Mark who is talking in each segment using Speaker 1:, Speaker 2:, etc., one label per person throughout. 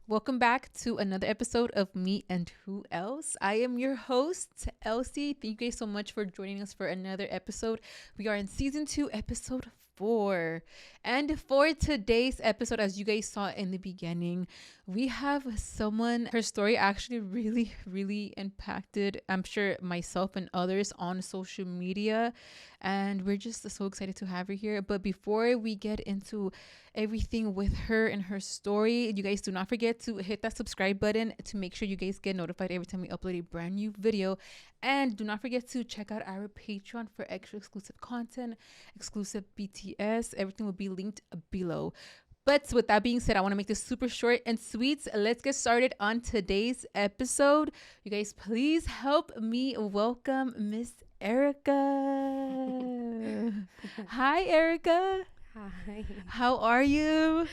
Speaker 1: Welcome back to another episode of Me and Who Else. I am your host, Elsie. Thank you guys so much for joining us for another episode. We are in season 2, episode 4. And for today's episode, as you guys saw in the beginning, we have someone, her story actually really impacted, I'm sure, myself and others on social media. And we're just so excited to have her here. But before we get into everything with her and her story, you guys do not forget to hit that subscribe button to make sure you guys get notified every time we upload a brand new video. And do not forget to check out our Patreon for extra exclusive content, exclusive BTS. Everything will be linked below. But with that being said, I want to make this super short and sweet. Let's get started on today's episode. You guys, please help me welcome Miss Erica. Hi, Erica.
Speaker 2: Hi.
Speaker 1: How are you?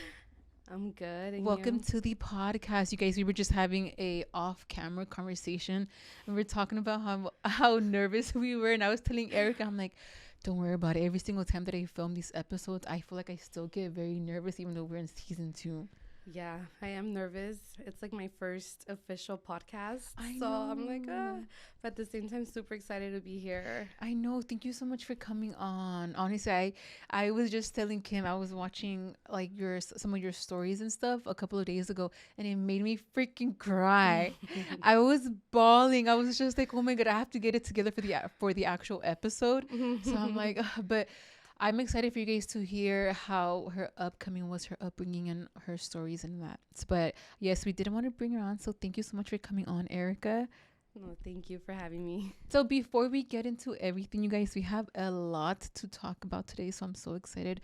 Speaker 2: I'm good. And
Speaker 1: Welcome
Speaker 2: you?
Speaker 1: to the podcast. You guys, we were just having a off-camera conversation and we're talking about how nervous we were. And I was telling Erica, I'm like, don't worry about it. Every single time that I film these episodes, I feel like I still get very nervous, even though we're in season 2.
Speaker 2: Yeah, I am nervous. It's like my first official podcast.
Speaker 1: I
Speaker 2: so
Speaker 1: know.
Speaker 2: I'm like, but at the same time, super excited to be here.
Speaker 1: I know. Thank you so much for coming on. Honestly, I was just telling Kim, I was watching like some of your stories and stuff a couple of days ago, and it made me freaking cry. I was bawling. I was just like, oh my god, I have to get it together for the actual episode. So I'm like, but I'm excited for you guys to hear how her upbringing and her stories and that. But yes, we didn't want to bring her on, so thank you so much for coming on, Erica.
Speaker 2: No, thank you for having me.
Speaker 1: So before we get into everything, you guys, we have a lot to talk about today, so I'm so excited.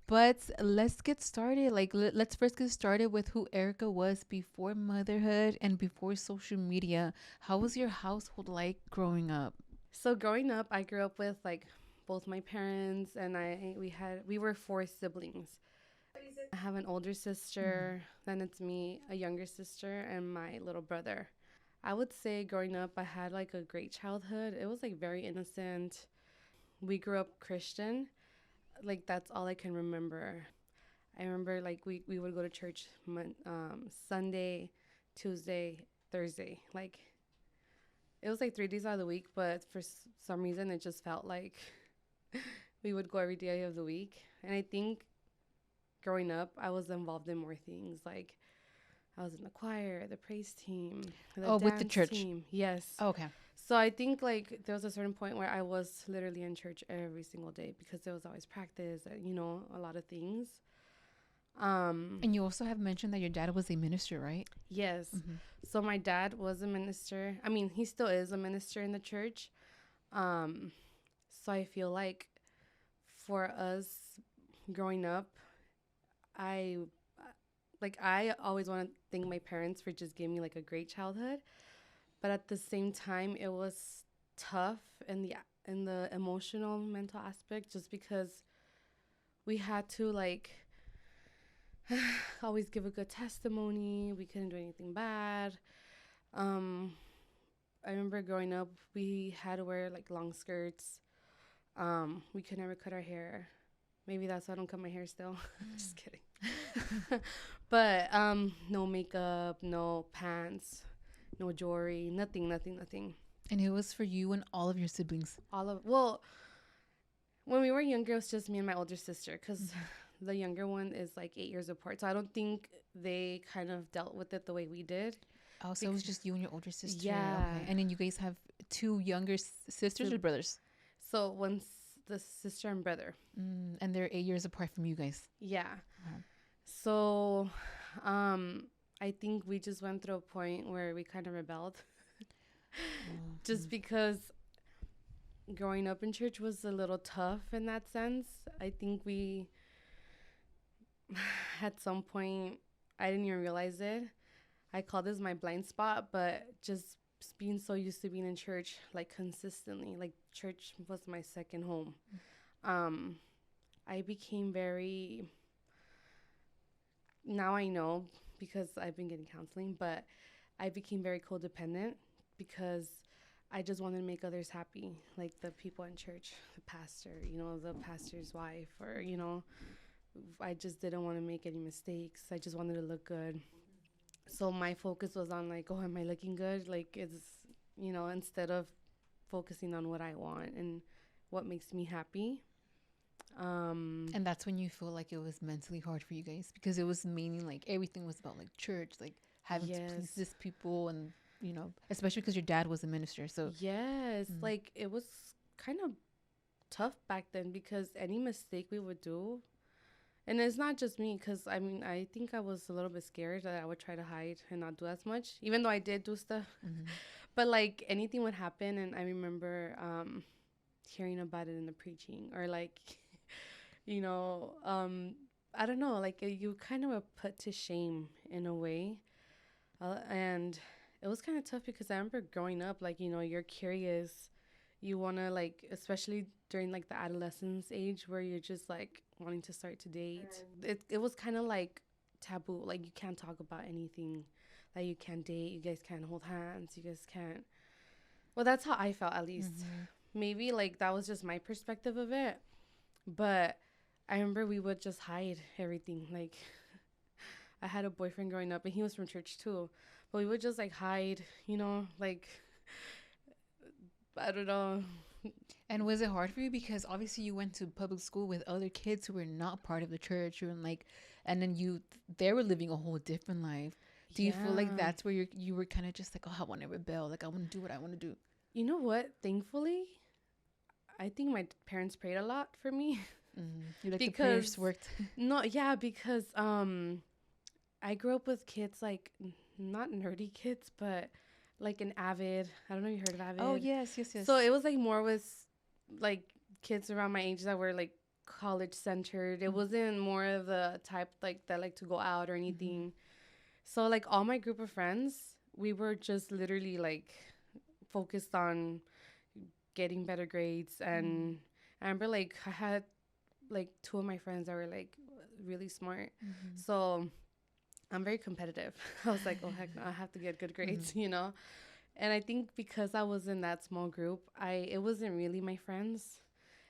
Speaker 1: But let's get started. Like, let's first get started with who Erica was before motherhood and before social media. How was your household like growing up?
Speaker 2: So growing up, I grew up with like both my parents and we were 4 siblings. I have an older sister, then it's me, a younger sister, and my little brother. I would say growing up, I had like a great childhood. It was like very innocent. We grew up Christian. Like that's all I can remember. I remember like we would go to church Sunday, Tuesday, Thursday. Like it was like 3 days out of the week, but for some reason it just felt like we would go every day of the week. And I think growing up, I was involved in more things. Like I was in the choir, the praise team, the
Speaker 1: Oh, with the
Speaker 2: dance
Speaker 1: church.
Speaker 2: team. Yes.
Speaker 1: Oh, okay.
Speaker 2: So I think like there was a certain point where I was literally in church every single day because there was always practice, a lot of things.
Speaker 1: And you also have mentioned that your dad was a minister, right?
Speaker 2: Yes. So my dad was a minister. I mean, he still is a minister in the church. So I feel like for us growing up, I I always want to thank my parents for just giving me like a great childhood, but at the same time it was tough in the emotional mental aspect just because we had to like always give a good testimony. We couldn't do anything bad. um I remember growing up we had to wear like long skirts. We could never cut our hair. Maybe that's why I don't cut my hair still. Just kidding. But no makeup, no pants, no jewelry, nothing.
Speaker 1: And it was for you and all of your siblings.
Speaker 2: When we were younger, it was just me and my older sister because the younger one is like 8 years apart. So I don't think they kind of dealt with it the way we did.
Speaker 1: Oh, so it was just you and your older sister.
Speaker 2: Yeah.
Speaker 1: Okay. And then you guys have two younger sisters or brothers?
Speaker 2: So the sister and brother.
Speaker 1: And they're 8 years apart from you guys.
Speaker 2: Yeah.
Speaker 1: Wow.
Speaker 2: So I think we just went through a point where we kind of rebelled. Just because growing up in church was a little tough in that sense. I think we, at some point, I didn't even realize it. I call this my blind spot, but just being so used to being in church, like consistently, like church was my second home. I became very, now I know because I've been getting counseling, but I became very codependent because I just wanted to make others happy, like the people in church, the pastor, the pastor's wife, or I just didn't want to make any mistakes. I just wanted to look good. So my focus was on like, oh, am I looking good? Like, instead of focusing on what I want and what makes me happy.
Speaker 1: And that's when you feel like it was mentally hard for you guys, because it was mainly like everything was about like church, like having to please
Speaker 2: Yes.
Speaker 1: this people, and especially because your dad was a minister. So
Speaker 2: Yes, like it was kind of tough back then because any mistake we would do, and it's not just me, because I mean, I think I was a little bit scared that I would try to hide and not do as much, even though I did do stuff. But like anything would happen, and I remember hearing about it in the preaching, or like, you know, I don't know, like you kind of were put to shame in a way. And it was kind of tough because I remember growing up, like, you're curious. You want to, like, especially during, like, the adolescence age where you're just, like, wanting to start to date. It was kind of, like, taboo. Like, you can't talk about anything. Like, you can't date. You guys can't hold hands. You guys can't. Well, that's how I felt, at least. Maybe, like, that was just my perspective of it. But I remember we would just hide everything. Like, I had a boyfriend growing up, and he was from church too. But we would just like hide, like, I don't know.
Speaker 1: And was it hard for you, because obviously you went to public school with other kids who were not part of the church, and like, and then they were living a whole different life. Do you feel like that's where you were kind of just like, oh, I want to rebel, like I want to do what I want to do?
Speaker 2: You know what? Thankfully, I think my parents prayed a lot for me.
Speaker 1: You like, because the prayers worked.
Speaker 2: No, yeah, because I grew up with kids, like, not nerdy kids, but like an Avid. I don't know if you heard of Avid.
Speaker 1: Oh, yes.
Speaker 2: So it was like more with like kids around my age that were like college centered. It wasn't more of the type like that like to go out or anything. So like all my group of friends, we were just literally like focused on getting better grades. And I remember like I had like two of my friends that were like really smart. So I'm very competitive. I was like, oh heck no, I have to get good grades, And I think because I was in that small group, it wasn't really my friends.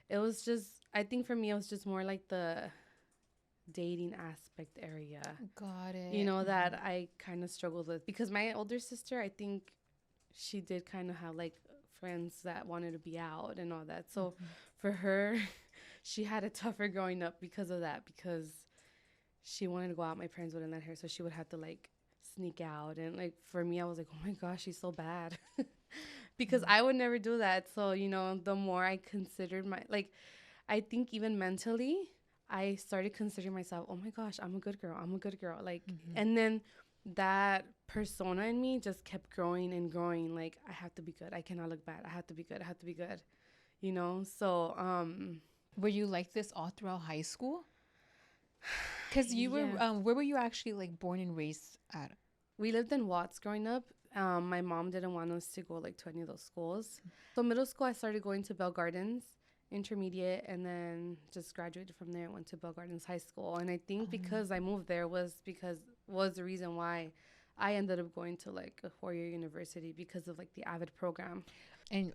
Speaker 2: It was just, I think for me, it was just more like the dating aspect area.
Speaker 1: Got it.
Speaker 2: That I kind of struggled with, because my older sister, I think she did kind of have like friends that wanted to be out and all that. So for her, she had it tougher growing up because of that, because she wanted to go out. My parents wouldn't let her. So she would have to like sneak out. And like for me, I was like, oh my gosh, she's so bad. Because I would never do that. So, the more I considered I think even mentally, I started considering myself, oh my gosh, I'm a good girl. I'm a good girl. Like, and then that persona in me just kept growing and growing. Like, I have to be good. I cannot look bad. I have to be good. I have to be good. So,
Speaker 1: were you like this all throughout high school? Because you were, where were you actually like born and raised at?
Speaker 2: We lived in Watts growing up. My mom didn't want us to go like to any of those schools. So middle school, I started going to Bell Gardens, intermediate, and then just graduated from there and went to Bell Gardens High School. And I think because I moved there was the reason why I ended up going to like a 4-year university, because of like the AVID program.
Speaker 1: And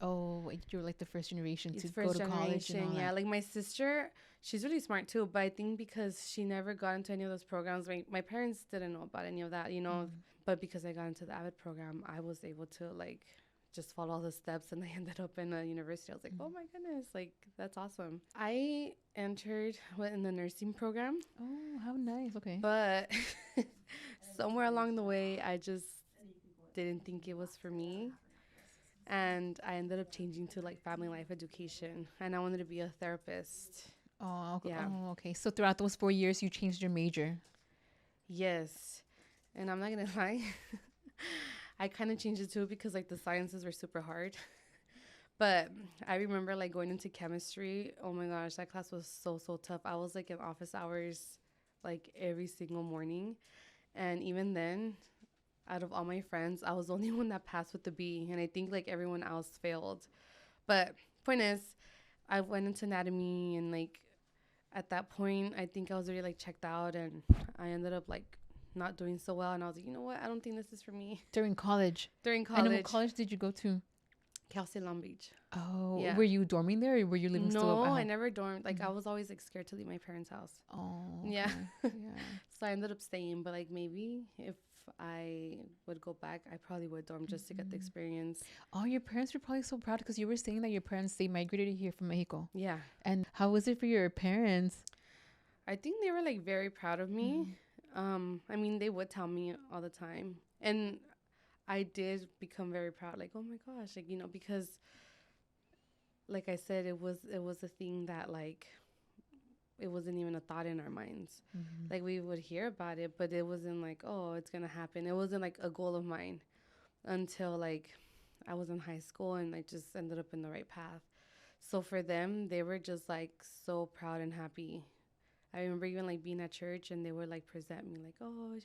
Speaker 1: you're like the first generation to go to college and all that.
Speaker 2: Like my sister, she's really smart too, but I think because she never got into any of those programs, my parents didn't know about any of that, but because I got into the AVID program, I was able to like just follow all the steps, and I ended up in a university. I was like, oh my goodness, like that's awesome. I entered in the nursing program.
Speaker 1: Oh, how nice. Okay.
Speaker 2: But somewhere along the way, I just didn't think it was for me. And I ended up changing to like family life education, and I wanted to be a therapist.
Speaker 1: Oh, okay. Yeah. Oh, okay. So throughout those 4 years, you changed your major.
Speaker 2: Yes. And I'm not going to lie. I kind of changed it too, because like the sciences were super hard. But I remember like going into chemistry. Oh my gosh, that class was so tough. I was like in office hours like every single morning. And even then, out of all my friends, I was the only one that passed with the B, and I think like everyone else failed. But point is, I went into anatomy, and like at that point, I think I was already like checked out, and I ended up like not doing so well. And I was like, you know what? I don't think this is for me.
Speaker 1: During college. And what college did you go to?
Speaker 2: Cal State Long Beach.
Speaker 1: Oh, yeah. Were you dorming there, or were you living still?
Speaker 2: No, I never dormed. Like I was always like scared to leave my parents' house.
Speaker 1: Oh,
Speaker 2: okay. Yeah. So I ended up staying, but like maybe if I would go back, I probably would dorm just to get the experience.
Speaker 1: Oh, your parents were probably so proud because you were saying that your parents, they migrated here from Mexico.
Speaker 2: Yeah.
Speaker 1: And how was it for your parents?
Speaker 2: I think they were like very proud of me. I mean, they would tell me all the time. And I did become very proud, like, oh my gosh, like, because like I said, it was a thing that like it wasn't even a thought in our minds. Like we would hear about it, but it wasn't like, oh, it's gonna happen. It wasn't like a goal of mine until like I was in high school and I just ended up in the right path. So for them, they were just like so proud and happy. I remember even like being at church and they would like present me like, oh,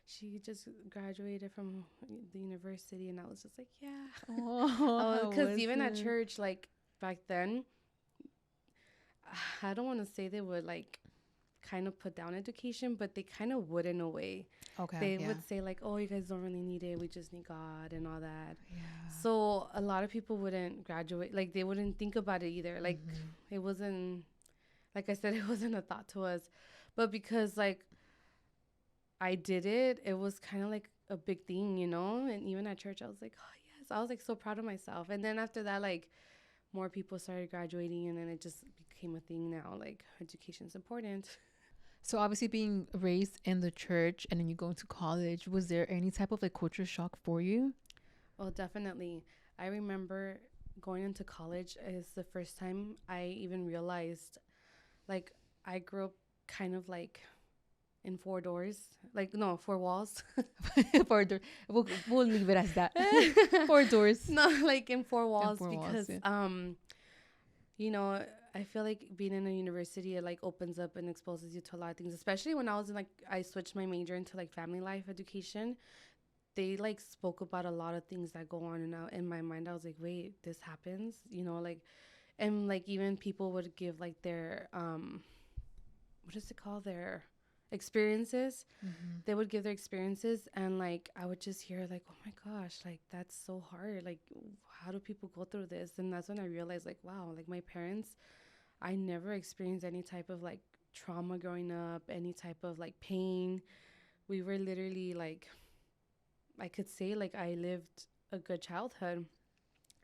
Speaker 2: she just graduated from the university, and I was just like, yeah.
Speaker 1: Oh,
Speaker 2: Because even at church, like back then, I don't want to say they would like kind of put down education, but they kind of would in a way.
Speaker 1: Okay.
Speaker 2: They would say like, oh, you guys don't really need it. We just need God and all that.
Speaker 1: Yeah.
Speaker 2: So a lot of people wouldn't graduate. Like they wouldn't think about it either. Like it wasn't, like I said, it wasn't a thought to us. But because like I did it, it was kind of like a big thing, you know? And even at church, I was like, oh, yes. I was like so proud of myself. And then after that, like more people started graduating, and then it just became a thing now. Like education is important.
Speaker 1: So obviously being raised in the church and then you go into college, was there any type of like culture shock for you?
Speaker 2: Well, definitely. I remember going into college is the first time I even realized, like, I grew up kind of like in four doors, like, no, four walls.
Speaker 1: Four doors. We'll leave it as that. Four doors.
Speaker 2: No, like in four walls,
Speaker 1: four walls,
Speaker 2: because,
Speaker 1: yeah.
Speaker 2: you know, I feel like being in a university, it like opens up and exposes you to a lot of things, especially when I was in like, I switched my major into like family life education. They like spoke about a lot of things that go on, and now in my mind I was like, wait, this happens, you know, like, and like even people would give like their what is it called, their experiences. They would give their experiences, and like I would just hear like, oh my gosh, like that's so hard, like how do people go through this? And that's when I realized like, wow, like my parents, I never experienced any type of like trauma growing up, any type of like pain. We were literally like, I could say like I lived a good childhood,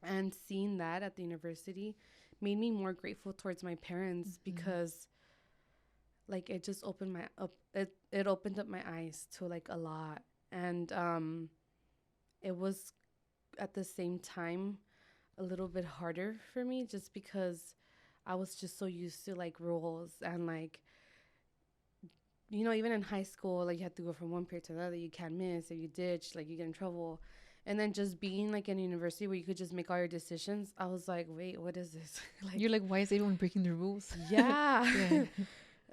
Speaker 2: and seeing that at the university made me more grateful towards my parents, because like it just opened my up it opened up my eyes to like a lot. And it was at the same time a little bit harder for me, just because I was just so used to like rules, and like, you know, even in high school, like you have to go from one period to another. You can't miss. If you ditch, like you get in trouble. And then just being like in a university where you could just make all your decisions, I was like, wait, what is this? Like,
Speaker 1: You're like, why is everyone breaking the rules?
Speaker 2: yeah.
Speaker 1: Yeah.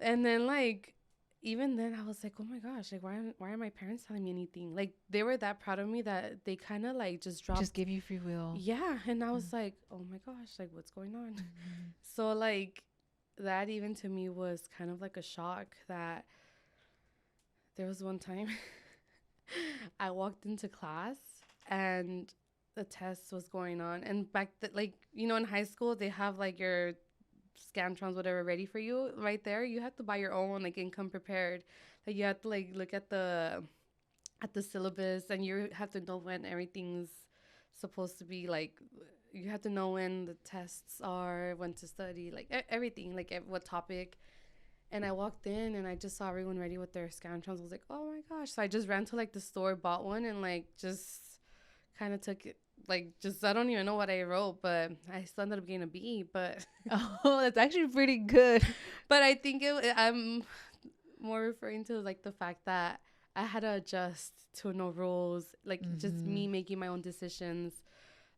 Speaker 2: And then like, even then I was like, oh my gosh, like why are my parents telling me anything? Like they were that proud of me that they kind of like just dropped.
Speaker 1: Just give you free will.
Speaker 2: Yeah. And I was like, oh my gosh, like what's going on? So like that even to me was kind of like a shock. That there was one time I walked into class and the test was going on, and back like, you know, in high school they have like your scantrons, whatever, ready for you right there. You have to buy your own, like, and come prepared. Like you have to like look at the syllabus, and you have to know when everything's supposed to be, like you have to know when the tests are, when to study, like everything, like what topic. And I walked in and I just saw everyone ready with their scantrons. I was like, oh my gosh. So I just ran to like the store, bought one, and like just kind of took it, like just, I don't even know what I wrote, but I still ended up getting a B. But
Speaker 1: Oh, that's actually pretty good.
Speaker 2: but I think I'm more referring to like the fact that I had to adjust to no rules, like just me making my own decisions,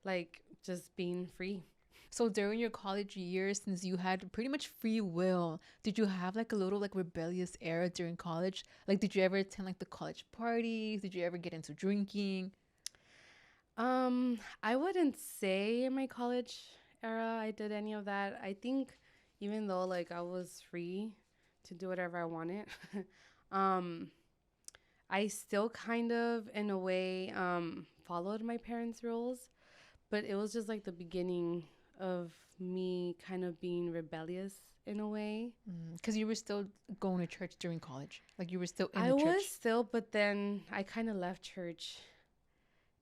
Speaker 2: like just being free.
Speaker 1: So during your college years, since you had pretty much free will, did you have like a little like rebellious era during college? Like, did you ever attend like the college parties? Did you ever get into drinking?
Speaker 2: I wouldn't say in my college era I did any of that. I think even though like I was free to do whatever I wanted, I still kind of in a way followed my parents' rules, but it was just like the beginning of me kind of being rebellious in a way.
Speaker 1: Because you were still going to church during college. Like you were still in
Speaker 2: I
Speaker 1: the
Speaker 2: was
Speaker 1: church.
Speaker 2: still, but then I kind of left church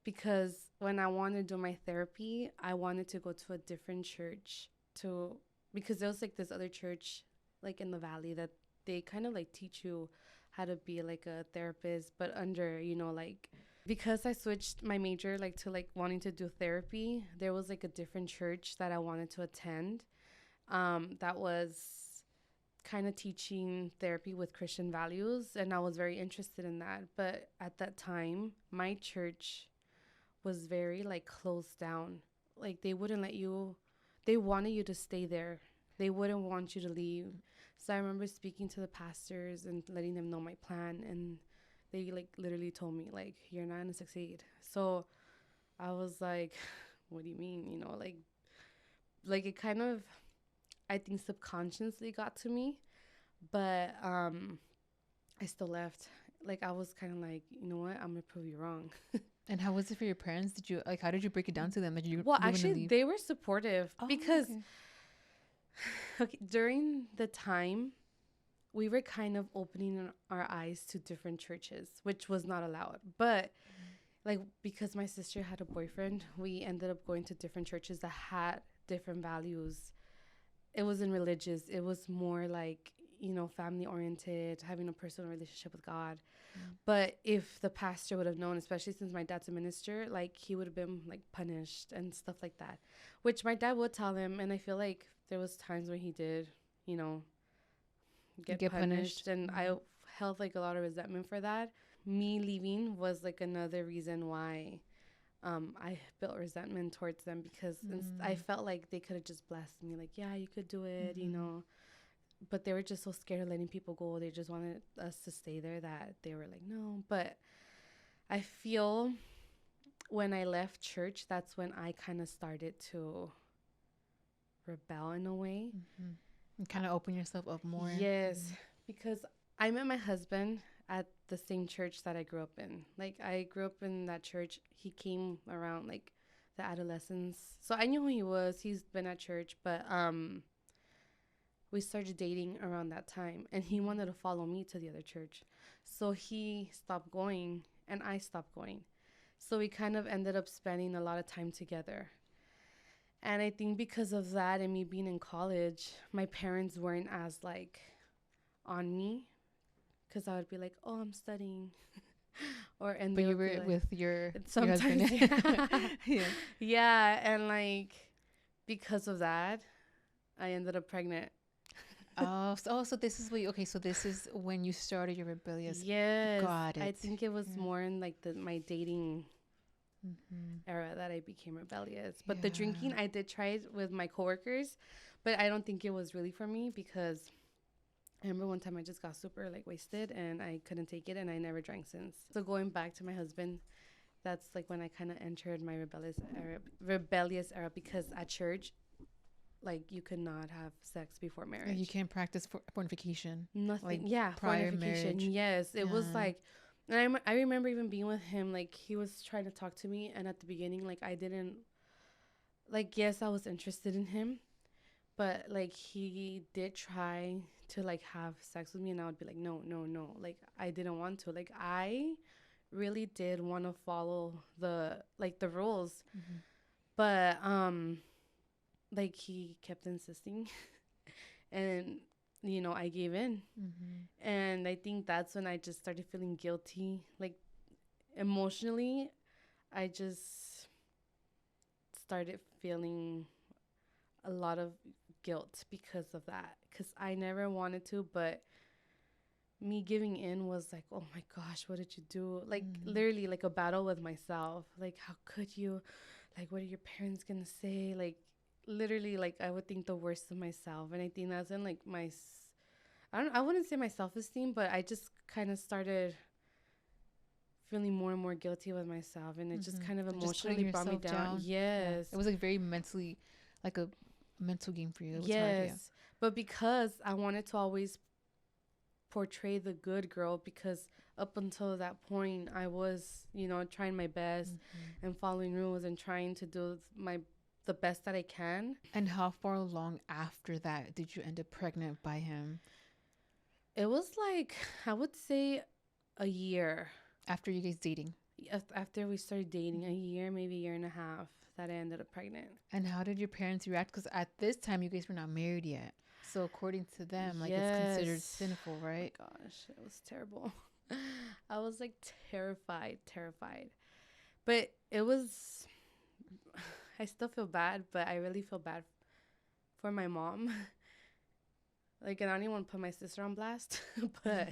Speaker 2: because when I wanted to do my therapy, I wanted to go to a different church to because there was like this other church like in the valley that they kind of like teach you how to be like a therapist, but under, you know, like because I switched my major like to like wanting to do therapy, there was like a different church that I wanted to attend that was kind of teaching therapy with Christian values, and I was very interested in that. But at that time, my church was very like closed down. Like they wouldn't let you, they wanted you to stay there. They wouldn't want you to leave. So I remember speaking to the pastors and letting them know my plan, and they like literally told me like you're not gonna succeed. So I was like, what do you mean? You know, like it kind of I think subconsciously got to me, but I still left. Like I was kind of like, you know what? I'm gonna prove you wrong.
Speaker 1: And how was it for your parents? Did you like? How did you break it down to them that you
Speaker 2: Well,
Speaker 1: were gonna
Speaker 2: actually,
Speaker 1: leave?
Speaker 2: they were supportive because
Speaker 1: okay.
Speaker 2: okay, during the time we were kind of opening our eyes to different churches, which was not allowed. But like because my sister had a boyfriend, we ended up going to different churches that had different values. It wasn't religious. It was more like, you know, family oriented, having a personal relationship with God. But if the pastor would have known, especially since my dad's a minister, like he would have been like punished and stuff like that, which my dad would tell him. And I feel like there was times when he did, you know, get punished. And I held like a lot of resentment for that. Me leaving was like another reason why I built resentment towards them because I felt like they could have just blessed me, like, yeah, you could do it, you know. But they were just so scared of letting people go. They just wanted us to stay there that they were like, no. But I feel when I left church, that's when I kind of started to rebel in a way.
Speaker 1: And kind of open yourself up more.
Speaker 2: Yes, because I met my husband at the same church that I grew up in. Like I grew up in that church. He came around like the adolescence. So I knew who he was. He's been at church, but we started dating around that time, and he wanted to follow me to the other church. So he stopped going and I stopped going. So we kind of ended up spending a lot of time together. And I think because of that and me being in college, my parents weren't as like on me because I would be like, "Oh, I'm studying." And
Speaker 1: But
Speaker 2: they
Speaker 1: you
Speaker 2: would be
Speaker 1: were
Speaker 2: like,
Speaker 1: with your
Speaker 2: sometimes,
Speaker 1: husband. Yeah.
Speaker 2: yeah, and like because of that, I ended up pregnant.
Speaker 1: So this is what so this is when you started your rebellious.
Speaker 2: Yes,
Speaker 1: Got it.
Speaker 2: I think it was more in like my dating era that I became rebellious. But the drinking, I did try it with my coworkers, but I don't think it was really for me because I remember one time I just got super like wasted and I couldn't take it and I never drank since. So going back to my husband, that's like when I kind of entered my rebellious era because at church, like you could not have sex before marriage.
Speaker 1: You can't practice fornication.
Speaker 2: Nothing.
Speaker 1: Like
Speaker 2: yeah,
Speaker 1: prior
Speaker 2: fornication.
Speaker 1: marriage.
Speaker 2: Yes, it was like, and I remember even being with him. Like he was trying to talk to me, and at the beginning, like I didn't, like yes, I was interested in him, but like he did try to like have sex with me, and I would be like, no, no, no. Like I didn't want to. Like I really did want to follow the rules, but like he kept insisting and you know I gave in. And I think that's when I just started feeling guilty, like emotionally. I just started feeling a lot of guilt because of that, because I never wanted to, but me giving in was like, oh my gosh, what did you do? Like literally like a battle with myself, like how could you, like what are your parents gonna say, like literally like I would think the worst of myself. And I think that's when like I wouldn't say my self-esteem, but I just kind of started feeling more and more guilty with myself, and it just kind of emotionally brought me down. Yes.
Speaker 1: It was like very mentally, like a mental game for you. It was
Speaker 2: yes.
Speaker 1: hard, yeah.
Speaker 2: But because I wanted to always portray the good girl, because up until that point I was, you know, trying my best and following rules and trying to do my the best that I can.
Speaker 1: And how far along after that did you end up pregnant by him?
Speaker 2: It was like, I would say a year.
Speaker 1: After you guys dating?
Speaker 2: After we started dating, a year, maybe a year and a half, that I ended up pregnant.
Speaker 1: And how did your parents react? Because at this time, you guys were not married yet. So according to them, like, it's considered sinful, right?
Speaker 2: Oh my gosh, it was terrible. I was like terrified. But it was, I still feel bad, but I really feel bad for my mom. Like, and I don't even want to put my sister on blast, but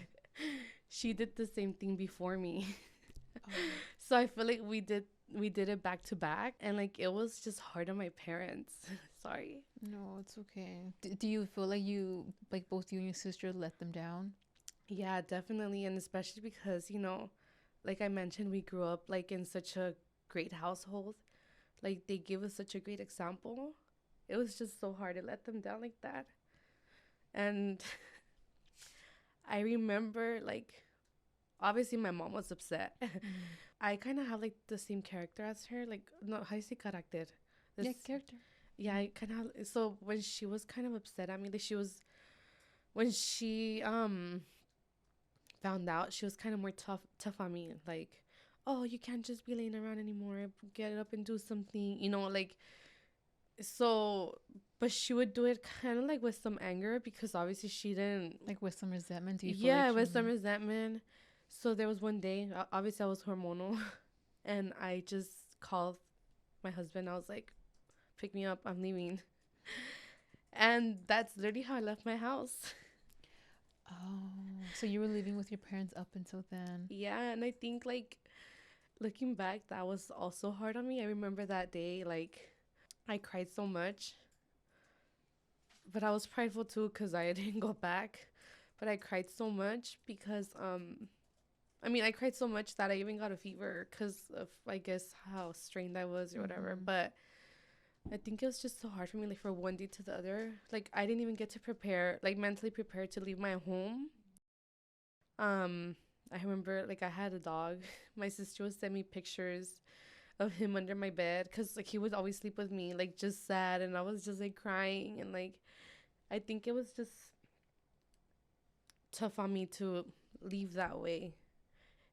Speaker 2: she did the same thing before me. Oh. So I feel like we did it back to back, and like it was just hard on my parents. Sorry.
Speaker 1: No, it's okay. Do you feel like both you and your sister let them down?
Speaker 2: Yeah, definitely. And especially because, like I mentioned, we grew up like in such a great household. Like they gave us such a great example. It was just so hard to let them down like that. And I remember, like, obviously my mom was upset. I kind of have like the same character as her. Like, no, how do you say character?
Speaker 1: Yeah, character.
Speaker 2: Yeah, I kind of. So when she was kind of upset at me, like when she found out, she was kind of more tough on me. Like, oh, you can't just be laying around anymore. Get up and do something. Like, so. But she would do it kind of like with some anger, because obviously she didn't.
Speaker 1: Like with some resentment?
Speaker 2: With some resentment. So there was one day, obviously I was hormonal, and I just called my husband. I was like, pick me up, I'm leaving. And that's literally how I left my house.
Speaker 1: Oh, so you were living with your parents up until then?
Speaker 2: Yeah, and I think, like, looking back, that was also hard on me. I remember that day, like, I cried so much. But I was prideful too, because I didn't go back. But I cried so much because, I cried so much that I even got a fever because of, I guess, how strained I was or whatever. But I think it was just so hard for me, like, from one day to the other. Like, I didn't even get to prepare, like, mentally prepare to leave my home. I remember, like, I had a dog. My sister would send me pictures of him under my bed because, like, he would always sleep with me, like, just sad. And I was just, like, crying. And, like, I think it was just tough on me to leave that way.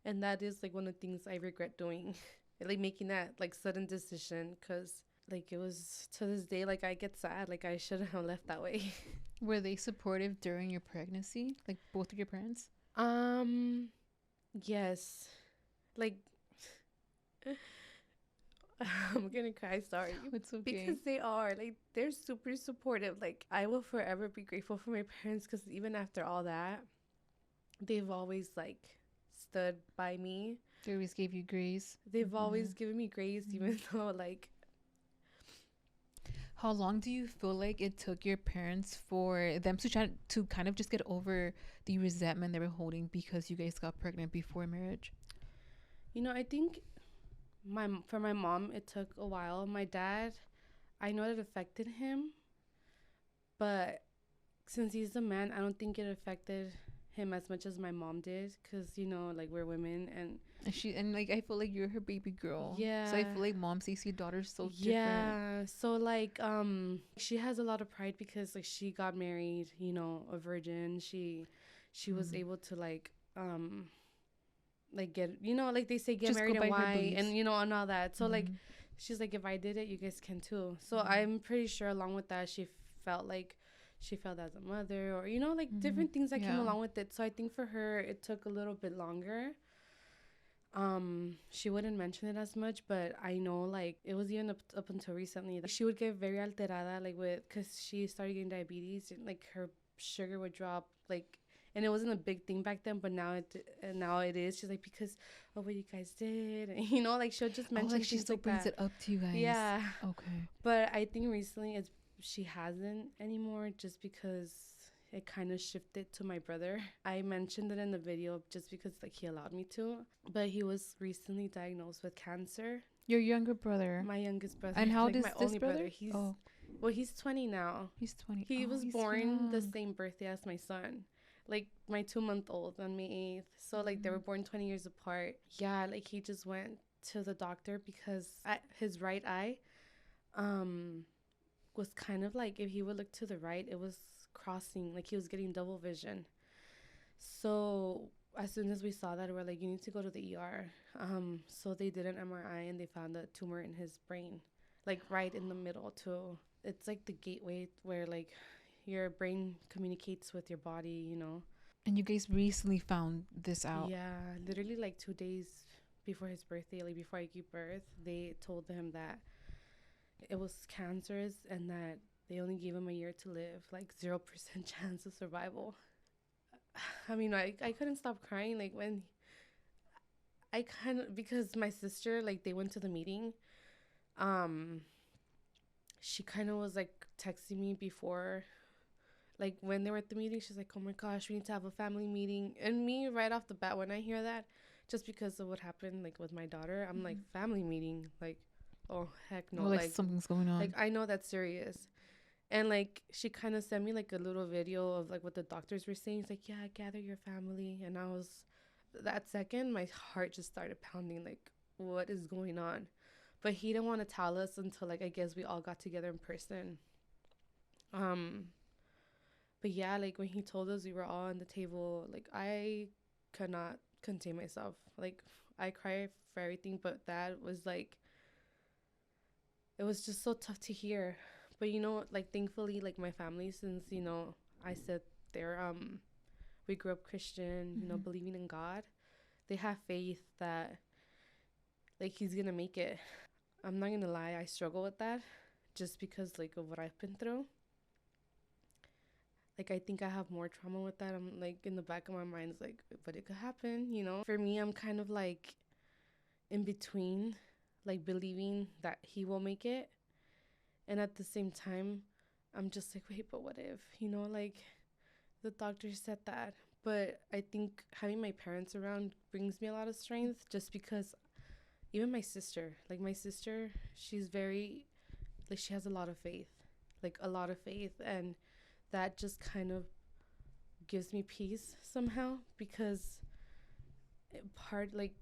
Speaker 2: And that is, like, one of the things I regret doing. Like, making that, like, sudden decision, because, like, it was, to this day, like, I get sad. Like, I shouldn't have left that way.
Speaker 1: Were they supportive during your pregnancy? Like, both of your parents?
Speaker 2: Yes. Like, I'm gonna cry, sorry.
Speaker 1: It's okay.
Speaker 2: Because they are, like, they're super supportive. Like, I will forever be grateful for my parents, because even after all that, they've always, like, stood by me.
Speaker 1: They always gave you grace.
Speaker 2: They've always given me grace, even though, like...
Speaker 1: How long do you feel like it took your parents for them to try to kind of just get over the resentment they were holding because you guys got pregnant before marriage?
Speaker 2: I think for my mom, it took a while. My dad, I know it affected him, but since he's a man, I don't think it affected him as much as my mom did, because like, we're women, and
Speaker 1: like, I feel like you're her baby girl.
Speaker 2: Yeah.
Speaker 1: So I feel like mom sees your daughter so different.
Speaker 2: Yeah. So, like, she has a lot of pride because, like, she got married, a virgin. She was able to, like get, like they say, get
Speaker 1: Just
Speaker 2: married and white, and and all that. So like, she's like, if I did it, you guys can too. So I'm pretty sure along with that, she felt as a mother, or like different things that came along with it. So I think for her it took a little bit longer. She wouldn't mention it as much, but I know, like, it was even up until recently that she would get very alterada, like, because she started getting diabetes, and like her sugar would drop, like, and it wasn't a big thing back then, but now it is. She's like, because of what you guys did, and, like, she'll just mention
Speaker 1: like, she still brings it up to you guys.
Speaker 2: Yeah.
Speaker 1: Okay.
Speaker 2: But I think recently she hasn't anymore, just because it kind of shifted to my brother. I mentioned it in the video just because, like, he allowed me to, but he was recently diagnosed with cancer.
Speaker 1: Your younger brother?
Speaker 2: My youngest brother.
Speaker 1: And how old
Speaker 2: like,
Speaker 1: is
Speaker 2: my
Speaker 1: this
Speaker 2: only
Speaker 1: brother?
Speaker 2: He's 20 now.
Speaker 1: He's 20.
Speaker 2: He was
Speaker 1: he's
Speaker 2: born
Speaker 1: young.
Speaker 2: the same birthday as my son, like my 2-month-old on May 8th. So like, they were born 20 years apart. Yeah, like, he just went to the doctor because his right eye, um was kind of like, if he would look to the right, it was crossing, like he was getting double vision. So as soon as we saw that, we're like, you need to go to the ER. So they did an MRI and they found a tumor in his brain, like right in the middle too. It's like the gateway where like your brain communicates with your body, you know.
Speaker 1: And you guys recently found this out.
Speaker 2: Yeah, literally like 2 days before his birthday, like before I gave birth, they told him that it was cancerous and that they only gave him a year to live, like 0% chance of survival. I mean, I couldn't stop crying like when I kind of, because my sister, like they went to the meeting. Um, she kind of was like texting me before, like when they were at the meeting. She's like, "Oh my gosh, we need to have a family meeting." And me, right off the bat, when I hear that, just because of what happened, like with my daughter, I'm like, family meeting, like, oh heck no,
Speaker 1: Well, like something's going on.
Speaker 2: like I know that's serious. And like she kind of sent me like a little video of like what the doctors were saying. It's like, yeah, gather your family. And I was, that second, my heart just started pounding. Like, what is going on? But he didn't want to tell us until like I guess we all got together in person. Um, but yeah, like when he told us we were all on the table, like I could not contain myself. Like I cry for everything, but that was like, it was just so tough to hear. But you know, like thankfully, like my family, since you know, I said they're we grew up Christian, you know, believing in God. They have faith that like he's gonna make it. I'm not gonna lie, I struggle with that, just because like of what I've been through. Like I think I have more trauma with that. I'm like in the back of my mind, it's like, but it could happen, you know. For me, I'm kind of like in between, like believing that he will make it, and at the same time, I'm just like, wait, but what if, you know, like the doctor said that. But I think having my parents around brings me a lot of strength, just because even my sister, she's very, like, she has a lot of faith, like a lot of faith. And that just kind of gives me peace somehow, because part, like,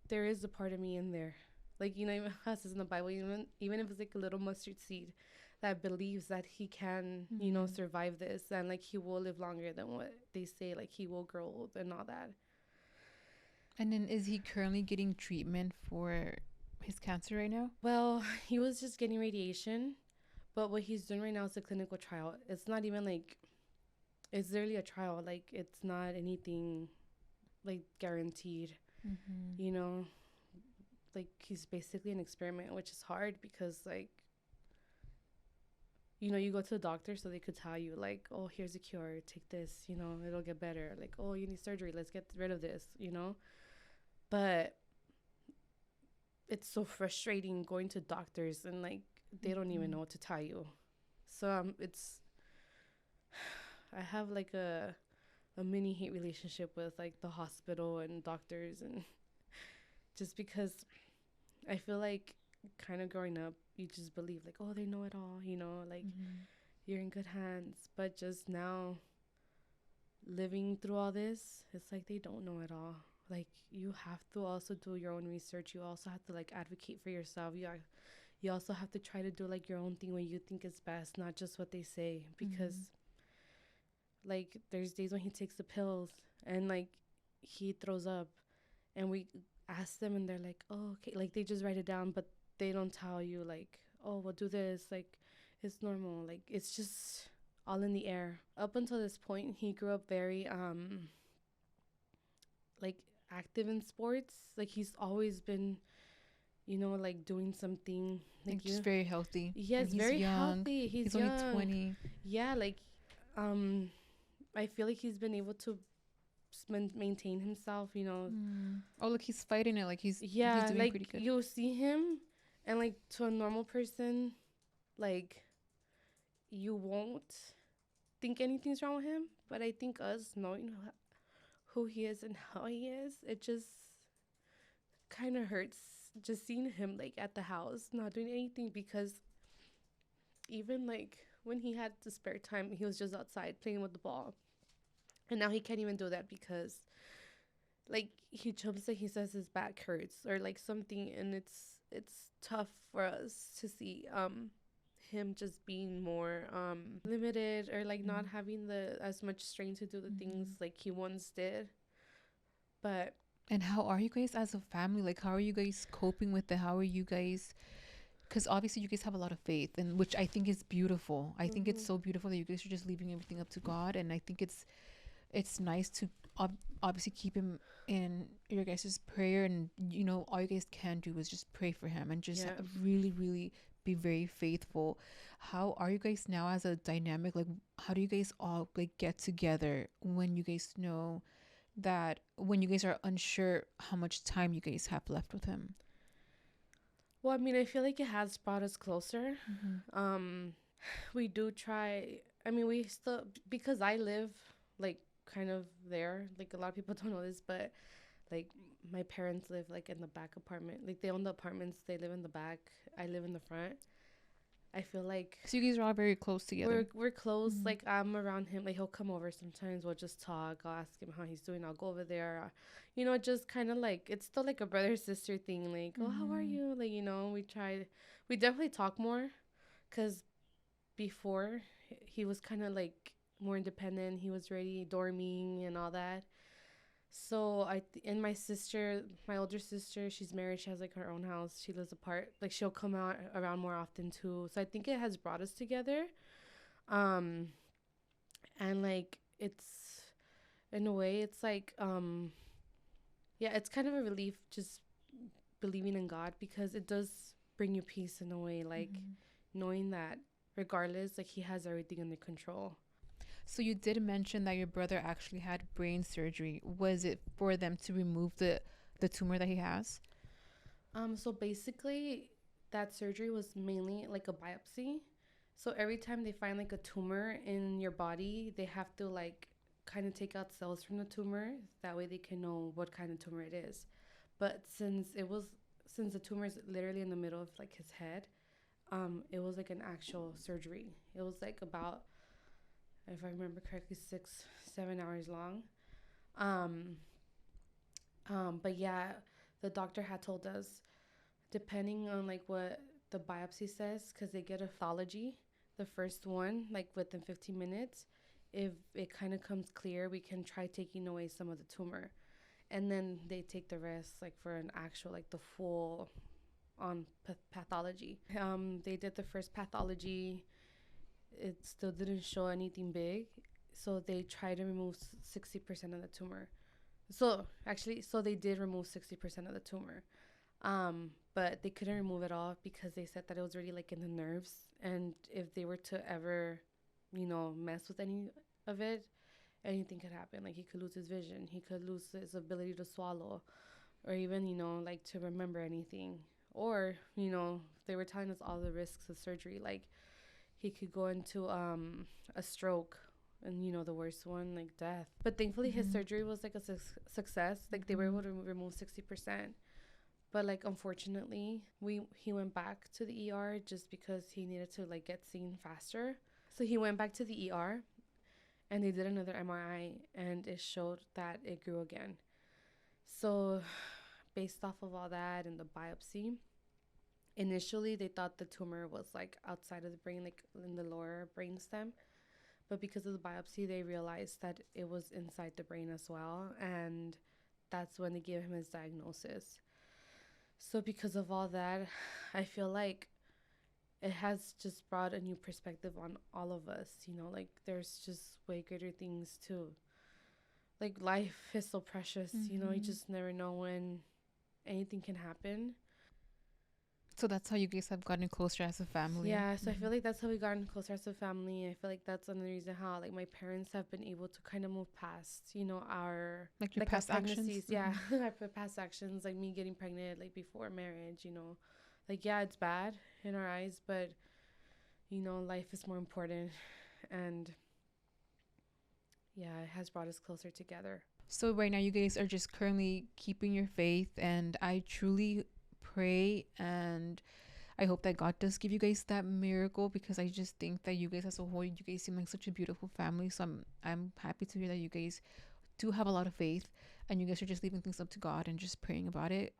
Speaker 2: there is a part of me in there. Like, you know, even how it says in the Bible, even if it's like a little mustard seed that believes that he can, you know, survive this, and like he will live longer than what they say, like he will grow old and all that.
Speaker 1: And then is he currently getting treatment for his cancer right now?
Speaker 2: Well, he was just getting radiation, but what he's doing right now is a clinical trial. It's not even like, it's literally a trial. Like, it's not anything like guaranteed, you know? Like, he's basically an experiment, which is hard because, like, you know, you go to the doctor so they could tell you, like, oh, here's a cure, take this, you know, it'll get better. Like, oh, you need surgery, let's get rid of this, you know? But it's so frustrating going to doctors and, like, they don't even know what to tell you. So, I have, like, a mini hate relationship with, like, the hospital and doctors, and just because I feel like kind of growing up, you just believe like, oh, they know it all, you know, like you're in good hands. But just now living through all this, it's like they don't know it all. Like you have to also do your own research. You also have to like advocate for yourself. You also have to try to do like your own thing when you think is best, not just what they say. Because like there's days when he takes the pills and like he throws up, and we ask them and they're like, oh, okay, like they just write it down, but they don't tell you like, oh, we'll do this, like it's normal. Like it's just all in the air. Up until this point, he grew up very like active in sports. Like he's always been, you know, like doing something.
Speaker 1: Like just very healthy.
Speaker 2: Yes, very young. Healthy. He's
Speaker 1: young.
Speaker 2: Only
Speaker 1: 20.
Speaker 2: Yeah, like I feel like he's been able to maintain himself, you know.
Speaker 1: Oh, look, he's fighting it. Like he's doing
Speaker 2: like
Speaker 1: pretty good.
Speaker 2: You'll see him, and like to a normal person, like you won't think anything's wrong with him. But I think us knowing who he is and how he is, it just kind of hurts just seeing him like at the house not doing anything, because even like when he had the spare time, he was just outside playing with the ball. And now he can't even do that because like he jumps and he says his back hurts or like something, and it's tough for us to see. him just being more limited, or like not having the as much strength to do the things like he once did. But
Speaker 1: And how are you guys as a family? Like, how are you guys coping with it? How are you guys? Because obviously you guys have a lot of faith, and which I think is beautiful. I think it's so beautiful that you guys are just leaving everything up to God, and I think it's nice to obviously keep him in your guys' prayer, and you know all you guys can do is just pray for him and just really, really be very faithful. How are you guys now as a dynamic? Like, how do you guys all like get together when you guys know that when you guys are unsure how much time you guys have left with him?
Speaker 2: Well, I mean, I feel like it has brought us closer. We do try. I mean, we still, because I live like kind of there. Like a lot of people don't know this, but like my parents live like in the back apartment. Like they own the apartments. They live in the back. I live in the front. I feel like
Speaker 1: So you guys are all very close together.
Speaker 2: we're close. Like I'm around him. Like he'll come over sometimes. We'll just talk. I'll ask him how he's doing. I'll go over there. You know, just kind of like it's still like a brother sister thing. Like, oh, how are you? Like, you know, we definitely talk more, cause before he was kind of like more independent. He was already dorming and all that. So and my sister, my older sister, she's married. She has like her own house. She lives apart. Like she'll come out around more often too. So I think it has brought us together. Um, and like it's in a way, it's like yeah, it's kind of a relief just believing in God, because it does bring you peace in a way, like knowing that regardless, like he has everything under control.
Speaker 1: So you did mention that your brother actually had brain surgery. Was it for them to remove the tumor that he has?
Speaker 2: So basically, that surgery was mainly like a biopsy. So every time they find like a tumor in your body, they have to like kind of take out cells from the tumor. That way they can know what kind of tumor it is. But since the tumor is literally in the middle of like his head, it was like an actual surgery. It was like about, if I remember correctly, 6-7 hours long. Um, but yeah, the doctor had told us, depending on like what the biopsy says, because they get a pathology, the first one, like within 15 minutes, if it kind of comes clear, we can try taking away some of the tumor. And then they take the rest, like for an actual, like the full on pathology. They did the first pathology. It still didn't show anything big. So they tried to remove 60% of the tumor. So actually, so they did remove 60% of the tumor. But they couldn't remove it all because they said that it was already like in the nerves. And if they were to ever, you know, mess with any of it, anything could happen. Like he could lose his vision. He could lose his ability to swallow, or even, you know, like to remember anything. Or, you know, they were telling us all the risks of surgery. Like he could go into a stroke, and you know the worst one, like death. But thankfully his surgery was like a success. Like they were able to remove 60%. But like unfortunately, he went back to the ER just because he needed to like get seen faster. So he went back to the ER, and they did another MRI, and it showed that it grew again. So based off of all that and the biopsy, initially they thought the tumor was like outside of the brain, like in the lower brain stem. But because of the biopsy, they realized that it was inside the brain as well. And that's when they gave him his diagnosis. So because of all that, I feel like it has just brought a new perspective on all of us. You know, like there's just way greater things too. Like life is so precious. You know, you just never know when anything can happen.
Speaker 1: So that's how you guys have gotten closer as a family.
Speaker 2: Yeah, so I feel like that's how we got closer as a family. I feel like that's another reason how like my parents have been able to kind of move past, you know, our
Speaker 1: Like your
Speaker 2: like
Speaker 1: past
Speaker 2: our
Speaker 1: actions.
Speaker 2: pregnancies. Yeah, our past actions, like me getting pregnant like before marriage. You know, like yeah, it's bad in our eyes, but you know, life is more important, and yeah, it has brought us closer together.
Speaker 1: So right now you guys are just currently keeping your faith, and I truly pray and I hope that God does give you guys that miracle, because I just think that you guys as a whole, you guys seem like such a beautiful family. So I'm happy to hear that you guys do have a lot of faith, and you guys are just leaving things up to God and just praying about it,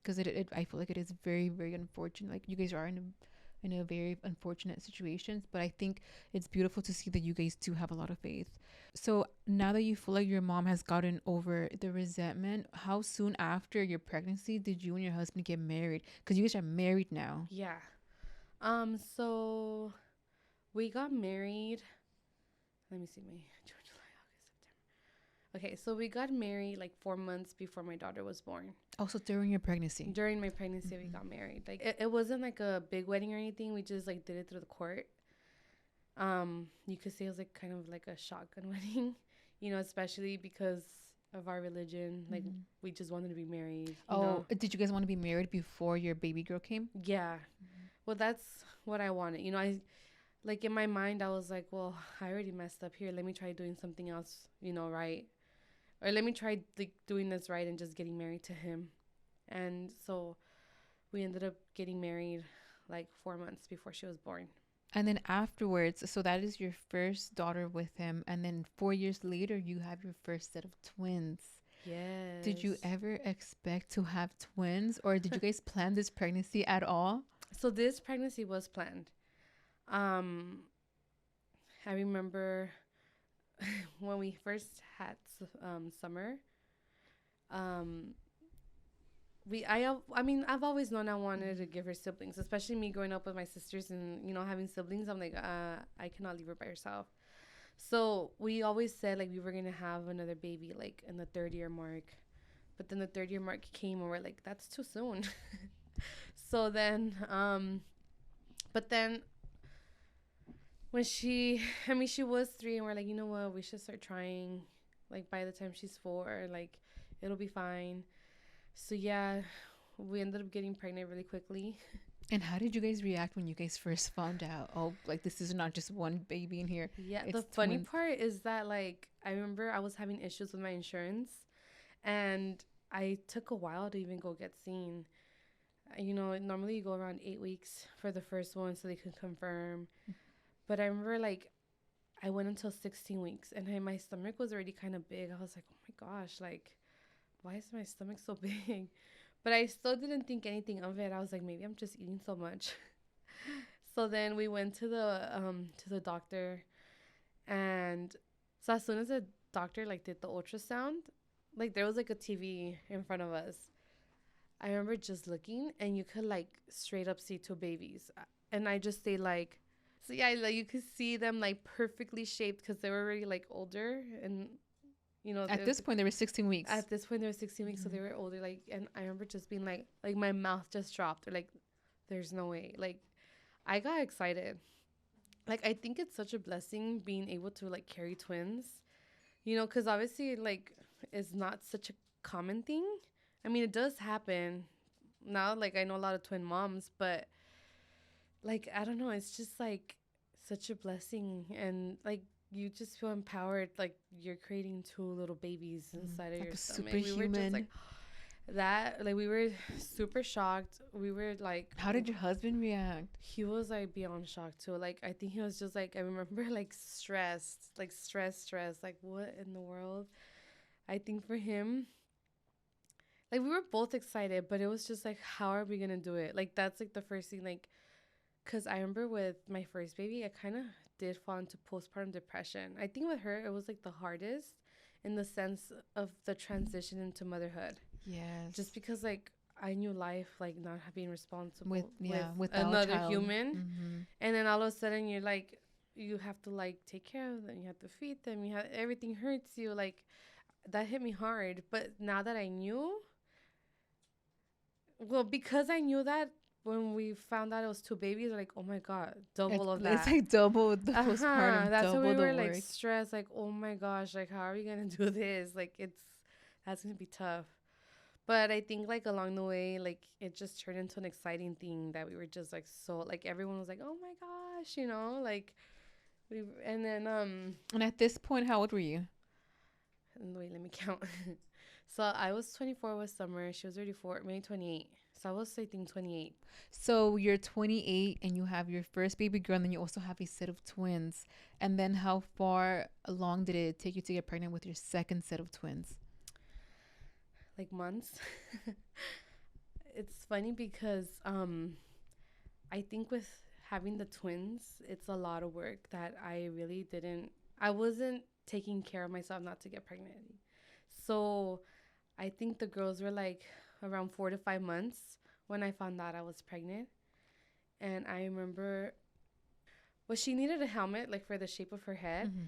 Speaker 1: because it I feel like it is very, very unfortunate. Like you guys are in in a very unfortunate situations. But I think it's beautiful to see that you guys do have a lot of faith. So now that you feel like your mom has gotten over the resentment, how soon after your pregnancy did you and your husband get married? Because you guys are married now.
Speaker 2: Yeah. So we got married. Let me see, May, June, July, August, September. Okay, so we got married like 4 months before my daughter was born.
Speaker 1: Also during your pregnancy.
Speaker 2: During my pregnancy, we got married. Like it wasn't like a big wedding or anything. We just like did it through the court. You could say it was like kind of like a shotgun wedding, especially because of our religion. Like we just wanted to be married.
Speaker 1: Did you guys want to be married before your baby girl came?
Speaker 2: Yeah. Well, that's what I wanted. I like in my mind, I was like, well, I already messed up here. Let me try doing something else, right. Or let me try like doing this right and just getting married to him. And so we ended up getting married like 4 months before she was born.
Speaker 1: And then afterwards, so that is your first daughter with him. And then 4 years later, you have your first set of twins.
Speaker 2: Yes.
Speaker 1: Did you ever expect to have twins, or did you guys plan this pregnancy at all?
Speaker 2: So this pregnancy was planned. I remember when we first had Summer. I've always known I wanted to give her siblings, especially me growing up with my sisters and having siblings. I'm like, I cannot leave her by herself. So we always said like we were gonna have another baby like in the 3rd-year mark, but then the 3rd-year mark came and we're like, that's too soon. So then, but then when she was 3 and we're like, you know what, we should start trying. Like by the time she's 4, like it'll be fine. So yeah, we ended up getting pregnant really quickly.
Speaker 1: And how did you guys react when you guys first found out? Oh, like this is not just one baby in here.
Speaker 2: Yeah, the funny part is that like I remember I was having issues with my insurance, and I took a while to even go get seen. Normally you go around 8 weeks for the first one so they can confirm. But I remember like I went until 16 weeks and my stomach was already kind of big. I was like, oh my gosh, like why is my stomach so big? But I still didn't think anything of it. I was like, maybe I'm just eating so much. So then we went to the doctor, and so as soon as the doctor like did the ultrasound, like there was like a TV in front of us. I remember just looking, and you could like straight up see 2 babies, and I just say like, so yeah, like you could see them like perfectly shaped because they were already like older, and
Speaker 1: at this point they were 16 weeks.
Speaker 2: At this point they were 16 weeks, so they were older. Like, and I remember just being like my mouth just dropped. Or like, there's no way. Like, I got excited. Like, I think it's such a blessing being able to like carry twins, because obviously like it's not such a common thing. I mean, it does happen now. Like, I know a lot of twin moms, but like I don't know. It's just like such a blessing, and like you just feel empowered, like you're creating 2 little babies inside of your stomach.
Speaker 1: Superhuman.
Speaker 2: We were just like that. Like we were super shocked. We were like,
Speaker 1: how did your husband react?
Speaker 2: He was like beyond shocked too. Like I think he was just like, I remember like stressed, like stressed, like what in the world? I think for him, like we were both excited, but it was just like, how are we gonna do it? Like that's like the first thing, like, cause I remember with my first baby, I kind of did fall into postpartum depression. I think with her, it was like the hardest in the sense of the transition into motherhood.
Speaker 1: Yes.
Speaker 2: Just because like I knew life, like not being responsible
Speaker 1: with
Speaker 2: another human. And then all of a sudden you're like, you have to like take care of them. You have to feed them. Everything hurts you. Like that hit me hard. But now that I knew, well, because I knew that, when we found out it was 2 babies, we're like, oh my God, double of that.
Speaker 1: It's like double the postpartum.
Speaker 2: That's why we were like stressed, like, oh my gosh, like how are we gonna do this? Like that's gonna be tough. But I think like along the way, like it just turned into an exciting thing that we were just like so like everyone was like, oh my gosh, like and then
Speaker 1: And at this point, how old were you?
Speaker 2: Wait, let me count. So I was 24 with Summer. She was 34, maybe 28. So I was, I think, 28.
Speaker 1: So you're 28 and you have your first baby girl, and then you also have a set of twins. And then how far along did it take you to get pregnant with your second set of twins?
Speaker 2: Like months. It's funny because I think with having the twins, it's a lot of work that I wasn't taking care of myself not to get pregnant. So I think the girls were like around 4 to 5 months when I found out I was pregnant. And I remember, well, she needed a helmet like for the shape of her head.
Speaker 1: Mm-hmm.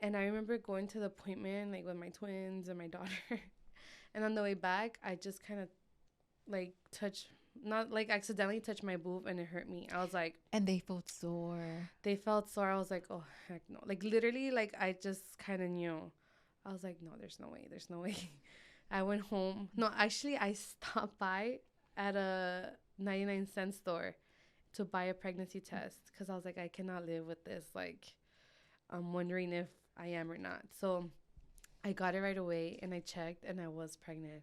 Speaker 2: And I remember going to the appointment like with my twins and my daughter. And on the way back, I just kind of like not like accidentally touched my boob and it hurt me. I was like,
Speaker 1: And they felt sore.
Speaker 2: they felt sore. I was like, oh, heck no. Like literally, like I just kind of knew. I was like, no, there's no way. There's no way. I went home. No, actually, I stopped by at a 99-cent store to buy a pregnancy test because I was like, I cannot live with this. Like, I'm wondering if I am or not. So I got it right away and I checked and I was pregnant.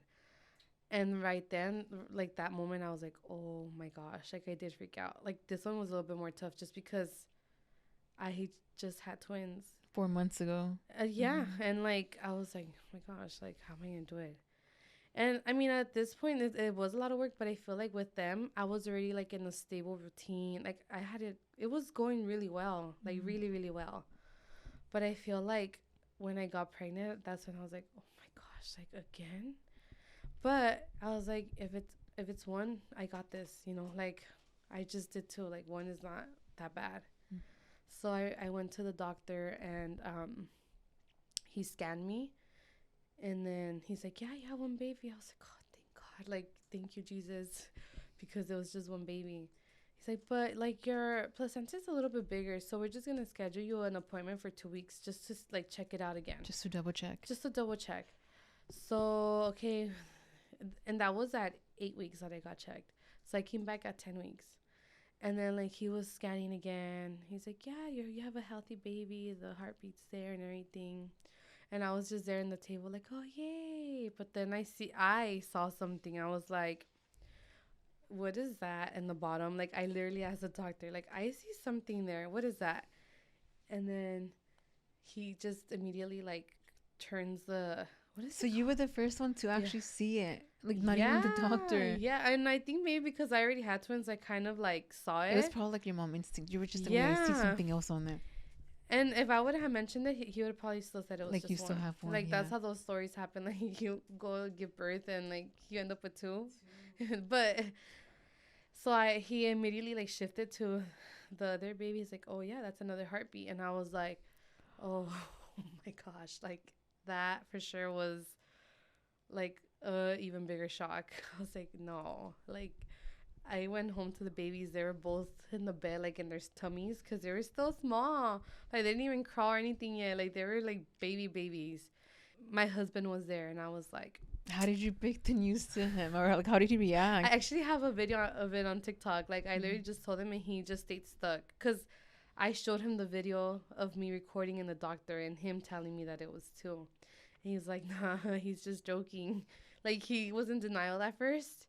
Speaker 2: And right then, like that moment, I was like, oh my gosh, like I did freak out. Like this one was a little bit more tough just because I just had twins.
Speaker 1: 4 months ago.
Speaker 2: Yeah. Mm-hmm. And like, I was like, oh my gosh, like how am I going to do it? And I mean, at this point, it was a lot of work, but I feel like with them, I was already like in a stable routine. Like I had it was going really well, like really, really well. But I feel like when I got pregnant, that's when I was like, oh my gosh, like again? But I was like, if it's one, I got this, like I just did two. Like one is not that bad. Mm. So I went to the doctor and he scanned me. And then he's like, yeah, you have one baby. I was like, oh, thank God. Like, thank you, Jesus. Because it was just one baby. He's like, but, like, your placenta's a little bit bigger. So we're just going to schedule you an appointment for 2 weeks just to, like, check it out again.
Speaker 1: Just to double check.
Speaker 2: So, okay. And that was at 8 weeks that I got checked. So I came back at 10 weeks. And then, like, he was scanning again. He's like, yeah, you have a healthy baby. The heartbeat's there and everything. And I was just there in the table like, oh, yay. But then I saw something. I was like, what is that in the bottom? Like, I literally asked the doctor, like, I see something there. What is that? And then he just immediately, like, turns the, what is it?
Speaker 1: So you were the first one to actually see it. Like, not even the doctor.
Speaker 2: Yeah, and I think maybe because I already had twins, I kind of, like, saw it.
Speaker 1: It was probably like your mom instinct. You were just like, I see something else on there.
Speaker 2: And if I would have mentioned it, he would have probably still said it was
Speaker 1: like
Speaker 2: just
Speaker 1: you still
Speaker 2: one.
Speaker 1: have one.
Speaker 2: Like that's how those stories happen. Like you go give birth and like you end up with two. But so he immediately like shifted to the other baby. He's like, oh yeah, that's another heartbeat. And I was like, oh my gosh, like that for sure was like even bigger shock. I was like, no, like. I went home to the babies. They were both in the bed, like in their tummies, because they were still small. Like, they didn't even crawl or anything yet. Like, they were like babies. My husband was there, and I was like,
Speaker 1: how did you break the news to him? Or, like, how did he react?
Speaker 2: I actually have a video of it on TikTok. Like, I literally just told him, and he just stayed stuck. Because I showed him the video of me recording in the doctor and him telling me that it was two. And he's like, nah, he's just joking. Like, he was in denial at first.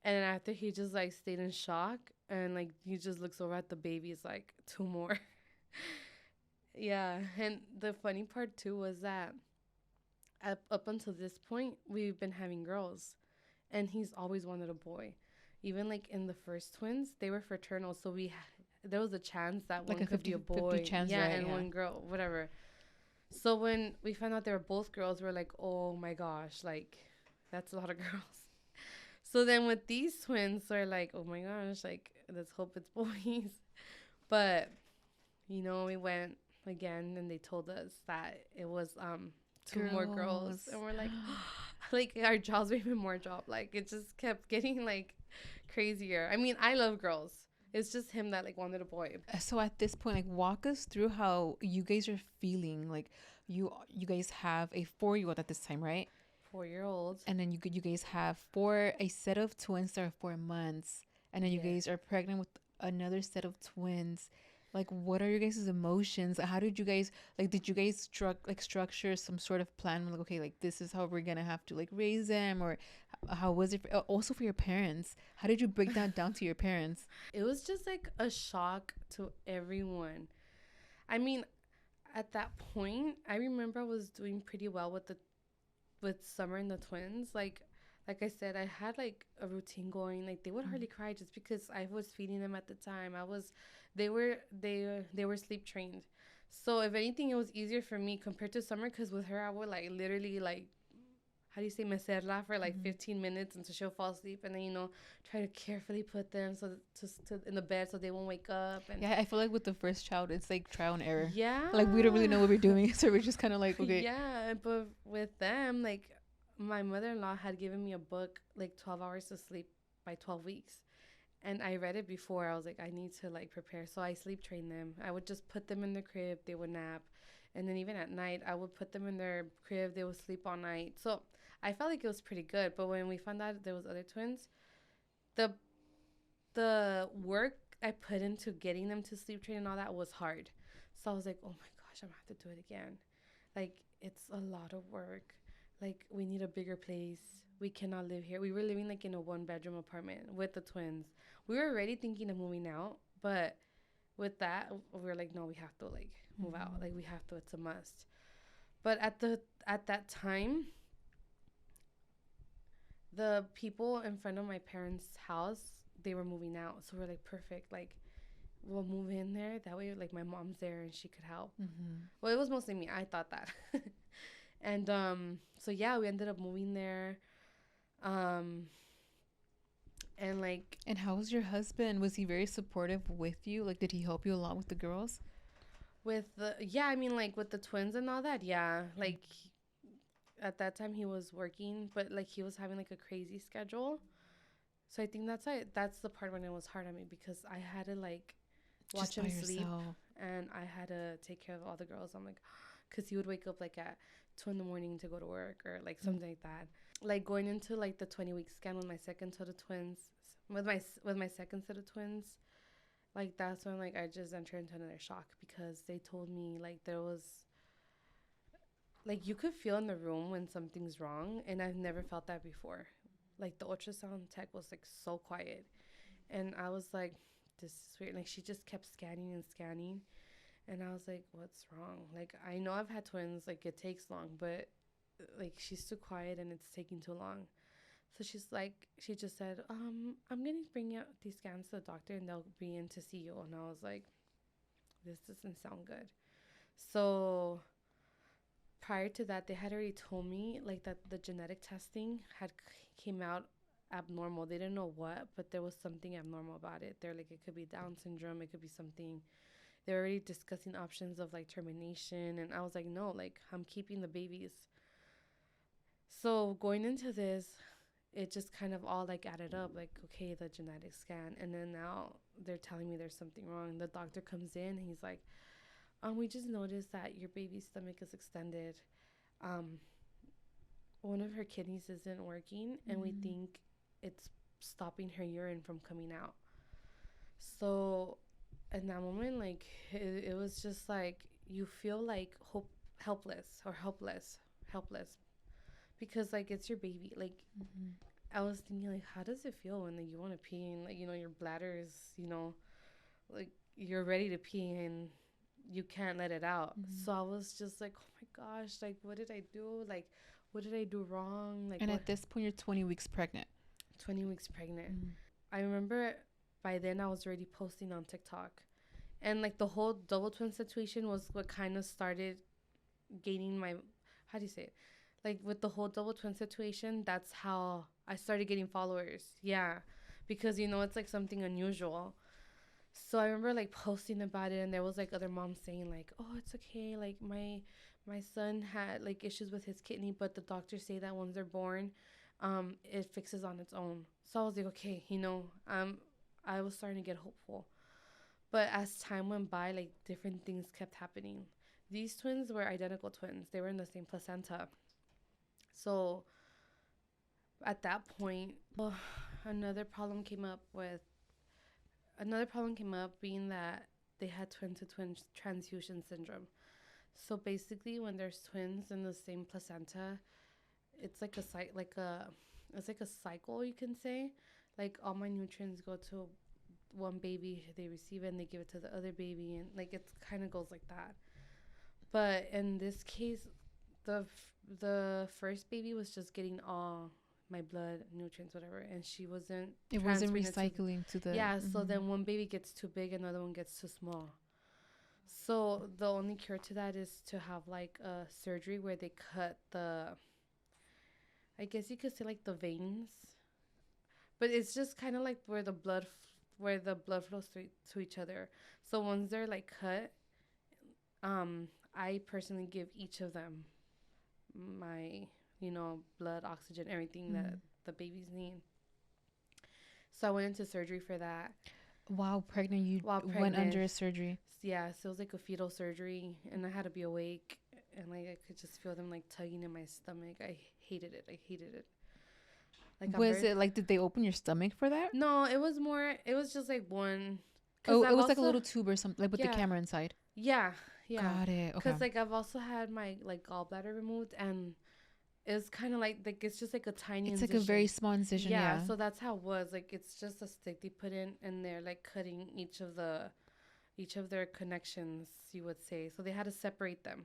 Speaker 2: And then after he just, like, stayed in shock. And, like, he just looks over at the babies, like, two more. Yeah. And the funny part, too, was that up until this point, we've been having girls. And he's always wanted a boy. Even, like, in the first twins, they were fraternal. So there was a chance that like one could be a boy.
Speaker 1: Chance,
Speaker 2: yeah,
Speaker 1: right,
Speaker 2: and one girl, whatever. So when we found out they were both girls, we're like, oh, my gosh. Like, that's a lot of girls. So then with these twins, we're like, oh my gosh, like, let's hope it's boys. But, we went again and they told us that it was two more girls. And we're like, like, our jaws were even more dropped. Like, it just kept getting, like, crazier. I mean, I love girls. It's just him that, like, wanted a boy.
Speaker 1: So at this point, like, walk us through how you guys are feeling. Like, you guys have a 4-year-old at this time, right?
Speaker 2: 4-year-olds.
Speaker 1: And then you guys have a set of twins that are 4 months. And then you guys are pregnant with another set of twins. Like, what are your guys' emotions? How did you guys, like, did you guys structure some sort of plan? Like, okay, like, this is how we're going to have to, like, raise them? Or how was it? Also for your parents. How did you break that down to your parents?
Speaker 2: It was just, like, a shock to everyone. I mean, at that point, I remember I was doing pretty well with Summer and the twins. Like, like I said, I had like a routine going. Like they would hardly cry just because I was feeding them at the time. They were sleep trained. So if anything, it was easier for me compared to Summer, because with her I would like literally like, how do you say, mecerla for like 15 minutes until she'll fall asleep, and then try to carefully put them in the bed so they won't wake up. And
Speaker 1: Yeah, I feel like with the first child, it's like trial and error.
Speaker 2: yeah,
Speaker 1: Like we don't really know what we're doing, so we're just kind of like, okay.
Speaker 2: yeah. But with them, like my mother-in-law had given me a book like 12 hours to sleep by 12 weeks. And I read it before. I was like, I need to like prepare. So I sleep train them. I would just put them in the crib. They would nap. And then even at night, I would put them in their crib. They would sleep all night. So I felt like it was pretty good. But when we found out there was other twins, the the work I put into getting them to sleep train and all that was hard. So I was like, oh my gosh, I'm gonna have to do it again. Like it's a lot of work. Like we need a bigger place. We cannot live here. We were living like in a 1-bedroom apartment with the twins. We were already thinking of moving out, but with that, we were like, no, we have to like move out. Like we have to. It's a must. But at that time, the people in front of my parents' house, they were moving out. So we're like, perfect. Like we'll move in there. That way, like my mom's there and she could help. Well, it was mostly me. I thought that. And so yeah, we ended up moving there. Um, and like,
Speaker 1: And how was your husband? Was he very supportive with you? Like, did he help you a lot with the girls?
Speaker 2: with the, yeah, I mean, like with the twins and all that, yeah. Like at that time he was working, but like he was having like a crazy schedule. So I think that's the part when it was hard on me, because I had to like watch
Speaker 1: Just by
Speaker 2: him sleep,
Speaker 1: yourself.
Speaker 2: and I had to take care of all the girls. I'm like, because he would wake up like at 2 in the morning to go to work or like something like that. Like going into like the 20-week scan with my second set of twins, with my second set of twins, like that's when like I just entered into another shock, because they told me like there was, like you could feel in the room when something's wrong, and I've never felt that before. Like the ultrasound tech was like so quiet, and I was like, this is weird. Like she just kept scanning and scanning, and I was like, what's wrong? Like I know I've had twins, like it takes long, but like she's too quiet and it's taking too long. So she just said, I'm gonna bring out these scans to the doctor and they'll be in to see you. And I was like, this doesn't sound good. So prior to that, they had already told me like that the genetic testing came out abnormal. They didn't know what, but there was something abnormal about it. They're like, it could be Down syndrome, it could be something. They're already discussing options of like termination, and I was like, no, like I'm keeping the babies. So going into this, it just kind of all like added up. Like, okay, the genetic scan, and then now they're telling me there's something wrong. The doctor comes in, he's like, we just noticed that your baby's stomach is extended. Um, one of her kidneys isn't working, and we think it's stopping her urine from coming out. So in that moment, like it was just like you feel like helpless, because like it's your baby. Like I was thinking, like, how does it feel when like you want to pee and like your bladder is like you're ready to pee and you can't let it out. So I was just like, oh my gosh, like what did I do? Like what did I do wrong? Like
Speaker 1: And
Speaker 2: what?
Speaker 1: at this point, you're 20 weeks pregnant.
Speaker 2: 20 weeks pregnant. I remember by then I was already posting on TikTok. And like the whole double twin situation was what kind of started gaining my, how do you say it? Like with the whole double twin situation, that's how I started getting followers. Yeah. Because it's like something unusual. So I remember like posting about it, and there was like other moms saying like, oh, it's okay. Like my son had like issues with his kidney, but the doctors say that once they're born, it fixes on its own. So I was like, okay, I was starting to get hopeful. But as time went by, like different things kept happening. These twins were identical twins. They were in the same placenta. So at that point, another problem came up being that they had twin to twin transfusion syndrome. So basically, when there's twins in the same placenta, it's like it's like a cycle, you can say. Like all my nutrients go to one baby, they receive it and they give it to the other baby, and like it kind of goes like that. But in this case, the first baby was just getting all my blood nutrients, whatever, and she wasn't.
Speaker 1: It wasn't
Speaker 2: transferring it
Speaker 1: recycling to the.
Speaker 2: yeah. So
Speaker 1: Mhm.
Speaker 2: then one baby gets too big, another one gets too small. So the only cure to that is to have like a surgery where they cut the, I guess you could say like the veins, but it's just kind of like where where the blood flows to each other. So once they're like cut, I personally give each of them my, blood, oxygen, everything that
Speaker 1: Mm.
Speaker 2: the babies need. So I went into surgery for that
Speaker 1: While pregnant, you
Speaker 2: while
Speaker 1: went
Speaker 2: pregnant.
Speaker 1: under a surgery.
Speaker 2: Yeah, so it was like a fetal surgery, and I had to be awake, and like I could just feel them like tugging in my stomach. I hated it. I hated it. Like I'm
Speaker 1: Was
Speaker 2: very.
Speaker 1: it like, did they open your stomach for that?
Speaker 2: No, it was more. It was just like one.
Speaker 1: Oh,
Speaker 2: Cause
Speaker 1: it
Speaker 2: I've
Speaker 1: was like a
Speaker 2: also.
Speaker 1: little tube or something, like with the
Speaker 2: Yeah,
Speaker 1: camera inside.
Speaker 2: yeah, yeah.
Speaker 1: Got it. Okay.
Speaker 2: Cause like I've also had my like gallbladder removed, and it's kind of like it's just like a tiny
Speaker 1: It's
Speaker 2: incision.
Speaker 1: like a very small incision.
Speaker 2: Yeah,
Speaker 1: Yeah.
Speaker 2: so that's how it was. Like it's just a stick they put in, and they're like cutting each of their connections, you would say. So they had to separate them,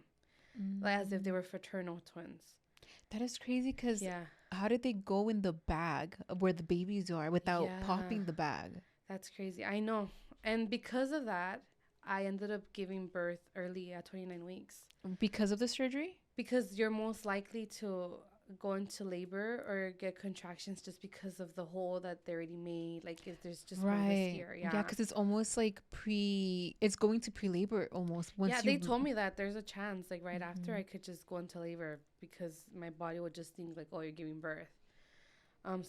Speaker 2: like as if they
Speaker 1: Mm.
Speaker 2: were fraternal twins.
Speaker 1: That is crazy because
Speaker 2: Yeah,
Speaker 1: how did they go in the bag of where the babies are without
Speaker 2: yeah,
Speaker 1: popping the bag?
Speaker 2: that's crazy. I know, and because of that, I ended up giving birth early at 29 weeks
Speaker 1: Because of the surgery?
Speaker 2: because you're most likely to go into labor or get contractions just because of the hole that they already made. Like if there's just more
Speaker 1: Right.
Speaker 2: riskier,
Speaker 1: Yeah,
Speaker 2: yeah.
Speaker 1: because it's almost like it's going to pre-labor almost
Speaker 2: Yeah,
Speaker 1: once
Speaker 2: they
Speaker 1: you.
Speaker 2: told me that there's a chance, like right after,
Speaker 1: Mhm.
Speaker 2: I could just go into labor because my body would just think like, oh, you're giving birth.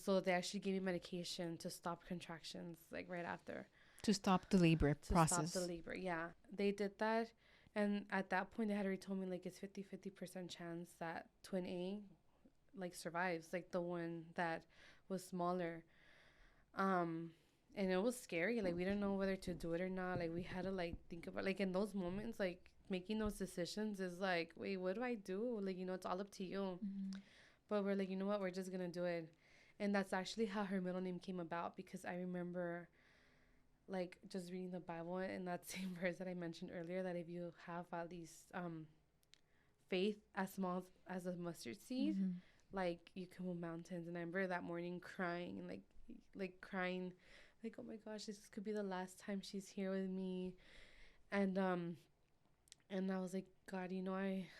Speaker 2: So they actually gave me medication to stop contractions, like right after,
Speaker 1: To stop the labor
Speaker 2: to stop the
Speaker 1: process.
Speaker 2: labor. Yeah, they did that, and at that point, they had already told me like it's 50% chance that twin A like survives, like the one that was smaller. Um, and it was scary. Like we didn't know whether to do it or not. Like we had to like think about like in those moments, like making those decisions is like, wait, what do I do? Like it's all up to you.
Speaker 1: Mhm.
Speaker 2: But we're like, you know what? We're just gonna do it. And that's actually how her middle name came about because I remember like just reading the Bible and that same verse that I mentioned earlier that if you have at least faith as small as a mustard seed,
Speaker 1: Mhm.
Speaker 2: like you can move mountains. And I remember that morning crying and like crying, like oh my gosh, this could be the last time she's here with me. And and I was like, God,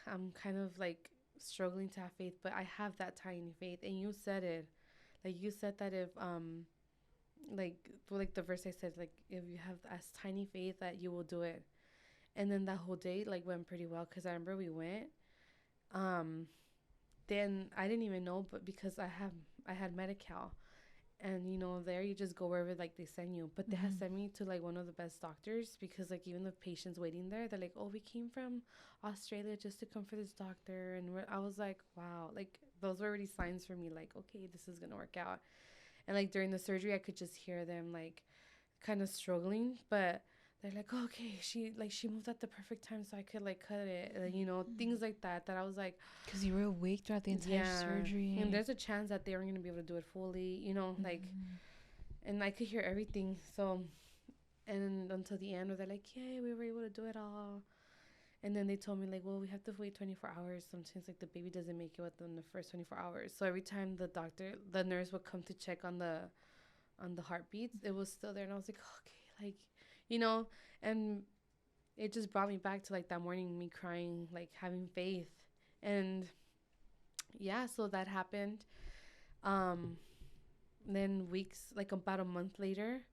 Speaker 2: I'm kind of like struggling to have faith, but I have that tiny faith. And you said it, like you said that if like the verse I said, like if you have as tiny faith that you will do it. And then that whole day like went pretty well because I remember we went. Um, then I didn't even know, but because I had Medi-Cal, and there you just go wherever like they send you. But they had
Speaker 1: Mhm.
Speaker 2: sent me to like one of the best doctors because like even the patients waiting there, they're like, oh, we came from Australia just to come for this doctor, and I was like, wow, like those were already signs for me, like okay, this is gonna work out. And like during the surgery, I could just hear them like kind of struggling, but they're like, oh, okay, she moved at the perfect time so I could like cut it, and things like that. That I was like,
Speaker 1: Because you were awake throughout the entire
Speaker 2: yeah. And
Speaker 1: surgery.
Speaker 2: there's a chance that they weren't gonna be able to do it fully, like,
Speaker 1: Mhm.
Speaker 2: and I could hear everything. So, and until the end, where they're like, yeah, we were able to do it all. And then they told me like, well, we have to wait 24 hours. Sometimes like the baby doesn't make it within the first 24 hours. So every time the nurse would come to check on the heartbeats, it was still there, and I was like, okay, like, you know, and it just brought me back to like that morning, me crying, like having faith, and yeah, so that happened. Um, then weeks, like about a month later,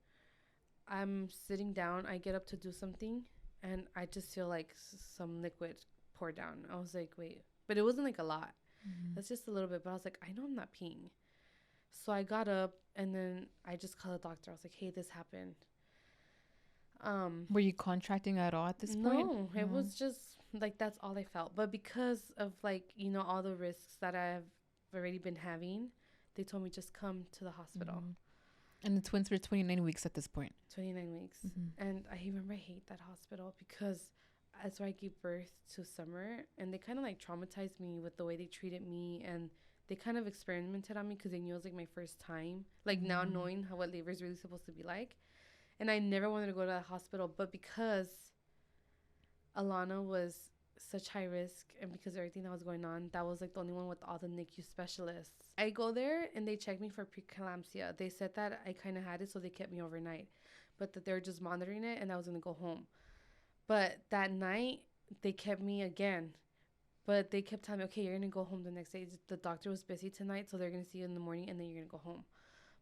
Speaker 2: I'm sitting down. I get up to do something, and I just feel like some liquid pour down. I was like, wait, but it wasn't like a lot.
Speaker 1: Mhm.
Speaker 2: That's just a little bit. But I was like, I know I'm not peeing. So I got up, and then I just called the doctor. I was like, hey, this happened. Um,
Speaker 1: Were you contracting at all at this point?
Speaker 2: no, it
Speaker 1: No.
Speaker 2: was just like that's all I felt. But because of like all the risks that I've already been having, they told me just come to the hospital.
Speaker 1: Mhm. And the twins were 29 weeks at this point.
Speaker 2: 29 weeks.
Speaker 1: Mhm.
Speaker 2: And I remember I hate that hospital because that's where I gave birth to Summer, and they kind of like traumatized me with the way they treated me, and they kind of experimented on me because they knew it was like my first time, like now
Speaker 1: Mhm.
Speaker 2: knowing what labor is really supposed to be like. And I never wanted to go to that hospital, but because Alana was such high risk, and because of everything that was going on, that was like the only one with all the NICU specialists. I go there and they checked me for preeclampsia. They said that I kind of had it, so they kept me overnight, but that they were just monitoring it and I was gonna go home. But that night they kept me again, but they kept telling me, okay, you're gonna go home the next day. The doctor was busy tonight, so they're gonna see you in the morning and then you're gonna go home.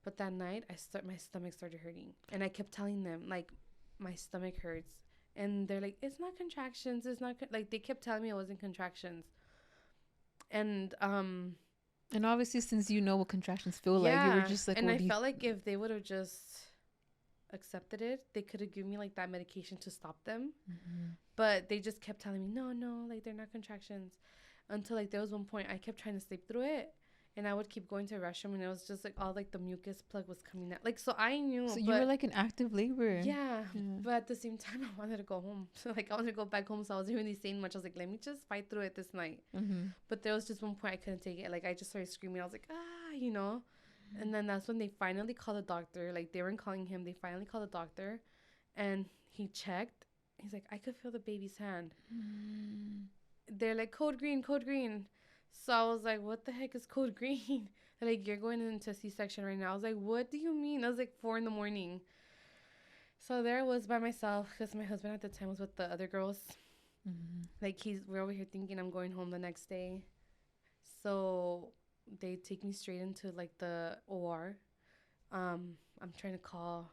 Speaker 2: But that night my stomach started hurting, and I kept telling them like my stomach hurts, and they're like, it's not contractions, it's not like they kept telling me it wasn't contractions. And
Speaker 1: And obviously, since you know what contractions feel like, you were just like,
Speaker 2: and I felt like if they would have just accepted it, they could have given me like that medication to stop them. But they just kept telling me, no, like they're not contractions, until like there was one point I kept trying to sleep through it, and I would keep going to the restroom, and it was just like all like the mucus plug was coming out. Like, so I knew.
Speaker 1: So you were like in active labor.
Speaker 2: Yeah. But at the same time, I wanted to go home. So like I wanted to go back home, so I wasn't really saying much. I was like, let me just fight through it this night. But there was just one point I couldn't take it. Like I just started screaming. I was like, you know. And then that's when they finally called the doctor. Like they weren't calling him. They finally called the doctor, and he checked. He's like, I could feel the baby's hand. They're like, code green, code green. So I was like, what the heck is code green? They're like, you're going into a C-section right now. I was like, what do you mean? I was like 4 a.m. So there I was by myself, because my husband at the time was with the other girls. Like we're over here thinking I'm going home the next day. So they take me straight into like the OR. I'm trying to call,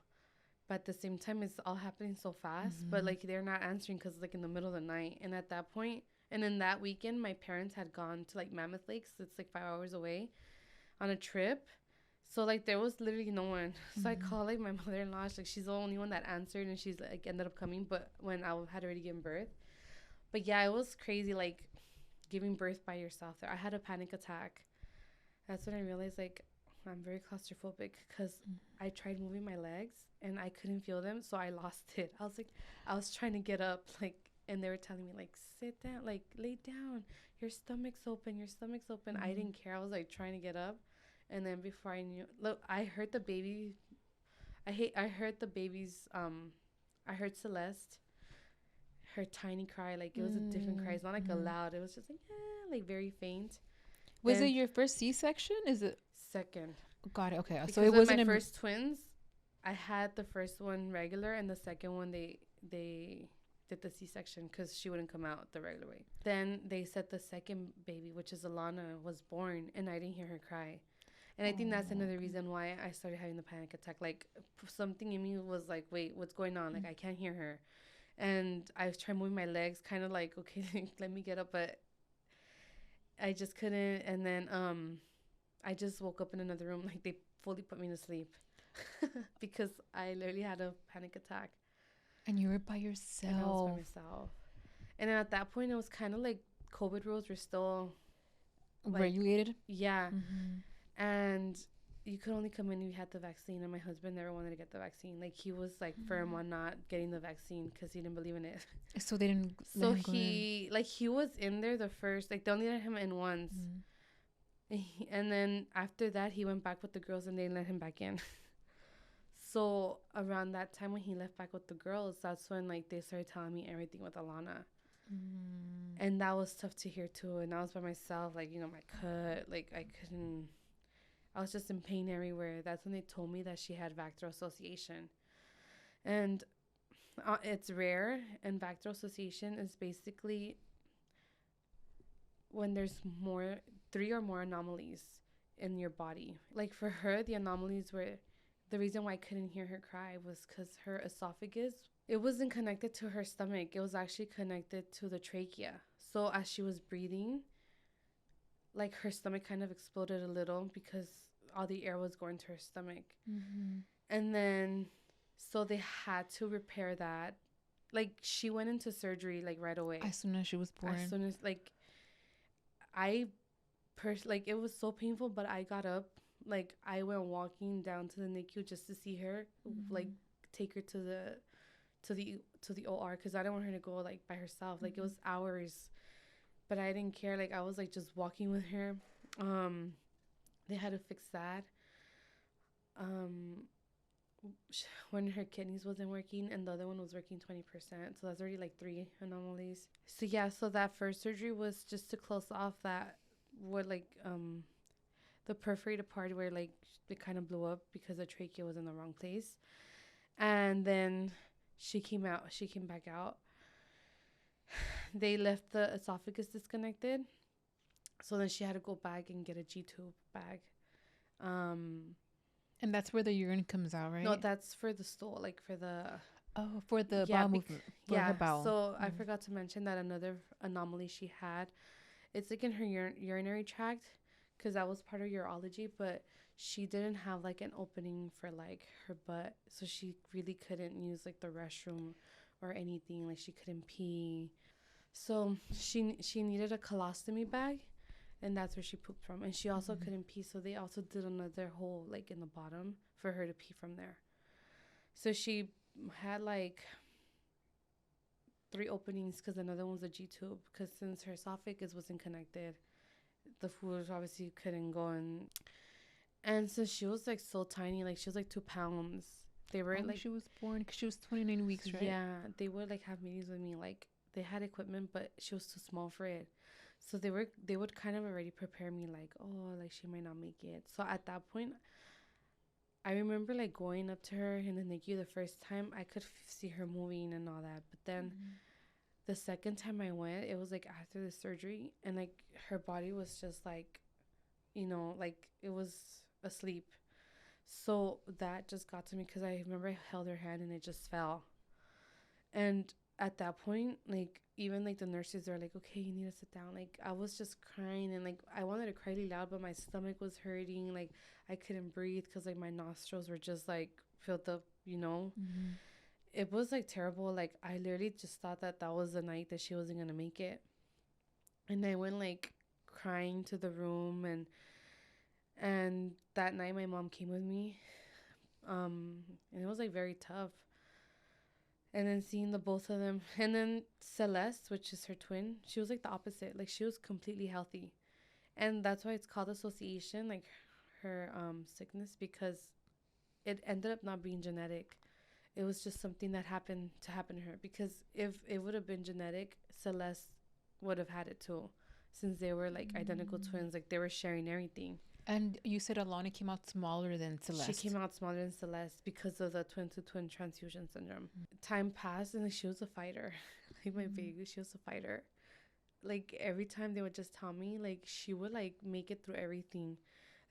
Speaker 2: but at the same time it's all happening so fast. But like they're not answering because like in the middle of the night. And at that point, and then that weekend, my parents had gone to like Mammoth Lakes. It's like 5 hours away on a trip. So like there was literally no one. So I called like my mother-in-law. Like she's the only one that answered, and she's like ended up coming. But when I had already given birth. But yeah, it was crazy, like giving birth by yourself there. I had a panic attack. That's when I realized like I'm very claustrophobic, because I tried moving my legs and I couldn't feel them, so I lost it. I was trying to get up, like, and they were telling me like, sit down, like lay down, your stomach's open, your stomach's open. I didn't care. I was like trying to get up, and then before I knew, look, I heard the baby. I heard the baby's I heard Celeste, her tiny cry. Like it was a different cry. It's not like a loud. It was just like very faint.
Speaker 1: Was it your first C-section? Is it
Speaker 2: second?
Speaker 1: Got it. Okay.
Speaker 2: Because
Speaker 1: so it wasn't
Speaker 2: my first twins. I had the first one regular, and the second one they did the C-section because she wouldn't come out the regular way. Then they said the second baby, which is Alana, was born, and I didn't hear her cry. And I think that's another reason why I started having the panic attack. Like something in me was like, wait, what's going on? Like I can't hear her. And I was trying moving my legs, kind of like, okay, let me get up, but I just couldn't. And then I just woke up in another room. Like they fully put me to sleep because I literally had a panic attack.
Speaker 1: And you were by yourself.
Speaker 2: And I was by myself. And then at that point, it was kind of like COVID rules were still
Speaker 1: like, regulated.
Speaker 2: Yeah. And you could only come in if you had the vaccine. And my husband never wanted to get the vaccine. Like he was like firm on not getting the vaccine because he didn't believe in it.
Speaker 1: So they didn't.
Speaker 2: So he was in there the first, like they only let him in once. And then after that, he went back with the girls and they let him back in. So around that time when he left back with the girls, that's when like they started telling me everything with Alana. And that was tough to hear too. And I was by myself, like, you know, my cut, like I was just in pain everywhere. That's when they told me that she had Bacterial Association. And it's rare. And Bacterial Association is basically when there's 3 or more anomalies in your body. Like for her, the anomalies were, the reason why I couldn't hear her cry was because her esophagus, it wasn't connected to her stomach. It was actually connected to the trachea. So as she was breathing, like her stomach kind of exploded a little because all the air was going to her stomach. And then, so they had to repair that. Like she went into surgery like right away.
Speaker 1: As soon as she was born.
Speaker 2: As soon as like, like it was so painful, but I got up. Like I went walking down to the NICU just to see her, like take her to the OR because I didn't want her to go like by herself. Like it was hours, but I didn't care. Like I was like just walking with her. They had to fix that. when her kidneys wasn't working and the other one was working 20%. So that's already like 3 anomalies. So yeah, so that first surgery was just to close off that what like the perforated part where like it kind of blew up because the trachea was in the wrong place. And then she came back out. They left the esophagus disconnected. So then she had to go back and get a G tube bag.
Speaker 1: And that's where the urine comes out, right?
Speaker 2: No, that's for the stool, like for the
Speaker 1: for the
Speaker 2: yeah,
Speaker 1: bowel movement. For her bowel.
Speaker 2: So I forgot to mention that another anomaly she had, it's like in her urinary tract, because that was part of urology, but she didn't have like an opening for like her butt, so she really couldn't use like the restroom or anything. Like she couldn't pee, so she needed a colostomy bag, and that's where she pooped from. And she also couldn't pee, so they also did another hole like in the bottom for her to pee from there. So she had like 3 openings because another one was a G tube, because since her esophagus wasn't connected, the food obviously couldn't go in. And so she was like so tiny, like she was like 2 pounds. They were like,
Speaker 1: she was born because she was 29 weeks, right?
Speaker 2: yeah, they would like have meetings with me, like they had equipment, but she was too small for it. So they would kind of already prepare me like, oh, like she might not make it. So at that point, I remember like going up to her in the NICU the first time. I could see her moving and all that, but then the second time I went, it was like after the surgery, and like her body was just like, like it was asleep. So that just got to me because I remember I held her hand and it just fell. And at that point, like even like the nurses are like, okay, you need to sit down. Like I was just crying, and like I wanted to cry really loud, but my stomach was hurting. Like I couldn't breathe because like my nostrils were just like filled up, It was like terrible. Like I literally just thought that that was the night that she wasn't gonna make it. And I went like crying to the room, and that night my mom came with me. And it was like very tough. And then seeing the both of them, and then Celeste, which is her twin, she was like the opposite. Like she was completely healthy, and that's why it's called association, like her sickness, because it ended up not being genetic. It was just something that happened to happen to her. Because if it would have been genetic, Celeste would have had it too, since they were like identical twins. Like they were sharing everything.
Speaker 1: And you said Alana came out smaller than Celeste.
Speaker 2: She came out smaller than Celeste because of the twin-to-twin transfusion syndrome. Time passed, and she was a fighter. Like my baby, she was a fighter. Like every time they would just tell me, like she would like make it through everything.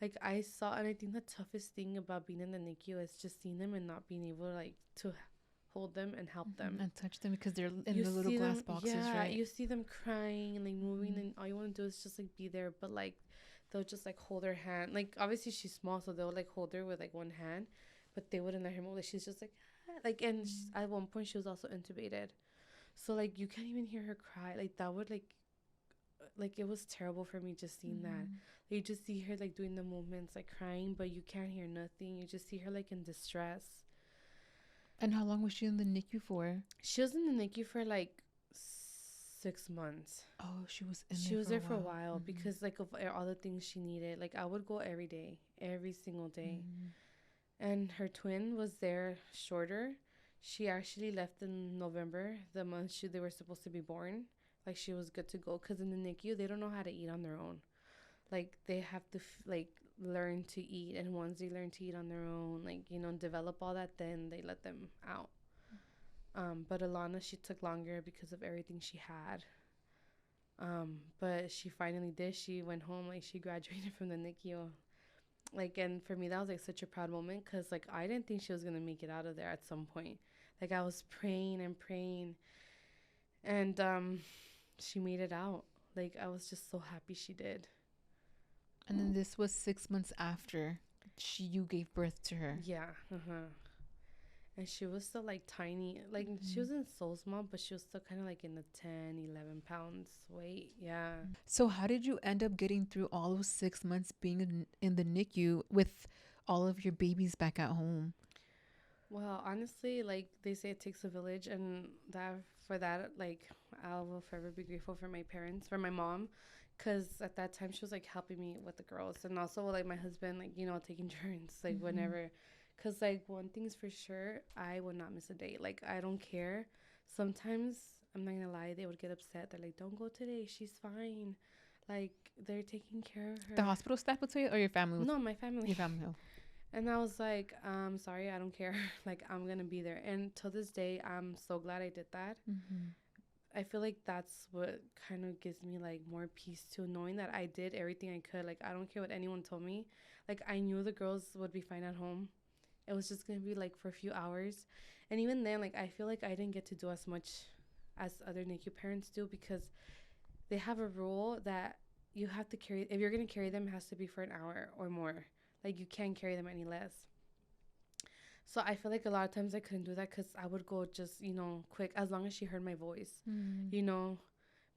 Speaker 2: Like I saw, and I think the toughest thing about being in the NICU is just seeing them and not being able like to hold them and help them
Speaker 1: and touch them, because they're in the little glass boxes, right?
Speaker 2: You see them crying and like moving, and all you want to do is just like be there. But like they'll just like hold her hand. Like obviously she's small, so they'll like hold her with like one hand, but they wouldn't let her move. Like she's just like like, and at one point she was also intubated, so like you can't even hear her cry. Like that would like it was terrible for me just seeing that. You just see her like doing the movements, like crying, but you can't hear nothing. You just see her like in distress.
Speaker 1: And how long was she in the NICU for?
Speaker 2: She was in the NICU for like 6 months.
Speaker 1: Oh, she was
Speaker 2: there for a while because like of all the things she needed. Like I would go every day, every single day. And her twin was there shorter. She actually left in November, the month they were supposed to be born. Like she was good to go, because in the NICU they don't know how to eat on their own. Like they have to like learn to eat, and once they learn to eat on their own, like develop all that, then they let them out. But Alana, she took longer because of everything she had. But she finally did. She went home, like she graduated from the NICU. Like, and for me that was like such a proud moment, because like I didn't think she was gonna make it out of there at some point. Like I was praying and praying, and she made it out. Like I was just so happy she did.
Speaker 1: And then this was 6 months after you gave birth to her.
Speaker 2: Yeah. And she was still like tiny. Like she wasn't so small, but she was still kind of like in the 10-11 pounds weight. Yeah.
Speaker 1: So how did you end up getting through all those 6 months being in the NICU with all of your babies back at home?
Speaker 2: Well, honestly, like they say it takes a village, and like I will forever be grateful for my parents, for my mom, because at that time she was like helping me with the girls, and also like my husband, like taking turns, like whenever, Because, like, one thing's for sure, I would not miss a day. Like, I don't care. Sometimes, I'm not gonna lie, they would get upset. They're like, don't go today. She's fine. Like, they're taking care of
Speaker 1: The
Speaker 2: her.
Speaker 1: hospital staff would say it, or your family?
Speaker 2: No, my family.
Speaker 1: Your family. Oh.
Speaker 2: And I was like, sorry, I don't care. Like, I'm gonna be there. And till this day, I'm so glad I did that.
Speaker 1: Mm-hmm.
Speaker 2: I feel like that's what kind of gives me like more peace too, knowing that I did everything I could. Like, I don't care what anyone told me. Like, I knew the girls would be fine at home. It was just gonna be like for a few hours. And even then, like, I feel like I didn't get to do as much as other NICU parents do, because they have a rule that you have to carry, if you're gonna carry them, it has to be for an hour or more. Like, you can't carry them any less. So I feel like a lot of times I couldn't do that, because I would go just, quick, as long as she heard my voice,
Speaker 1: Mm-hmm.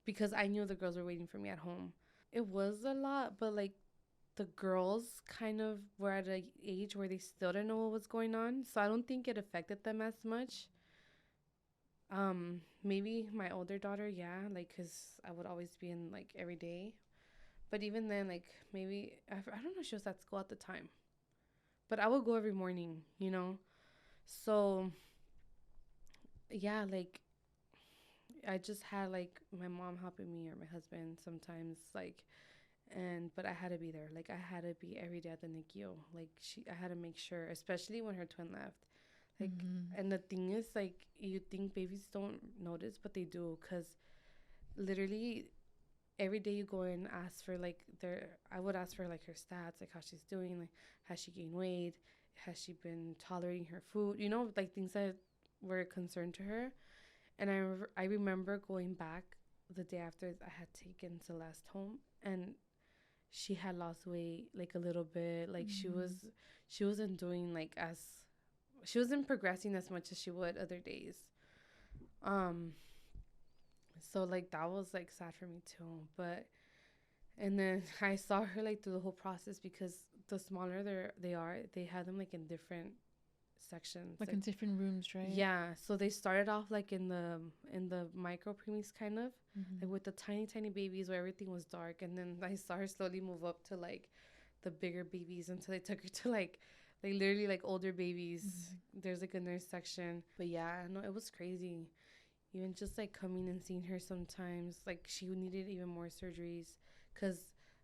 Speaker 2: because I knew the girls were waiting for me at home. It was a lot, but like the girls kind of were at an age where they still didn't know what was going on. So I don't think it affected them as much. Maybe my older daughter, yeah, like, because I would always be in like every day. But even then, like, maybe, I don't know if she was at school at the time. But I would go every morning. So, yeah, like, I just had, like, my mom helping me or my husband sometimes, like, but I had to be there. Like, I had to be every day at the NICU. Like, I had to make sure, especially when her twin left. Like,
Speaker 1: Mm-hmm.
Speaker 2: and the thing is, like, you think babies don't notice, but they do, because literally every day you go and ask for, like, I would ask for, like, her stats, like, how she's doing, like, has she gained weight, has she been tolerating her food, like, things that were a concern to her. And I remember going back the day after I had taken Celeste home, and she had lost weight, like, a little bit. Like,
Speaker 1: Mm-hmm.
Speaker 2: she wasn't doing, like, she wasn't progressing as much as she would other days. Um, so, like, that was, like, sad for me too. But and then I saw her, like, through the whole process, because the smaller they have them, like, in different sections,
Speaker 1: Like in different rooms, right?
Speaker 2: yeah. So they started off, like, in the micro preemies, kind of
Speaker 1: Mm-hmm.
Speaker 2: like with the tiny tiny babies where everything was dark, and then I saw her slowly move up to, like, the bigger babies, until they took her to, like literally, like, older babies.
Speaker 1: Mm-hmm.
Speaker 2: There's, like, a nurse section. But yeah, no, it was crazy. Even just, like, coming and seeing her sometimes, like, she needed even more surgeries, because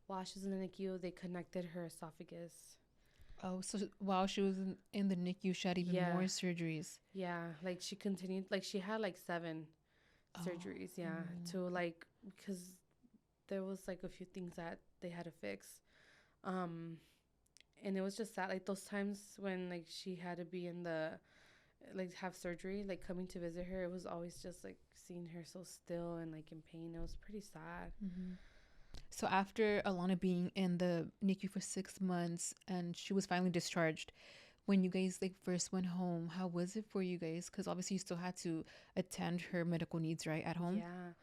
Speaker 2: while she was in the NICU, they connected her esophagus.
Speaker 1: Oh, so while she was in the NICU, she had even
Speaker 2: Yeah,
Speaker 1: more surgeries.
Speaker 2: yeah. Like, she continued, like, she had like 7
Speaker 1: Oh.
Speaker 2: surgeries, yeah, to,
Speaker 1: Okay.
Speaker 2: like, because there was, like, a few things that they had to fix. Um, and it was just sad, like, those times when, like, she had to be in the, like, have surgery, like, coming to visit her, it was always just, like, seeing her so still and, like, in pain. It was pretty sad.
Speaker 1: Mm-hmm. So after Alana being in the NICU for 6 months and she was finally discharged, when you guys like first went home, how was it for you guys? Because obviously you still had to attend her medical needs, right, at home.
Speaker 2: Yeah.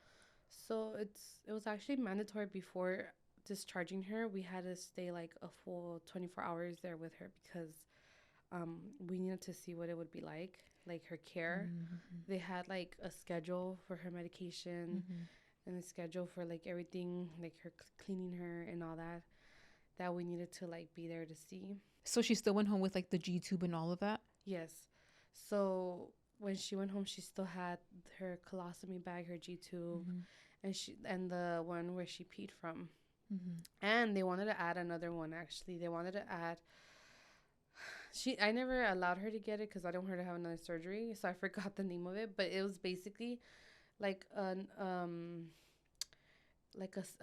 Speaker 2: So it was actually mandatory before discharging her. We had to stay, like, a full 24 hours there with her, because we needed to see what it would be like her care.
Speaker 1: Mm-hmm.
Speaker 2: They had, like, a schedule for her medication,
Speaker 1: Mm-hmm.
Speaker 2: and a schedule for, like, everything, like her cleaning her and all that we needed to, like, be there to see.
Speaker 1: So she still went home with like the G tube and all of that.
Speaker 2: Yes. So when she went home, she still had her colostomy bag, her G tube,
Speaker 1: Mm-hmm.
Speaker 2: and the one where she peed from.
Speaker 1: Mm-hmm.
Speaker 2: And they wanted to add another one. Actually, they wanted to add. I never allowed her to get it, because I don't want her to have another surgery. So I forgot the name of it, but it was basically like a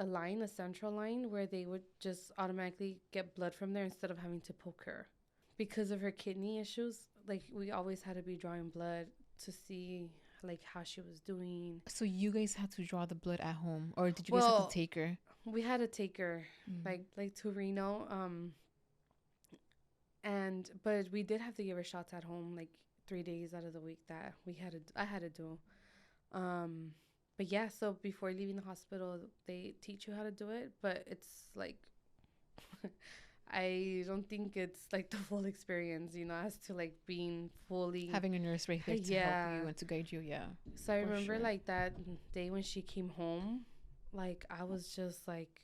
Speaker 2: line, a central line, where they would just automatically get blood from there instead of having to poke her. Because of her kidney issues, like, we always had to be drawing blood to see, like, how she was doing.
Speaker 1: So you guys had to draw the blood at home, or did you guys have to
Speaker 2: Well,
Speaker 1: take her?
Speaker 2: we had to take her,
Speaker 1: Mm-hmm.
Speaker 2: like to Reno, but we did have to give her shots at home, like, 3 days out of the week that I had to do. But yeah, so before leaving the hospital, they teach you how to do it, but it's like I don't think it's like the full experience, as to, like, being fully.
Speaker 1: Having a nurse right there to help
Speaker 2: Yeah.
Speaker 1: you and to guide you, yeah.
Speaker 2: So I
Speaker 1: For
Speaker 2: remember,
Speaker 1: sure.
Speaker 2: like, that day when she came home, like, I was just like,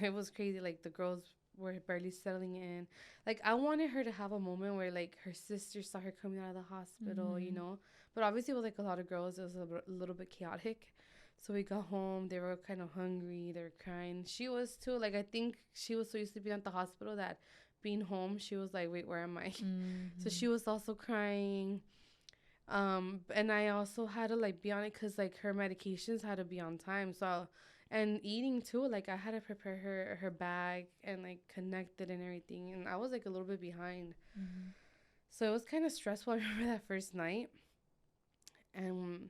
Speaker 2: it was crazy. Like, the girls were barely settling in. Like, I wanted her to have a moment where, like, her sister saw her coming out of the hospital, you know? But obviously, with, like, a lot of girls, it was a little bit chaotic. So we got home. They were kind of hungry. They were crying. She was, too. Like, I think she was so used to being at the hospital that being home, she was like, wait, where am I? So she was also crying. And I also had to, like, be on it because, like, her medications had to be on time. So, and eating too, like, I had to prepare her bag and, like, connect it and everything. And I was, like, a little bit behind. So it was kind of stressful. I remember that first night. And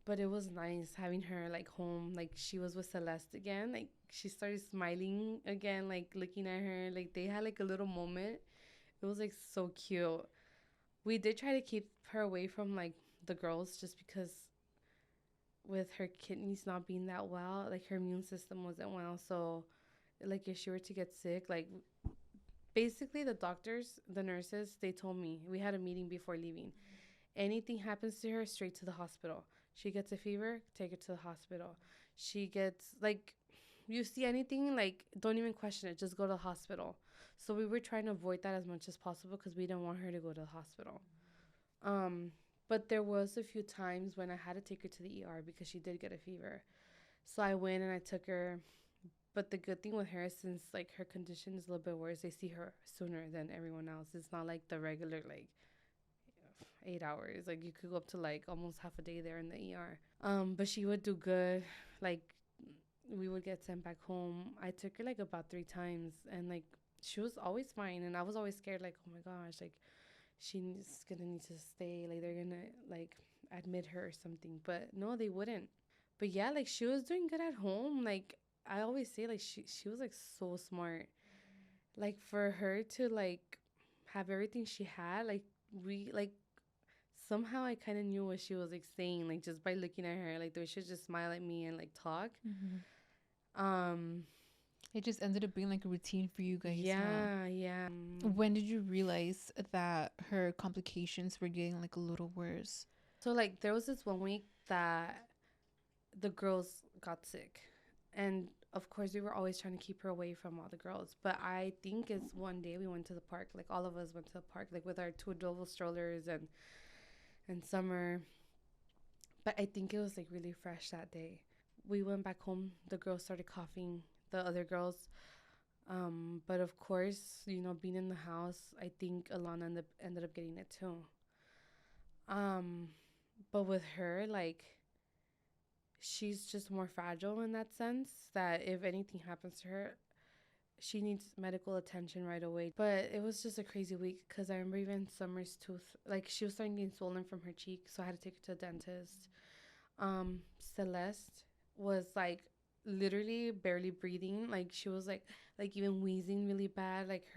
Speaker 2: but it was nice having her, like, home. Like, she was with Celeste again. Like, she started smiling again, like, looking at her. Like, they had, like, a little moment. It was, like, so cute. We did try to keep her away from, like, the girls just because with her kidneys not being that well, like, her immune system wasn't well. So, like, if she were to get sick, like, basically the doctors, the nurses, they told me, we had a meeting before leaving. Anything happens to her, straight to the hospital. She gets a fever, take her to the hospital. She gets, like, you see anything, like, don't even question it, just go to the hospital. So we were trying to avoid that as much as possible because we didn't want her to go to the hospital. But there was a few times when I had to take her to the ER because she did get a fever. So I went and I took her. But the good thing with her, since, like, her condition is a little bit worse, they see her sooner than everyone else. It's not like the regular, like, 8 hours. Like, you could go up to, like, almost half a day there in the ER. But she would do good. Like, we would get sent back home. I took her, like, about 3 times, and, like, she was always fine. And I was always scared, like, oh my gosh, like, she's gonna need to stay. Like, they're gonna, like, admit her or something. But no, they wouldn't. But yeah, like, she was doing good at home. Like, I always say, like, she was, like, so smart. Like, for her to, like, have everything she had, like, we, like, somehow I kind of knew what she was, like, saying, like, just by looking at her, like, the way she would just smile at me and, like, talk. Um,
Speaker 1: It just ended up being like a routine for you guys, huh?
Speaker 2: yeah, yeah.
Speaker 1: When did you realize that her complications were getting like a little worse?
Speaker 2: So, like, there was this one week that the girls got sick. And, of course, we were always trying to keep her away from all the girls. But I think it's one day we went to the park. Like, all of us went to the park, like, with our two adorable strollers and Summer. But I think it was, like, really fresh that day. We went back home. The girls started coughing, the other girls. But, of course, you know, being in the house, I think Alana ended up getting it, too. But with her, like, she's just more fragile in that sense, that if anything happens to her, she needs medical attention right away. But it was just a crazy week because I remember even Summer's tooth, like, she was starting getting swollen from her cheek, so I had to take her to the dentist. Celeste was, like, literally barely breathing. Like, she was like even wheezing really bad. Like,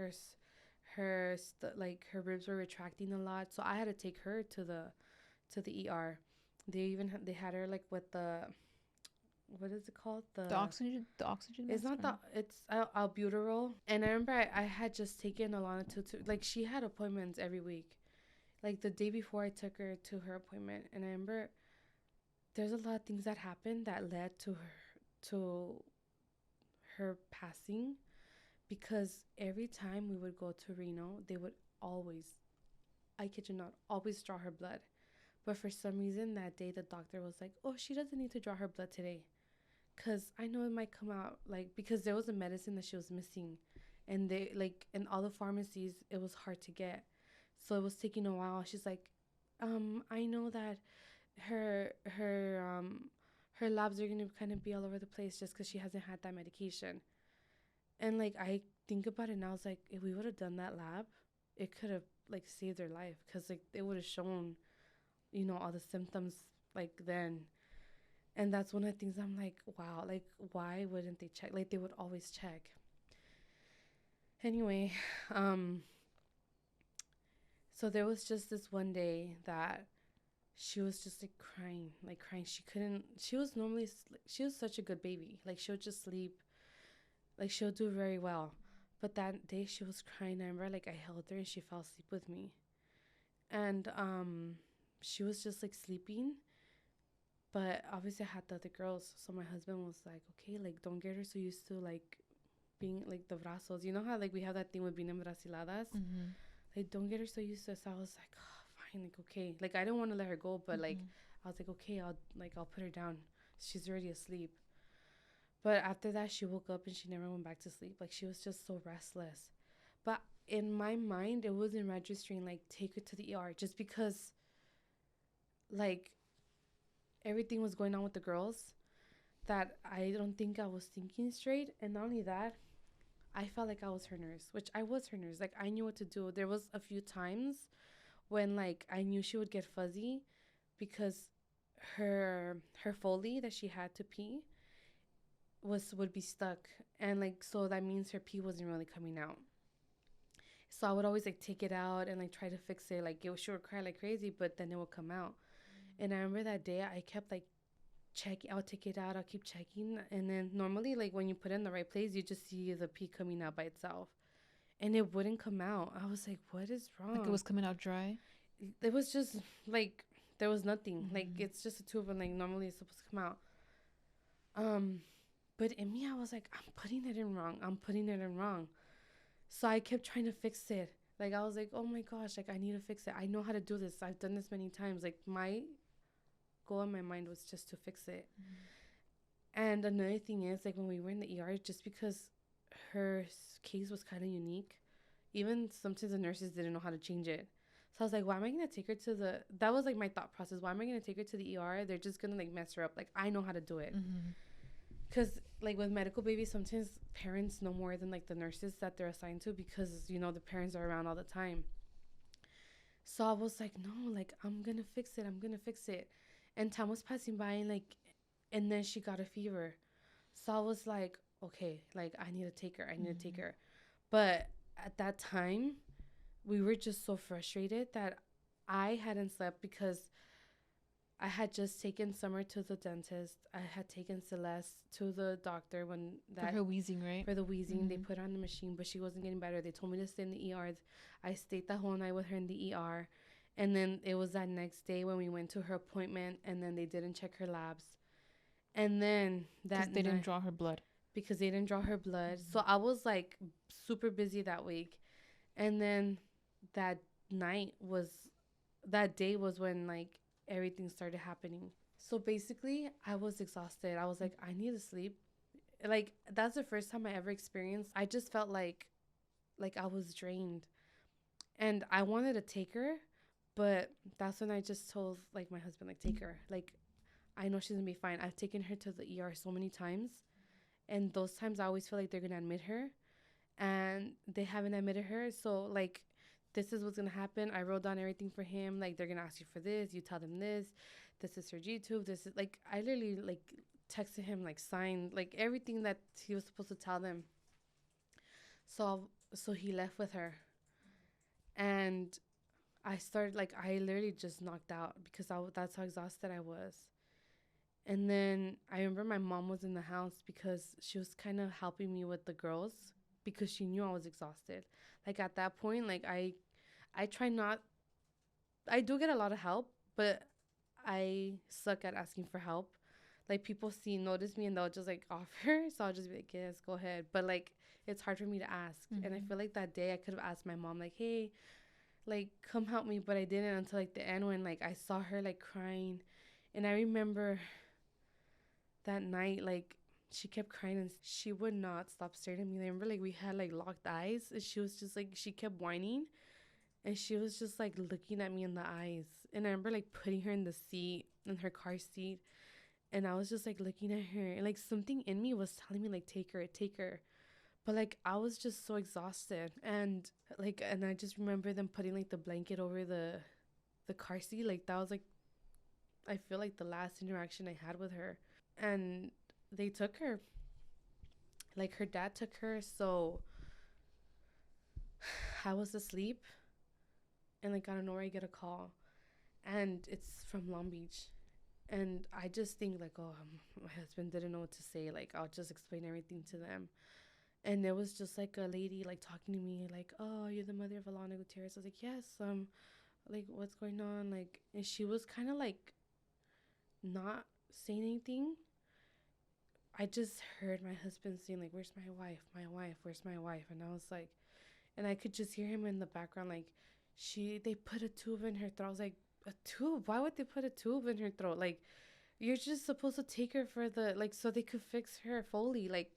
Speaker 2: like, her ribs were retracting a lot, so I had to take her to the ER. They had her, like, with the, what is it called?
Speaker 1: The oxygen
Speaker 2: It's
Speaker 1: mask,
Speaker 2: not that, it's albuterol. And I remember I had just taken Alana to, like, she had appointments every week. Like, the day before I took her to her appointment, and I remember there's a lot of things that happened that led to her passing, because every time we would go to Reno, they would always, I kid you not, always draw her blood. But for some reason that day, the doctor was like, oh, she doesn't need to draw her blood today. Because I know it might come out, like, because there was a medicine that she was missing. And they, like, in all the pharmacies, it was hard to get. So it was taking a while. She's like, I know that her labs are going to kind of be all over the place just because she hasn't had that medication. And, like, I think about it now, it's like, if we would have done that lab, it could have, like, saved her life, because, like, it would have shown, you know, all the symptoms, like, then. And that's one of the things I'm like, wow, like, why wouldn't they check? Like, they would always check. Anyway, so there was just this one day that she was just, like, crying, like, crying. She was such a good baby. Like, she would just sleep. Like, she'll do very well. But that day she was crying. I remember, like, I held her and she fell asleep with me. And she was just, like, sleeping. But obviously I had the other girls. So my husband was like, okay, like, don't get her so used to, like, being like the brazos. You know how like we have that thing with being embraciladas?
Speaker 1: Mm-hmm.
Speaker 2: Like, don't get her so used to it. So I was like, oh, fine, like, okay. Like, I didn't want to let her go, but like, I was like, okay, I'll put her down. She's already asleep. But after that, she woke up and she never went back to sleep. Like, she was just so restless. But in my mind, it wasn't registering, like, take her to the ER just because, like, everything was going on with the girls that I don't think I was thinking straight. And not only that, I felt like I was her nurse, which I was her nurse. Like, I knew what to do. There was a few times when, like, I knew she would get fuzzy because her Foley that she had to pee would be stuck, and like so that means her pee wasn't really coming out. So I would always like take it out and like try to fix it. Like she would cry like crazy, but then it would come out. And I remember that day I kept like checking. I'll take it out. I'll keep checking, and then normally like when you put it in the right place, you just see the pee coming out by itself, and it wouldn't come out. I was like, what is wrong?
Speaker 1: Like it was coming out dry.
Speaker 2: It was just like there was nothing. Like it's just a tube, and like normally it's supposed to come out. But in me, I was like, I'm putting it in wrong. I'm putting it in wrong. So I kept trying to fix it. Like, I was like, oh my gosh, like, I need to fix it. I know how to do this. I've done this many times. Like, my goal in my mind was just to fix it. And another thing is, like, when we were in the ER, just because her case was kind of unique, even sometimes the nurses didn't know how to change it. So I was like, why am I going to take her to the... That was, like, my thought process. Why am I going to take her to the ER? They're just going to, like, mess her up. Like, I know how to do it. Because like with medical babies, sometimes parents know more than like the nurses that they're assigned to, because you know the parents are around all the time. So I was like, no, like I'm gonna fix it. And time was passing by, and then she got a fever. So I was like, okay, like I need to take her. But at that time we were just so frustrated that I hadn't slept because I had just taken Summer to the dentist. I had taken Celeste to the doctor
Speaker 1: For her wheezing, right?
Speaker 2: For the wheezing. They put her on the machine, but she wasn't getting better. They told me to stay in the ER. I stayed the whole night with her in the ER. And then it was that next day when we went to her appointment, and then they didn't check her labs. And then that
Speaker 1: they didn't draw her blood.
Speaker 2: Because they didn't draw her blood. So I was like super busy that week. And then that day was when like everything started happening. So basically I was exhausted. I was like, I need to sleep. Like that's the first time I ever experienced. I just felt like I was drained, and I wanted to take her, but that's when I just told like my husband, like, take her. Like I know she's gonna be fine. I've taken her to the ER so many times, and those times I always feel like they're gonna admit her, and they haven't admitted her. So like this is what's gonna happen. I wrote down everything for him. Like, they're gonna ask you for this. You tell them this. This is her G tube. This is like, I literally like texted him, like signed like everything that he was supposed to tell them. So he left with her, and I started like, I literally just knocked out because that's how exhausted I was. And then I remember my mom was in the house because she was kind of helping me with the girls because she knew I was exhausted. Like at that point, like I try not, I do get a lot of help, but I suck at asking for help. Like people notice me and they'll just like offer. So I'll just be like, yes, go ahead. But like, it's hard for me to ask. And I feel like that day I could have asked my mom, like, hey, like, come help me. But I didn't until like the end when like I saw her like crying. And I remember that night, like she kept crying and she would not stop staring at me. I remember like we had like locked eyes, and she was just like, she kept whining, and she was just like looking at me in the eyes. And I remember like putting her in the seat, in her car seat, and I was just like looking at her, and like something in me was telling me like, take her. But like I was just so exhausted, and I just remember them putting like the blanket over the car seat. Like that was like, I feel like the last interaction I had with her. And they took her. Like her dad took her, so I was asleep, and like out of nowhere I get a call, and it's from Long Beach. And I just think like, oh, my husband didn't know what to say. Like I'll just explain everything to them. And it was just like a lady like talking to me like, oh, you're the mother of Alana Gutierrez. I was like, yes. Like what's going on? Like, and she was kind of like not saying anything. I just heard my husband saying, like, where's my wife? My wife, where's my wife? And I was like, and I could just hear him in the background, like, they put a tube in her throat. I was like, a tube? Why would they put a tube in her throat? Like, you're just supposed to take her for the, like, so they could fix her Foley. Like,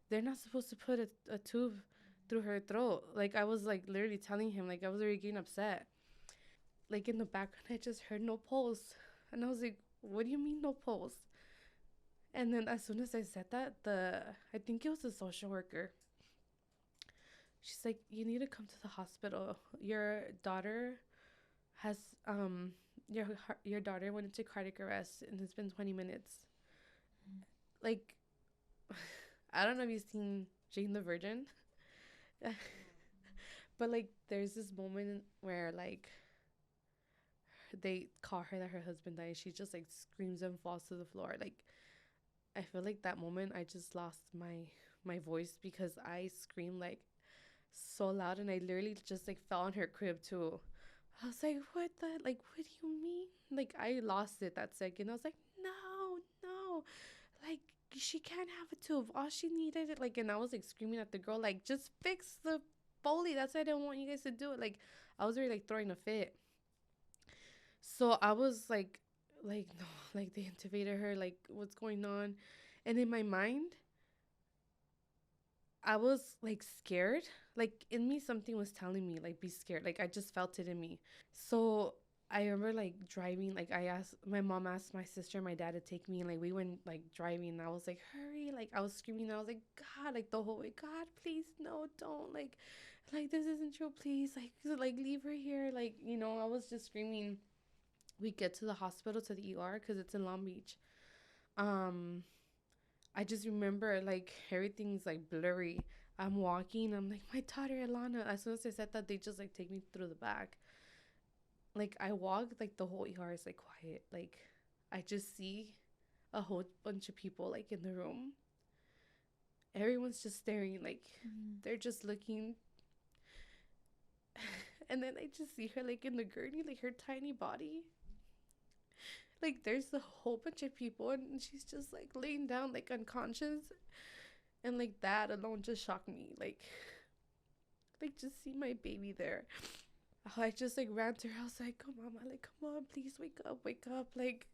Speaker 2: they're not supposed to put a tube through her throat. Like, I was, like, literally telling him, like, I was already getting upset. Like, in the background, I just heard no pulse. And I was like, what do you mean no pulse? And then as soon as I said that, I think it was the social worker. She's like, you need to come to the hospital. Your daughter has, your your daughter went into cardiac arrest and it's been 20 minutes. Like, I don't know if you've seen Jane the Virgin. But, like, there's this moment where, like, they call her that her husband died. She just, like, screams and falls to the floor. Like, I feel like that moment I just lost my voice because I screamed, like, so loud, and I literally just, like, fell on her crib too. I was like, what the, like, what do you mean? Like, I lost it that second. I was like, no, like, she can't have a tube. All she needed, like, and I was, like, screaming at the girl, like, just fix the Foley. That's why I didn't want you guys to do it. Like, I was already, like, throwing a fit. So I was like, no, like, they intubated her, like, what's going on? And in my mind, I was, like, scared. Like, in me, something was telling me, like, be scared. Like, I just felt it in me. So I remember, like, driving. Like, my mom asked my sister and my dad to take me. And, like, we went, like, driving. And I was like, hurry. Like, I was screaming. I was like, God, like, the whole way. God, please, no, don't. Like, this isn't true. Please, like, leave her here. Like, I was just screaming. We get to the hospital, to the ER, because it's in Long Beach. Um, I just remember, like, everything's, like, blurry. I'm walking. I'm like, my daughter, Alana. As soon as I said that, they just, like, take me through the back. Like, I walk, like, the whole ER is, like, quiet. Like, I just see a whole bunch of people, like, in the room. Everyone's just staring. Like, they're just looking. And then I just see her, like, in the gurney, like, her tiny body. Like, there's a whole bunch of people, and she's just, like, laying down, like, unconscious. And, like, that alone just shocked me. Like, just see my baby there. I just, like, ran to her. I was like, come on, Mama. Like, come on, please wake up, wake up. Like,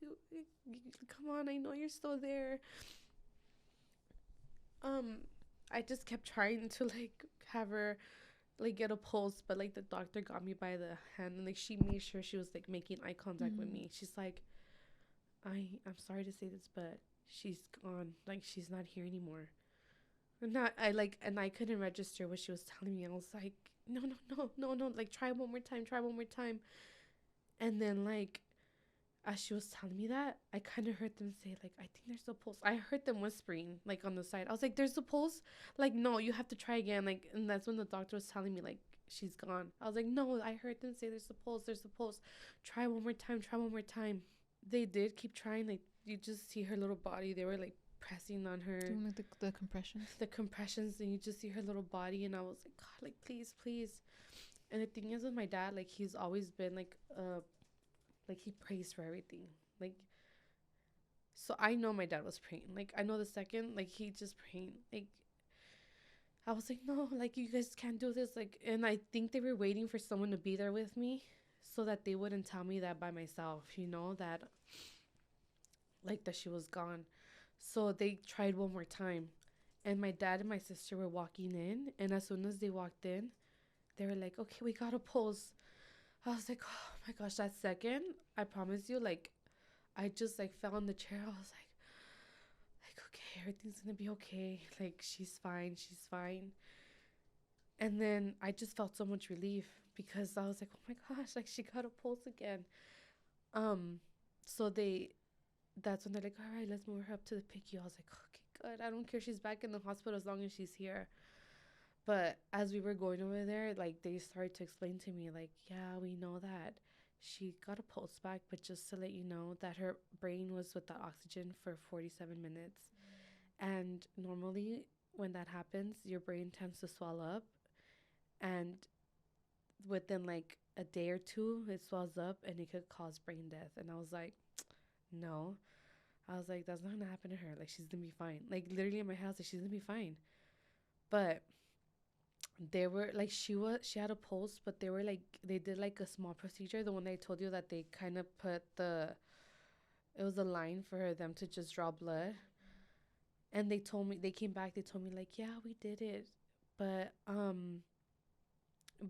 Speaker 2: come on, I know you're still there. Um, I just kept trying to, like, have her, like, get a pulse, but, like, the doctor got me by the hand, and, like, she made sure she was, like, making eye contact with me. She's like, I'm sorry to say this, but she's gone. Like, she's not here anymore. And I couldn't register what she was telling me. I was like, no, like, try one more time. And then, like, as she was telling me that, I kind of heard them say, like, I think there's a pulse. I heard them whispering, like, on the side. I was like, there's a pulse? Like, no, you have to try again. Like, and that's when the doctor was telling me, like, she's gone. I was like, no, I heard them say there's a pulse. Try one more time. They did keep trying. Like, you just see her little body. They were, like, pressing on her,
Speaker 1: doing, like, the compressions,
Speaker 2: and you just see her little body. And I was like, God, like, please. And the thing is, with my dad, like, he's always been, like, he prays for everything. Like, so I know my dad was praying. Like, I know the second, like, he just praying. Like, I was like, no, like, you guys can't do this. Like, and I think they were waiting for someone to be there with me so that they wouldn't tell me that by myself, that, like, that she was gone. So they tried one more time. And my dad and my sister were walking in. And as soon as they walked in, they were like, okay, we got a pulse. I was like, oh my gosh, that second, I promise you, like, I just, like, fell in the chair. I was like, okay, everything's gonna be okay. Like, she's fine. And then I just felt so much relief because I was like, oh my gosh, like, she got a pulse again. Um, so that's when they're like, all right, let's move her up to the PICU. I was like, okay, good. I don't care. She's back in the hospital as long as she's here. But as we were going over there, like, they started to explain to me, like, yeah, we know that she got a pulse back, but just to let you know that her brain was without oxygen for 47 minutes. And normally when that happens, your brain tends to swell up, and within, like, a day or two, it swells up and it could cause brain death. And I was like, no. I was like, that's not gonna happen to her. Like, she's gonna be fine. Like, literally in my house, like, she's gonna be fine. But they were like, she had a pulse, but they were like, they did like a small procedure. The one that I told you that they kind of put it was a line for them to just draw blood. And they told me, they came back, they told me, like, yeah, we did it. But,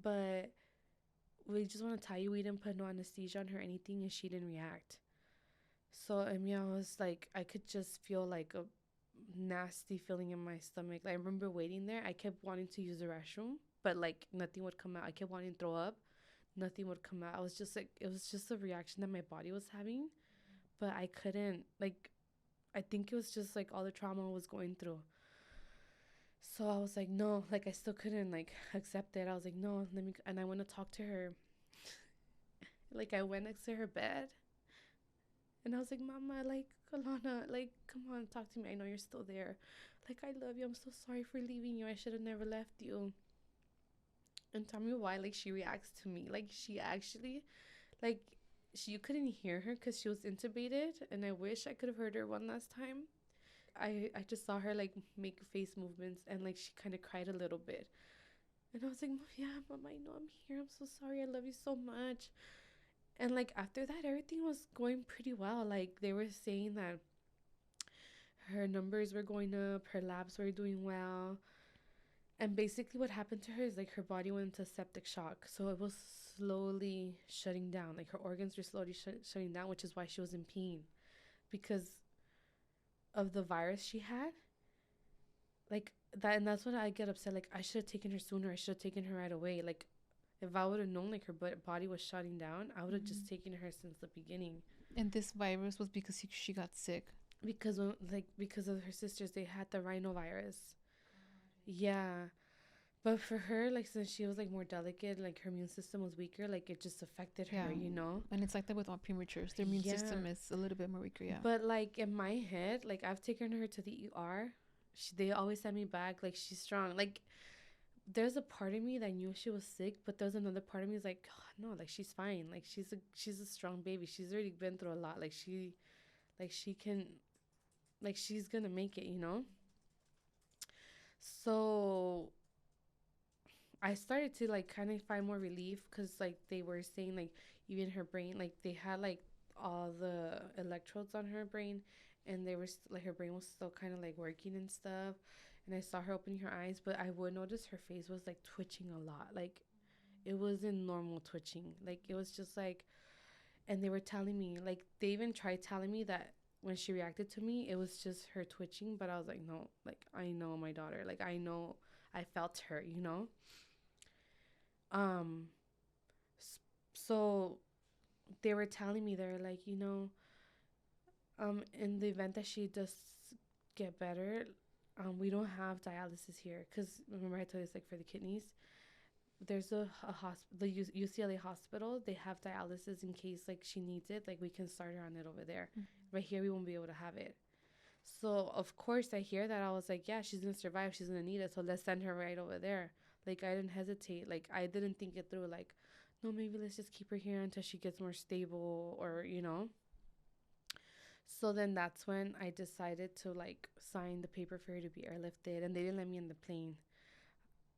Speaker 2: but we just want to tell you, we didn't put no anesthesia on her or anything, and she didn't react. So, I mean, I was like, I could just feel like a nasty feeling in my stomach. Like, I remember waiting there. I kept wanting to use the restroom, but like nothing would come out. I kept wanting to throw up. Nothing would come out. I was just like, it was just a reaction that my body was having, but I couldn't, like, I think it was just like all the trauma I was going through. So I was like, no, like I still couldn't like accept it. I was like, no, let me, and I went to talk to her. Like I went next to her bed and I was like, Mama, like, Alana, like, come on, talk to me. I know you're still there. Like, I love you. I'm so sorry for leaving you. I should have never left you. And tell me why, like, she reacts to me. Like, she actually, like, you couldn't hear her because she was intubated. And I wish I could have heard her one last time. I just saw her, like, make face movements. And, like, she kind of cried a little bit. And I was like, yeah, Mama, I know I'm here. I'm so sorry. I love you so much. And like after that, everything was going pretty well. Like they were saying that her numbers were going up, her labs were doing well. And basically what happened to her is like her body went into septic shock. So it was slowly shutting down. Like her organs were slowly shutting down, which is why she was in pain. Because of the virus she had. Like that, and that's when I get upset. Like I should have taken her sooner. I should have taken her right away. Like if I would have known like her body was shutting down, I would have just taken her since the beginning.
Speaker 1: And this virus was because she got sick.
Speaker 2: Because when, like because of her sisters, they had the rhinovirus. Yeah, but for her, like since she was like more delicate, like her immune system was weaker, like it just affected her, you know.
Speaker 1: And it's like that with all prematures. Their immune system is a little bit more weaker, yeah.
Speaker 2: But like in my head, like I've taken her to the ER. They always send me back. Like she's strong. Like there's a part of me that knew she was sick, but there's another part of me is like, oh, no, like she's fine. Like she's a strong baby. She's already been through a lot. Like she can, like she's gonna make it, you know. So I started to like kind of find more relief because like they were saying like even her brain, like they had like all the electrodes on her brain, and they were like her brain was still kind of like working and stuff. And I saw her opening her eyes, but I would notice her face was like twitching a lot. Like it wasn't normal twitching. Like it was just like, and they were telling me like they even tried telling me that when she reacted to me, it was just her twitching. But I was like, no, like I know my daughter. Like I know, I felt her, you know. Um, so they were telling me they're like, you know, in the event that she does get better, we don't have dialysis here because remember I told you it's like for the kidneys. There's a hospital, the UCLA hospital. They have dialysis in case like she needs it. Like we can start her on it over there. Right here we won't be able to have it. So of course I hear that. I was like, yeah, she's gonna survive. She's gonna need it. So let's send her right over there. Like I didn't hesitate. Like I didn't think it through. Like, no, maybe let's just keep her here until she gets more stable, or you know. So then that's when I decided to like sign the paper for her to be airlifted, and they didn't let me in the plane,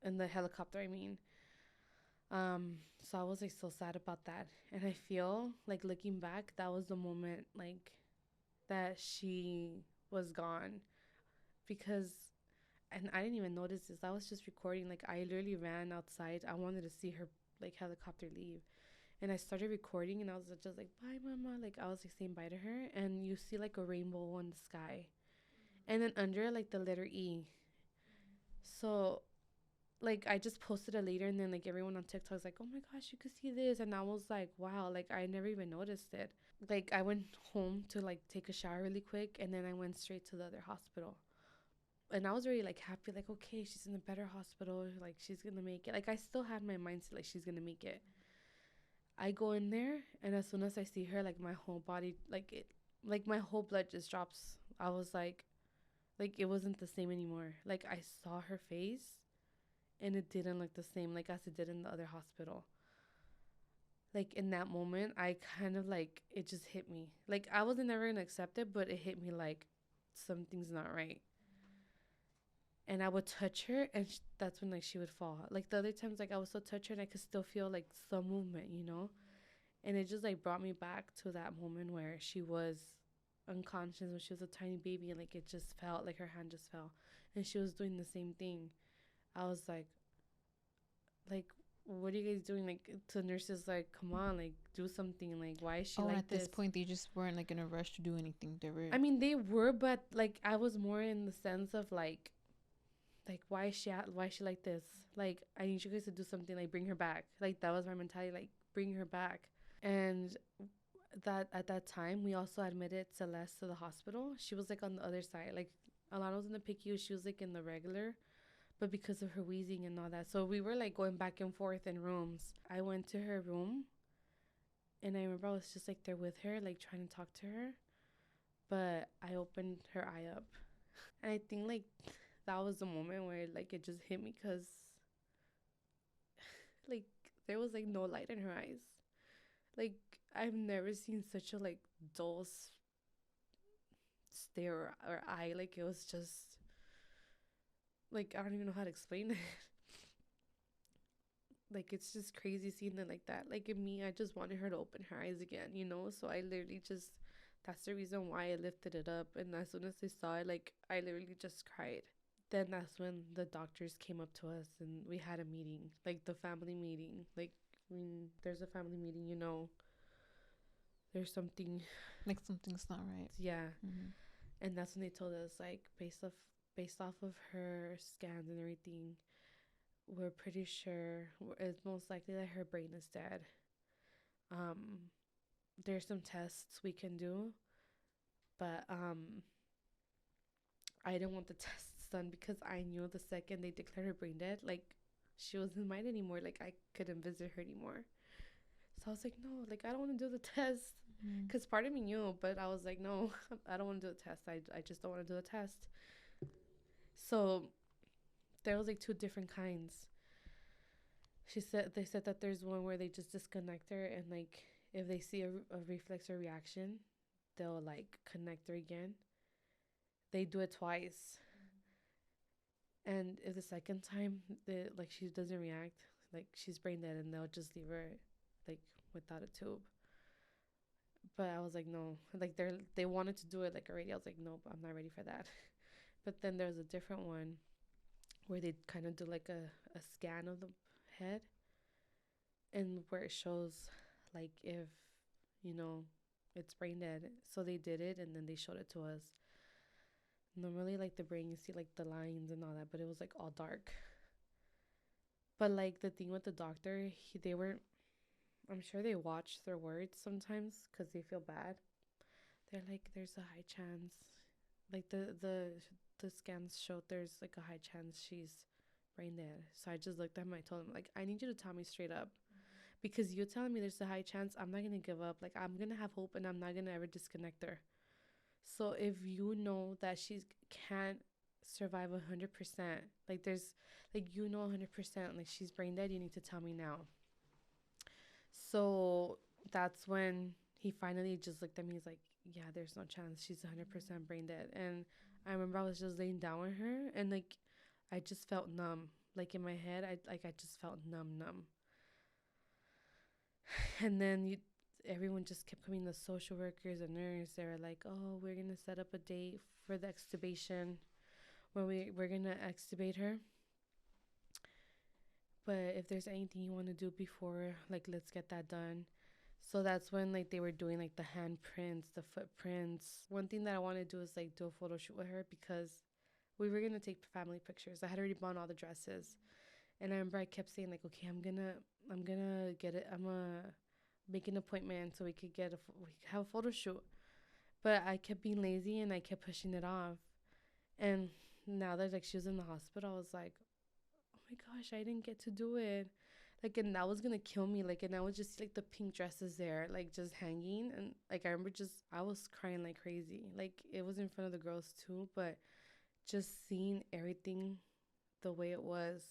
Speaker 2: in the helicopter. I mean, so I was like so sad about that, and I feel like looking back, that was the moment like that she was gone, because, and I didn't even notice this. I was just recording. Like I literally ran outside. I wanted to see her like helicopter leave. And I started recording and I was just like, bye, Mama. Like, I was like saying bye to her. And you see like a rainbow in the sky. And then under, like the letter E. So, like, I just posted it later. And then, like, everyone on TikTok was like, oh my gosh, you could see this. And I was like, wow, like, I never even noticed it. Like, I went home to like take a shower really quick. And then I went straight to the other hospital. And I was already like happy, like, okay, she's in a better hospital. Like, she's going to make it. Like, I still had my mindset, like, she's going to make it. I go in there, and as soon as I see her, like my whole body, like my whole blood just drops. I was like it wasn't the same anymore. Like I saw her face, and it didn't look the same like as it did in the other hospital. like in that moment, I kind of like it just hit me. Like I wasn't never gonna accept it, but it hit me like something's not right. And I would touch her, and that's when like she would fall. Like the other times, like I would still touch her, and I could still feel like some movement, you know. And it just like brought me back to that moment where she was unconscious when she was a tiny baby, and like it just felt like her hand just fell, and she was doing the same thing. I was like, what are you guys doing? Like to nurses, like, come on, like do something. Like why is she
Speaker 1: Oh, and
Speaker 2: like
Speaker 1: at this
Speaker 2: this?
Speaker 1: point, they just weren't like in a rush to do anything. They were.
Speaker 2: I mean, they were, but like I was more in the sense of like why is she like this? Like I need you guys to do something. Like bring her back. Like that was my mentality. Like bring her back. And that at that time we also admitted Celeste to the hospital. She was like on the other side. Like Alana was in the PICU. She was like in the regular, but because of her wheezing and all that, so we were like going back and forth in rooms. I went to her room, and I remember I was just like there with her, like trying to talk to her, but I opened her eye up, and I think like that was the moment where like it just hit me because like there was like no light in her eyes. Like I've never seen such a like dull stare or eye. Like it was just like I don't even know how to explain it. Like it's just crazy seeing it like that. Like in me, I just wanted her to open her eyes again, you know. So I literally just that's the reason why I lifted it up. And as soon as they saw it, like I literally just cried. Then that's when the doctors came up to us and we had a meeting, like the family meeting. Like when there's a family meeting, you know, there's something,
Speaker 1: Like something's not right.
Speaker 2: yeah.
Speaker 1: Mm-hmm.
Speaker 2: And that's when they told us like based off of her scans and everything, we're pretty sure it's most likely that her brain is dead. Um, there's some tests we can do, but I didn't want the tests done because I knew the second they declared her brain dead, like she wasn't mine anymore. Like I couldn't visit her anymore. So I was like, no, like I don't want to do the test.
Speaker 1: Mm-hmm.
Speaker 2: Because part of me knew, but I was like, no, I don't want to do the test. I just don't want to do the test. So there was like two different kinds. They said that there's one where they just disconnect her, and like if they see a reflex or reaction, they'll like connect her again. They do it twice, and if the second time the like she doesn't react, like she's brain dead, and they'll just leave her like without a tube. But I was like, no, like they wanted to do it like already. I was like, nope, I'm not ready for that. But then there's a different one where they kind of do like a scan of the head, and where it shows like if you know it's brain dead. So they did it, and then they showed it to us. Normally like the brain, you see like the lines and all that, but it was like all dark. But like the thing with the doctor, they were, I'm sure they watch their words sometimes because they feel bad. They're like, there's a high chance, like the scans showed there's like a high chance she's brain dead. So I just looked at him. I told him like, I need you to tell me straight up, because you're telling me there's a high chance. I'm not gonna give up. Like I'm gonna have hope, and I'm not gonna ever disconnect her. So if you know that she can't survive 100%, like there's like 100%, like she's brain dead, you need to tell me now. So that's when he finally just looked at me. He's like, yeah, there's no chance. She's 100% brain dead. And I remember I was just laying down with her, and like I just felt numb. Like in my head, I just felt numb. And then everyone just kept coming. The social workers and nurse. They were like, "Oh, we're gonna set up a date for the extubation, where we're gonna extubate her. But if there's anything you want to do before, like, let's get that done." So that's when like they were doing like the handprints, the footprints. One thing that I want to do is like do a photo shoot with her, because we were gonna take family pictures. I had already bought all the dresses, and I remember I kept saying like, "Okay, I'm gonna get it. I'm gonna make an appointment so we could have a photo shoot." But I kept being lazy, and I kept pushing it off. And now that like she was in the hospital, I was like, oh my gosh, I didn't get to do it. Like, and that was gonna kill me. Like, and I was just like the pink dresses there, like just hanging. And like, I remember I was crying like crazy. Like, it was in front of the girls too, but just seeing everything the way it was,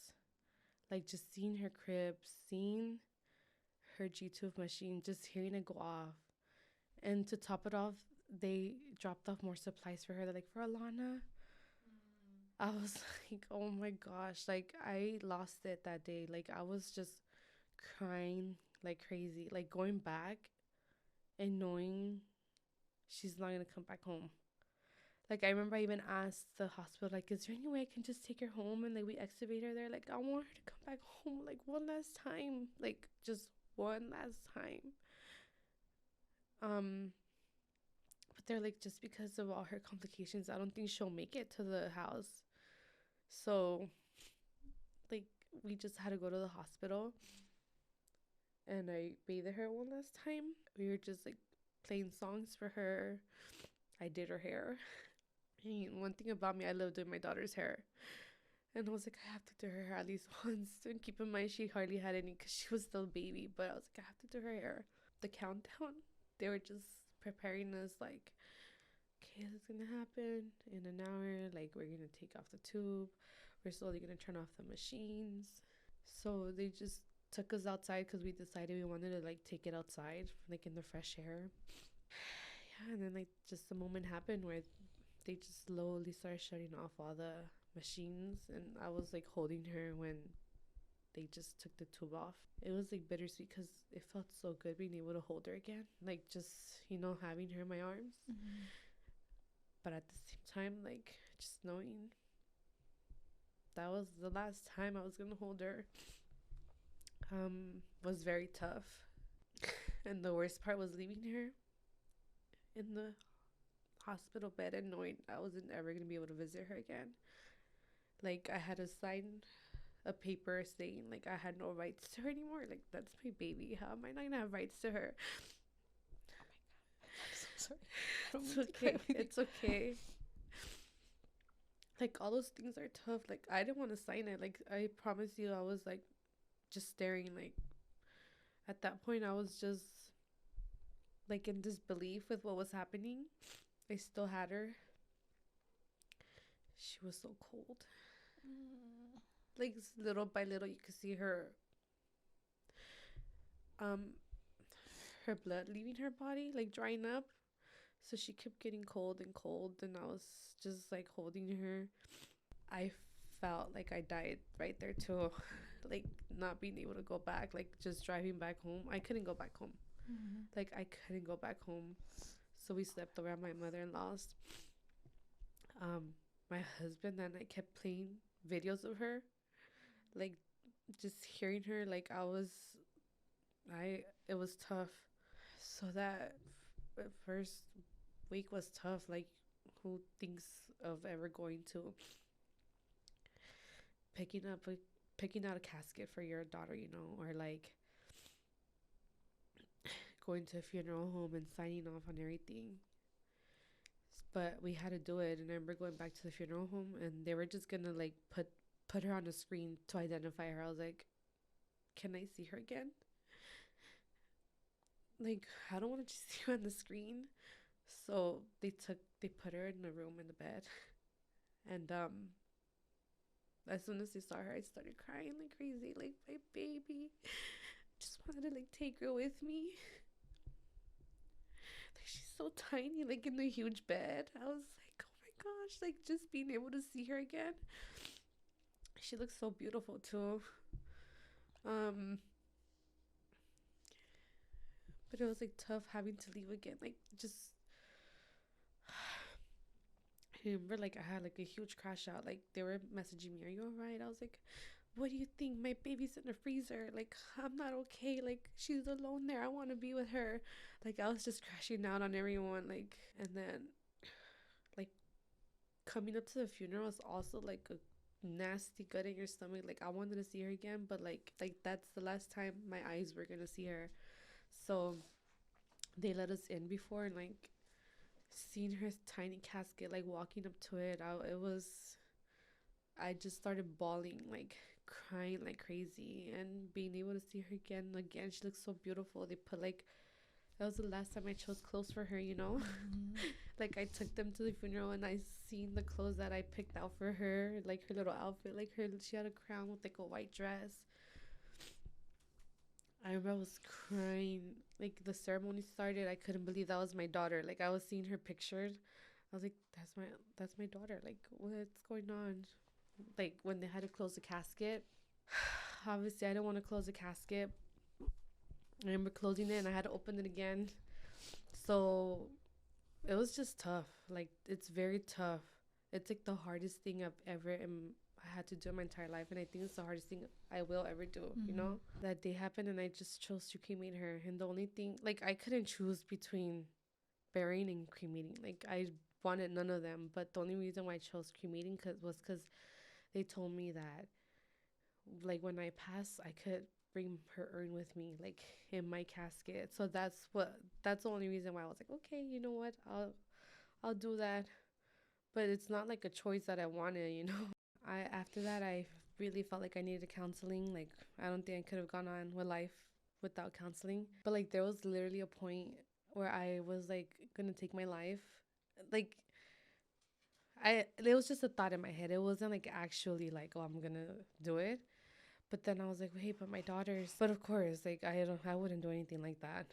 Speaker 2: like just seeing her crib, seeing her G-tube machine, just hearing it go off. And to top it off, they dropped off more supplies for her. They're like, for Alana. I was like, oh my gosh. Like, I lost it that day. Like, I was just crying like crazy. Like, going back and knowing she's not going to come back home. Like, I remember I even asked the hospital, like, is there any way I can just take her home and, like, we extubate her there? Like, I want her to come back home, like, one last time. Like, just one last time. But they're like, just because of all her complications, I don't think she'll make it to the house. So, like, we just had to go to the hospital. And I bathed her one last time. We were just, like, playing songs for her. I did her hair. And one thing about me, I love doing my daughter's hair. And I was like, I have to do her hair at least once. And keep in mind, she hardly had any because she was still a baby. But I was like, I have to do her hair. The countdown, they were just preparing us like, okay, this is going to happen in an hour. Like, we're going to take off the tube. We're slowly going to turn off the machines. So they just took us outside because we decided we wanted to, like, take it outside, like, in the fresh air. Yeah, and then, like, just the moment happened where they just slowly started shutting off all the machines, and I was like holding her when they just took the tube off. It was like bittersweet because it felt so good being able to hold her again, like, just, you know, having her in my arms. But at the same time, like, just knowing that was the last time I was gonna hold her was very tough. And the worst part was leaving her in the hospital bed and knowing I wasn't ever gonna be able to visit her again. Like, I had to sign a paper saying, like, I had no rights to her anymore. Like, that's my baby. How am I not gonna have rights to her?
Speaker 1: Oh my god, I'm so sorry.
Speaker 2: It's okay. It's okay. Like, all those things are tough. Like, I didn't want to sign it. Like, I promise you, I was like just staring. Like, at that point, I was just like in disbelief with what was happening. I still had her. She was so cold. Like, little by little, you could see her her blood leaving her body, like, drying up. So she kept getting cold and cold, and I was just like holding her. I felt like I died right there too. Like, not being able to go back, like, just driving back home. I couldn't go back home. Like, I couldn't go back home. So we slept over at my mother-in-law's. My husband and I kept playing videos of her, like, just hearing her. Like, it was tough. So that first week was tough. Like, who thinks of ever going to picking out a casket for your daughter, you know, or like going to a funeral home and signing off on everything. But we had to do it. And I remember going back to the funeral home, and they were just gonna, like, put her on a screen to identify her. I was like, can I see her again? Like, I don't want to just see her on the screen. So they put her in the room in the bed. And as soon as they saw her, I started crying like crazy. Like, my baby. Just wanted to, like, take her with me. Like, she's so tiny, like, in the huge bed. I was like, oh my gosh, like, just being able to see her again. She looks so beautiful too. But it was, like, tough having to leave again. Like, just I remember, like, I had, like, a huge crash out. Like, they were messaging me, are you all right? I was like, what do you think? My baby's in the freezer. Like, I'm not okay. Like, she's alone there. I want to be with her. Like, I was just crashing out on everyone. Like, and then, like, coming up to the funeral was also, like, a nasty gut in your stomach. Like, I wanted to see her again, but like that's the last time my eyes were gonna see her. So they let us in before, and, like, seeing her tiny casket, like, walking up to it, I just started bawling, like, crying like crazy, and being able to see her again. She looks so beautiful. They put, like, that was the last time I chose clothes for her, you know. Like, I took them to the funeral, and I seen the clothes that I picked out for her, like, her little outfit, like, she had a crown with, like, a white dress. I remember I was crying. Like the ceremony started, I couldn't believe that was my daughter. Like I was seeing her pictured. I was like, that's my daughter. Like what's going on? Like when they had to close the casket. Obviously, I didn't want to close the casket. I remember closing it and I had to open it again. So it was just tough. Like it's very tough. It's like the hardest thing I've ever I had to do in my entire life, and I think it's the hardest thing I will ever do. You know, that day happened, and I just chose to cremate her. And the only thing, like, I couldn't choose between burying and cremating. Like I wanted none of them, but the only reason why I chose cremating was because they told me that like when I pass, I could bring her urn with me, like in my casket. So that's the only reason why I was like, okay, you know what, I'll do that. But it's not like a choice that I wanted, you know. I After that, I really felt like I needed counseling. Like I don't think I could have gone on with life without counseling. But like there was literally a point where I was like gonna take my life. Like it was just a thought in my head. It wasn't like actually like, oh, I'm gonna do it. But then I was like, wait, but my daughters. But of course, like I wouldn't do anything like that.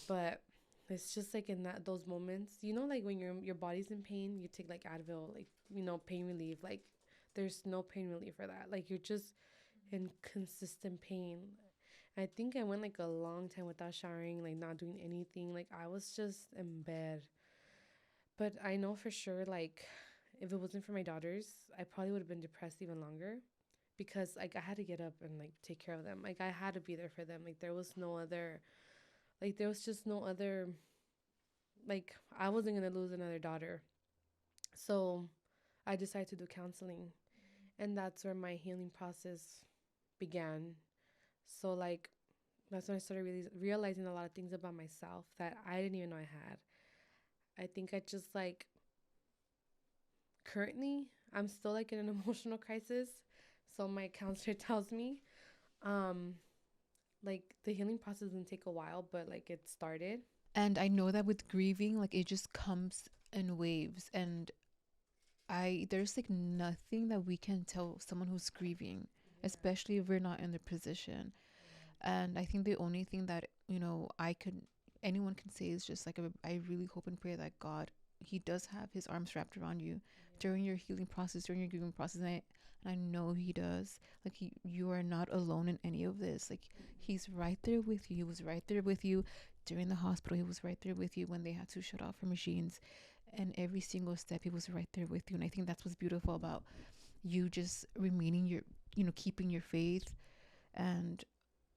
Speaker 2: But it's just like in those moments, you know, like when your body's in pain, you take like Advil, like, you know, pain relief. Like there's no pain relief for that. Like you're just in consistent pain. I think I went like a long time without showering, like not doing anything. Like I was just in bed. But I know for sure, like if it wasn't for my daughters, I probably would have been depressed even longer, because like I had to get up and like take care of them. Like I had to be there for them. Like there was just no other, like I wasn't going to lose another daughter. So I decided to do counseling, and that's where my healing process began. So like that's when I started really realizing a lot of things about myself that I didn't even know I had. I think I just like currently I'm still like in an emotional crisis. So my counselor tells me, um, like the healing process didn't take a while, but like it started.
Speaker 1: And I know that with grieving, like it just comes in waves. And there's like nothing that we can tell someone who's grieving, especially if we're not in their position. And I think the only thing that, anyone can say is just like, I really hope and pray that God, He does have His arms wrapped around you during your healing process, during your grieving process. And I know He does. Like, you are not alone in any of this. Like, He's right there with you. He was right there with you during the hospital. He was right there with you when they had to shut off her machines. And every single step, He was right there with you. And I think that's what's beautiful about you just remaining keeping your faith. And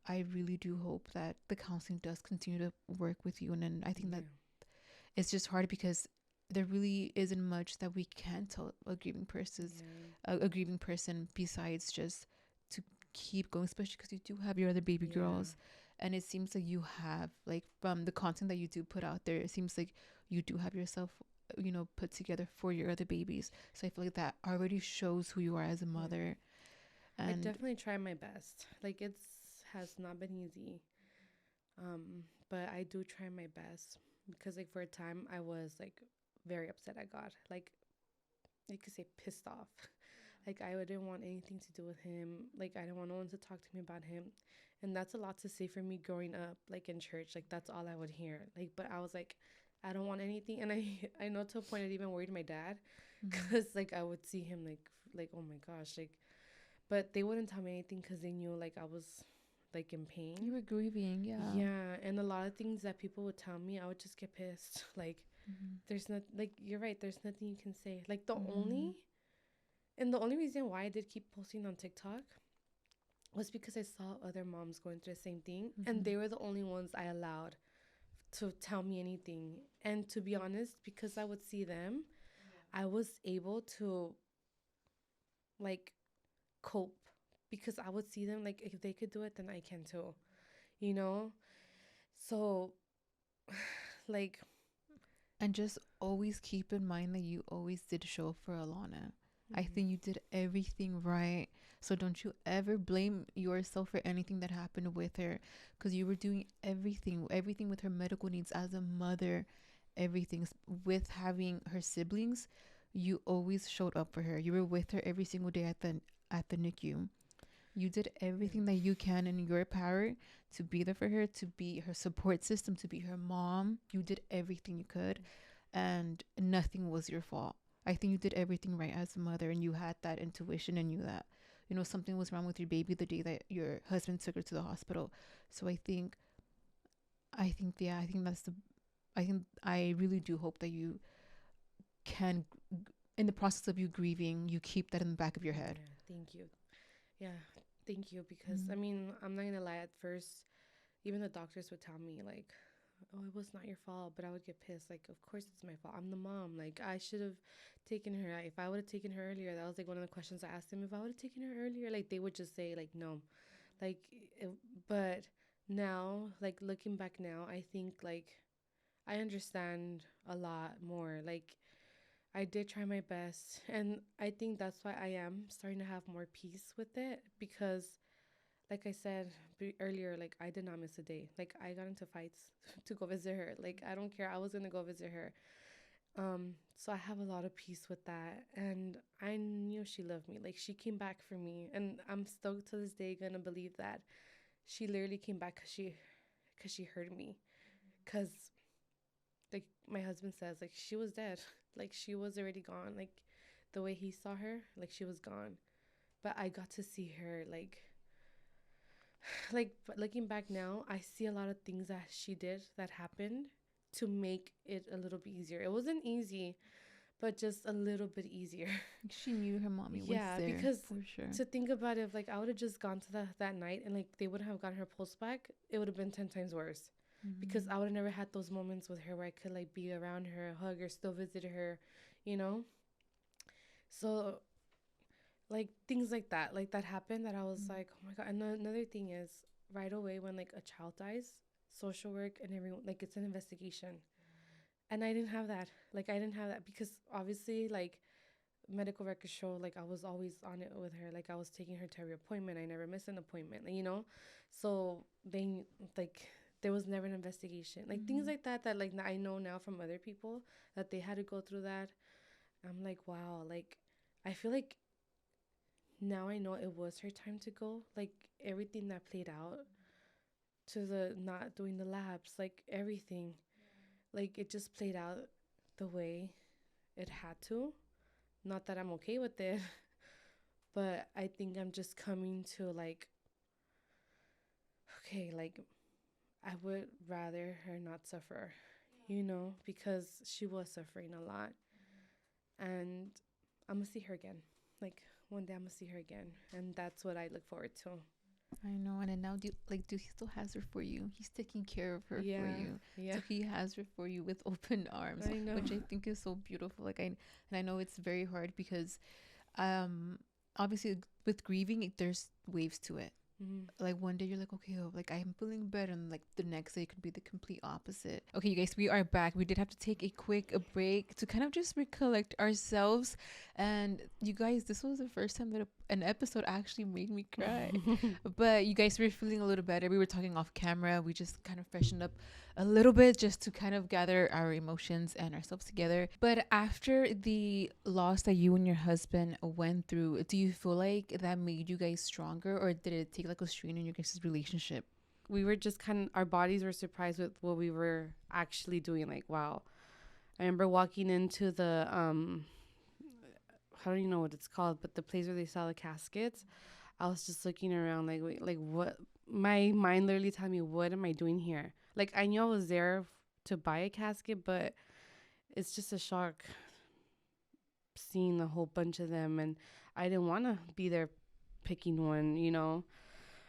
Speaker 1: I really do hope that the counseling does continue to work with you. And then I think that it's just hard because there really isn't much that we can tell a grieving person besides just to keep going, especially because you do have your other baby girls. And it seems like you have, like, from the content that you do put out there, it seems like you do have yourself put together for your other babies. So I feel like that already shows who you are as a mother.
Speaker 2: I
Speaker 1: And
Speaker 2: definitely try my best. Like it's has not been easy. But I do try my best, because like for a time I was like very upset at God. Like you could say pissed off. Like I didn't want anything to do with him. Like I didn't want no one to talk to me about him. And that's a lot to say for me growing up, like in church. Like that's all I would hear. Like, but I was like, I don't want anything. And I know to a point it even worried my dad, because like I would see him like oh my gosh, like, but they wouldn't tell me anything because they knew like I was like in pain.
Speaker 1: you were grieving, yeah.
Speaker 2: Yeah, and a lot of things that people would tell me, I would just get pissed. Like there's not, like, you're right, there's nothing you can say. Like the only reason why I did keep posting on TikTok was because I saw other moms going through the same thing, and they were the only ones I allowed to tell me anything. And to be honest, because I would see them, I was able to like cope, because I would see them, like if they could do it, then I can too, you know? So like,
Speaker 1: And just always keep in mind that you always did show up for Alana. I think you did everything right. So don't you ever blame yourself for anything that happened with her, because you were doing everything with her medical needs as a mother, everything with having her siblings. You always showed up for her. You were with her every single day at the NICU. You did everything that you can in your power to be there for her, to be her support system, to be her mom. You did everything you could, and nothing was your fault. I think you did everything right as a mother, and you had that intuition and knew that, you know, something was wrong with your baby the day that your husband took her to the hospital. So yeah, I really do hope that you can, in the process of you grieving, you keep that in the back of your head.
Speaker 2: Yeah, thank you. Yeah, thank you. Because
Speaker 1: Mm.
Speaker 2: I mean, I'm not gonna lie. At first, even the doctors would tell me like, "Oh, it was not your fault," but I would get pissed. Like, of course it's my fault. I'm the mom. Like, I should have taken her. If I would have taken her earlier, that was like one of the questions I asked them. If I would have taken her earlier, like they would just say like no, like. It, but now, like looking back now, I think like I understand a lot more. Like I did try my best, and I think that's why I am starting to have more peace with it because like I said earlier, like I did not miss a day. Like I got into fights to go visit her. Like I don't care. I was gonna go visit her. So I have a lot of peace with that, and I knew she loved me. Like she came back for me, and I'm still to this day gonna believe that she literally came back cause she heard me. Cause like my husband says, like she was dead. Like she was already gone. Like the way he saw her, like she was gone. But I got to see her like looking back now, I see a lot of things that she did that happened to make it a little bit easier. It wasn't easy, but just a little bit easier.
Speaker 1: She knew her mommy was
Speaker 2: Yeah,
Speaker 1: there
Speaker 2: because
Speaker 1: for sure.
Speaker 2: to think about it, if like I would have just gone to that night and like they wouldn't have gotten her pulse back, it would have been 10 times worse. Because
Speaker 1: Mm-hmm.
Speaker 2: I would have never had those moments with her where I could like be around her, hug her, still visit her, you know? So like things like that happened that I was like, oh my God. And another thing is right away when like a child dies, social work and everyone, like it's an investigation. And I didn't have that. Like I didn't have that because obviously like medical records show like I was always on it with her. Like I was taking her to every appointment. I never missed an appointment, you know? So they like there was never an investigation. Like things
Speaker 1: Mm-hmm.
Speaker 2: like that like I know now from other people that they had to go through that. I'm like, wow, like I feel like now I know it was her time to go. Like everything that played out to the not doing the labs, like everything. Like it just played out the way it had to. Not that I'm okay with it, but I think I'm just coming to like, okay, like I would rather her not suffer, you know, because she was suffering a lot. And I'm gonna see her again. Like one day I'm gonna see her again. And that's what I look forward to.
Speaker 1: I know, and then now do he still has her for you? He's taking care of her for
Speaker 2: Yeah,
Speaker 1: you,
Speaker 2: yeah,
Speaker 1: so he has her for you with open arms,
Speaker 2: I know.
Speaker 1: which I think is so beautiful. And I know it's very hard because, um, obviously with grieving, there's waves to it.
Speaker 2: Mm-hmm.
Speaker 1: Like one day you're like, okay, oh, like I'm feeling better, and like the next day it could be the complete opposite. Okay, you guys, we are back. We did have to take a break to kind of just recollect ourselves. And you guys, this was the first time that an episode actually made me cry. But you guys were feeling a little better. We were talking off camera. We just kind of freshened up a little bit just to kind of gather our emotions and ourselves together. But after the loss that you and your husband went through, do you feel like that made you guys stronger, or did it take like a strain in your guys' relationship?
Speaker 2: We were just kind of, our bodies were surprised with what we were actually doing. Like, wow. I remember walking into the, I don't even know what it's called, but the place where they sell the caskets. I was just looking around, like, wait, like what? My mind literally telling me, what am I doing here? Like, I knew I was there to buy a casket, but it's just a shock seeing a whole bunch of them. And I didn't want to be there picking one, you know,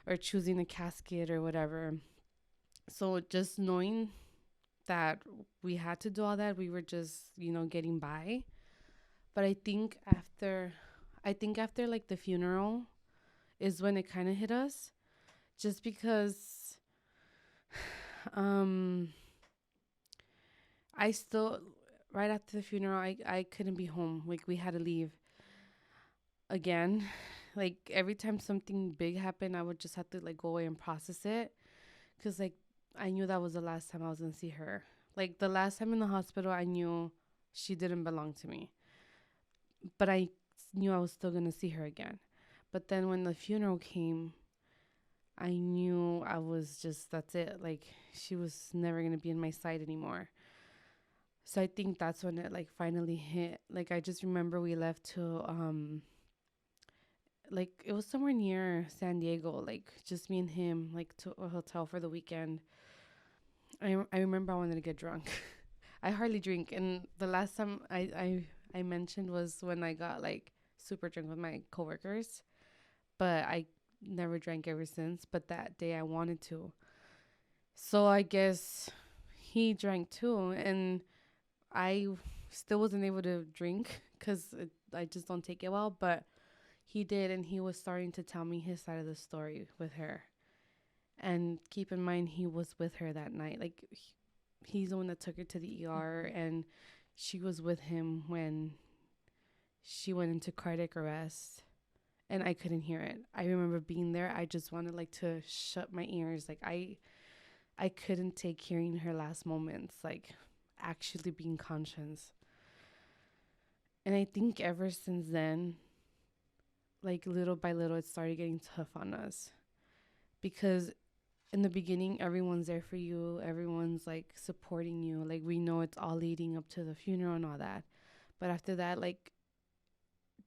Speaker 2: or choosing a casket or whatever. So just knowing that we had to do all that, we were just, you know, getting by. But I think after like the funeral is when it kind of hit us, just because um I still, right after the funeral, I couldn't be home. Like we had to leave again. Like every time something big happened, I would just have to like go away and process it, cuz like I knew that was the last time I was going to see her. Like the last time in the hospital, I knew she didn't belong to me. But I knew I was still going to see her again. But then when the funeral came, I knew I was just, that's it. Like, she was never going to be in my sight anymore. So I think that's when it like finally hit. Like, I just remember we left to, like, it was somewhere near San Diego, like just me and him, like to a hotel for the weekend. I remember I wanted to get drunk. I hardly drink. And the last time I mentioned was when I got like super drunk with my coworkers, but I never drank ever since. But that day I wanted to. So I guess he drank too. And I still wasn't able to drink because I just don't take it well. But he did. And he was starting to tell me his side of the story with her. And keep in mind, he was with her that night. Like, he's the one that took her to the ER, and she was with him when she went into cardiac arrest. And I couldn't hear it. I remember being there. I just wanted like to shut my ears. Like, I couldn't take hearing her last moments, like actually being conscious. And I think ever since then, like little by little, it started getting tough on us because in the beginning, everyone's there for you. Everyone's like supporting you. Like, we know it's all leading up to the funeral and all that. But after that, like,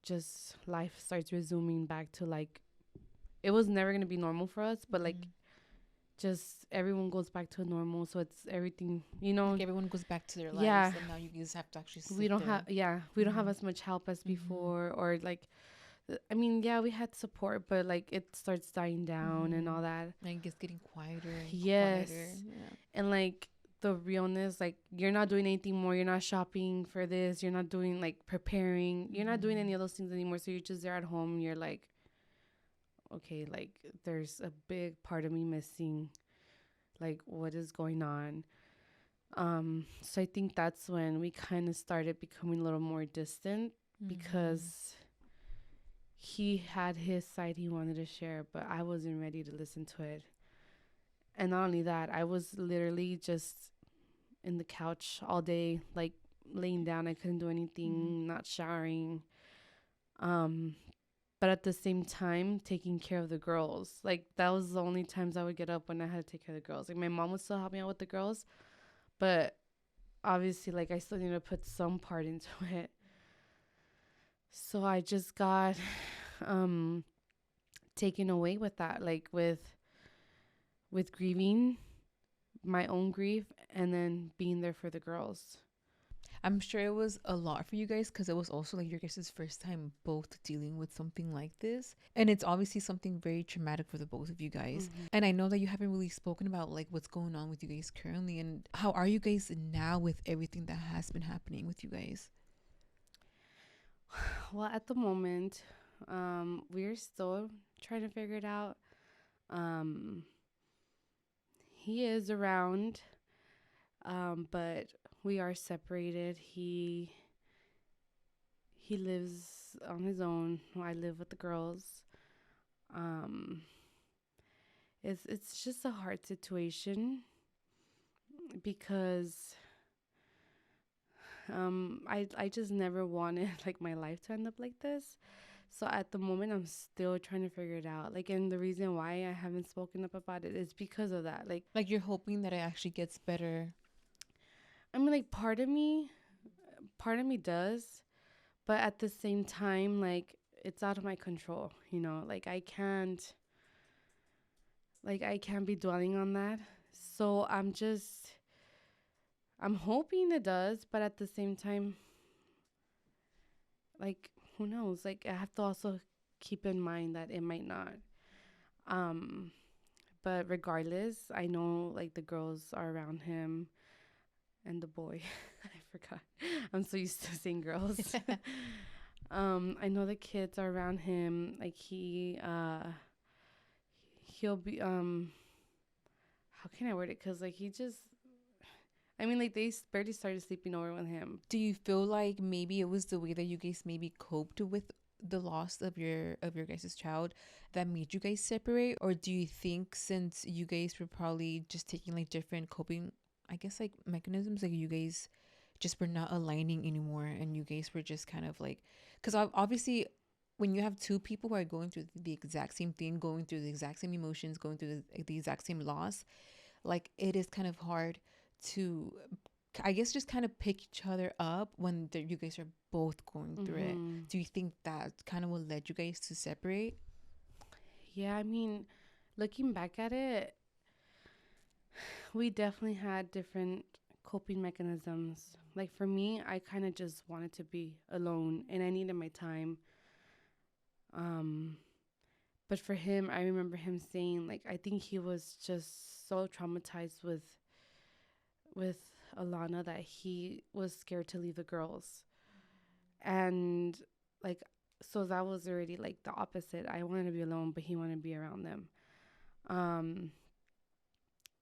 Speaker 2: just life starts resuming back to like, it was never going to be normal for us, but like, just everyone goes back to normal. So it's everything, you know.
Speaker 1: Like everyone goes back to their lives.
Speaker 2: Yeah.
Speaker 1: And now you guys have to actually sit
Speaker 2: We don't
Speaker 1: there.
Speaker 2: have, yeah, we don't have as much help as before. Or like, I mean, yeah, we had support, but like it starts dying down and all that.
Speaker 1: Like it's getting quieter. And
Speaker 2: Yes.
Speaker 1: quieter. Yeah.
Speaker 2: And like the realness, like you're not doing anything more. You're not shopping for this. You're not doing like preparing. You're not doing any of those things anymore. So you're just there at home. You're like, okay, like there's a big part of me missing. Like, what is going on? So I think that's when we kind of started becoming a little more distant because he had his side he wanted to share, but I wasn't ready to listen to it. And not only that, I was literally just in the couch all day, like laying down. I couldn't do anything, not showering. But at the same time, taking care of the girls. Like, that was the only times I would get up when I had to take care of the girls. Like, my mom would still help me out with the girls, but obviously, like, I still need to put some part into it. So I just got taken away with that, like with grieving my own grief and then being there for the girls.
Speaker 1: I'm sure it was a lot for you guys because it was also like your guys' first time both dealing with something like this. And it's obviously something very traumatic for the both of you guys. And I know that you haven't really spoken about like what's going on with you guys currently. And how are you guys now with everything that has been happening with you guys?
Speaker 2: Well, at the moment, we're still trying to figure it out. He is around, but we are separated. He lives on his own. I live with the girls. It's just a hard situation because I just never wanted like my life to end up like this. So at the moment, I'm still trying to figure it out. Like, and the reason why I haven't spoken up about it is because of that.
Speaker 1: Like you're hoping that it actually gets better.
Speaker 2: I mean, like part of me does, but at the same time, like it's out of my control, you know, like I can't be dwelling on that. So I'm hoping it does, but at the same time, like, who knows? Like, I have to also keep in mind that it might not. But regardless, I know like the girls are around him and the boy. I forgot. I'm so used to saying girls. I know the kids are around him. Like he'll be how can I word it? 'Cause like I mean, like they barely started sleeping over with him.
Speaker 1: Do you feel like maybe it was the way that you guys maybe coped with the loss of your guys' child that made you guys separate? Or do you think since you guys were probably just taking like different coping, I guess, like mechanisms, like you guys just were not aligning anymore and you guys were just kind of like, because obviously when you have two people who are going through the exact same thing, going through the exact same emotions, going through the exact same loss, like it is kind of hard to, I guess, just kind of pick each other up when you guys are both going through it.
Speaker 2: Mm-hmm.
Speaker 1: Do you think that kind of will lead you guys to separate?
Speaker 2: Yeah, I mean, looking back at it, we definitely had different coping mechanisms. Like for me, I kind of just wanted to be alone and I needed my time. Um, but for him, I remember him saying like I think he was just so traumatized with Alana that he was scared to leave the girls. And like so that was already like the opposite. I wanted to be alone, but he wanted to be around them. Um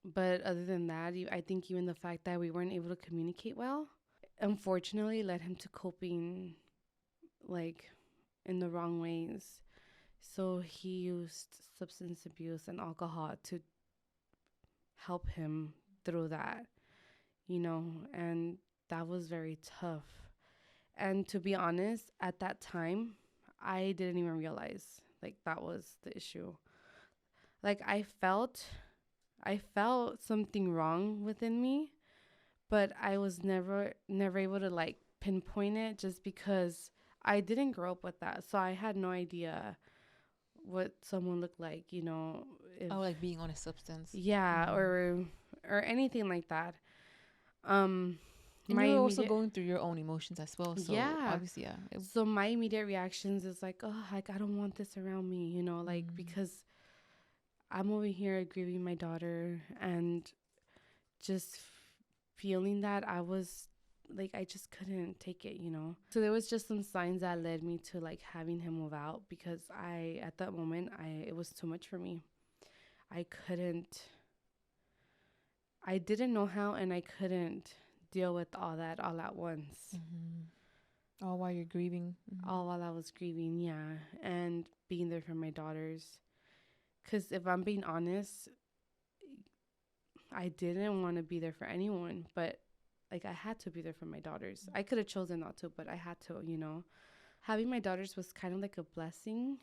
Speaker 2: but other than that, I think even the fact that we weren't able to communicate well, unfortunately, led him to coping like in the wrong ways. So he used substance abuse and alcohol to help him through that, and that was very tough. And to be honest, at that time, I didn't even realize like that was the issue. Like I felt something wrong within me, but I was never able to like pinpoint it just because I didn't grow up with that. So I had no idea what someone looked like, if
Speaker 1: Oh, like being on a substance.
Speaker 2: yeah,
Speaker 1: Mm.
Speaker 2: or anything like that. Um
Speaker 1: And
Speaker 2: my
Speaker 1: you were also
Speaker 2: immediate
Speaker 1: going through your own emotions as well. So
Speaker 2: yeah.
Speaker 1: obviously, yeah.
Speaker 2: So my immediate reactions is like, oh, like I don't want this around me, like
Speaker 1: Mm.
Speaker 2: because I'm over here grieving my daughter and just feeling that I was like I just couldn't take it. So there was just some signs that led me to like having him move out because I at that moment I it was too much for me. I couldn't I didn't know how and I couldn't deal with all that all at once.
Speaker 1: Mm-hmm. All while you're grieving. Mm-hmm.
Speaker 2: All while I was grieving, yeah, and being there for my daughters. Cuz if I'm being honest, I didn't want to be there for anyone, but like I had to be there for my daughters. I could have chosen not to, but I had to. Having my daughters was kind of like a blessing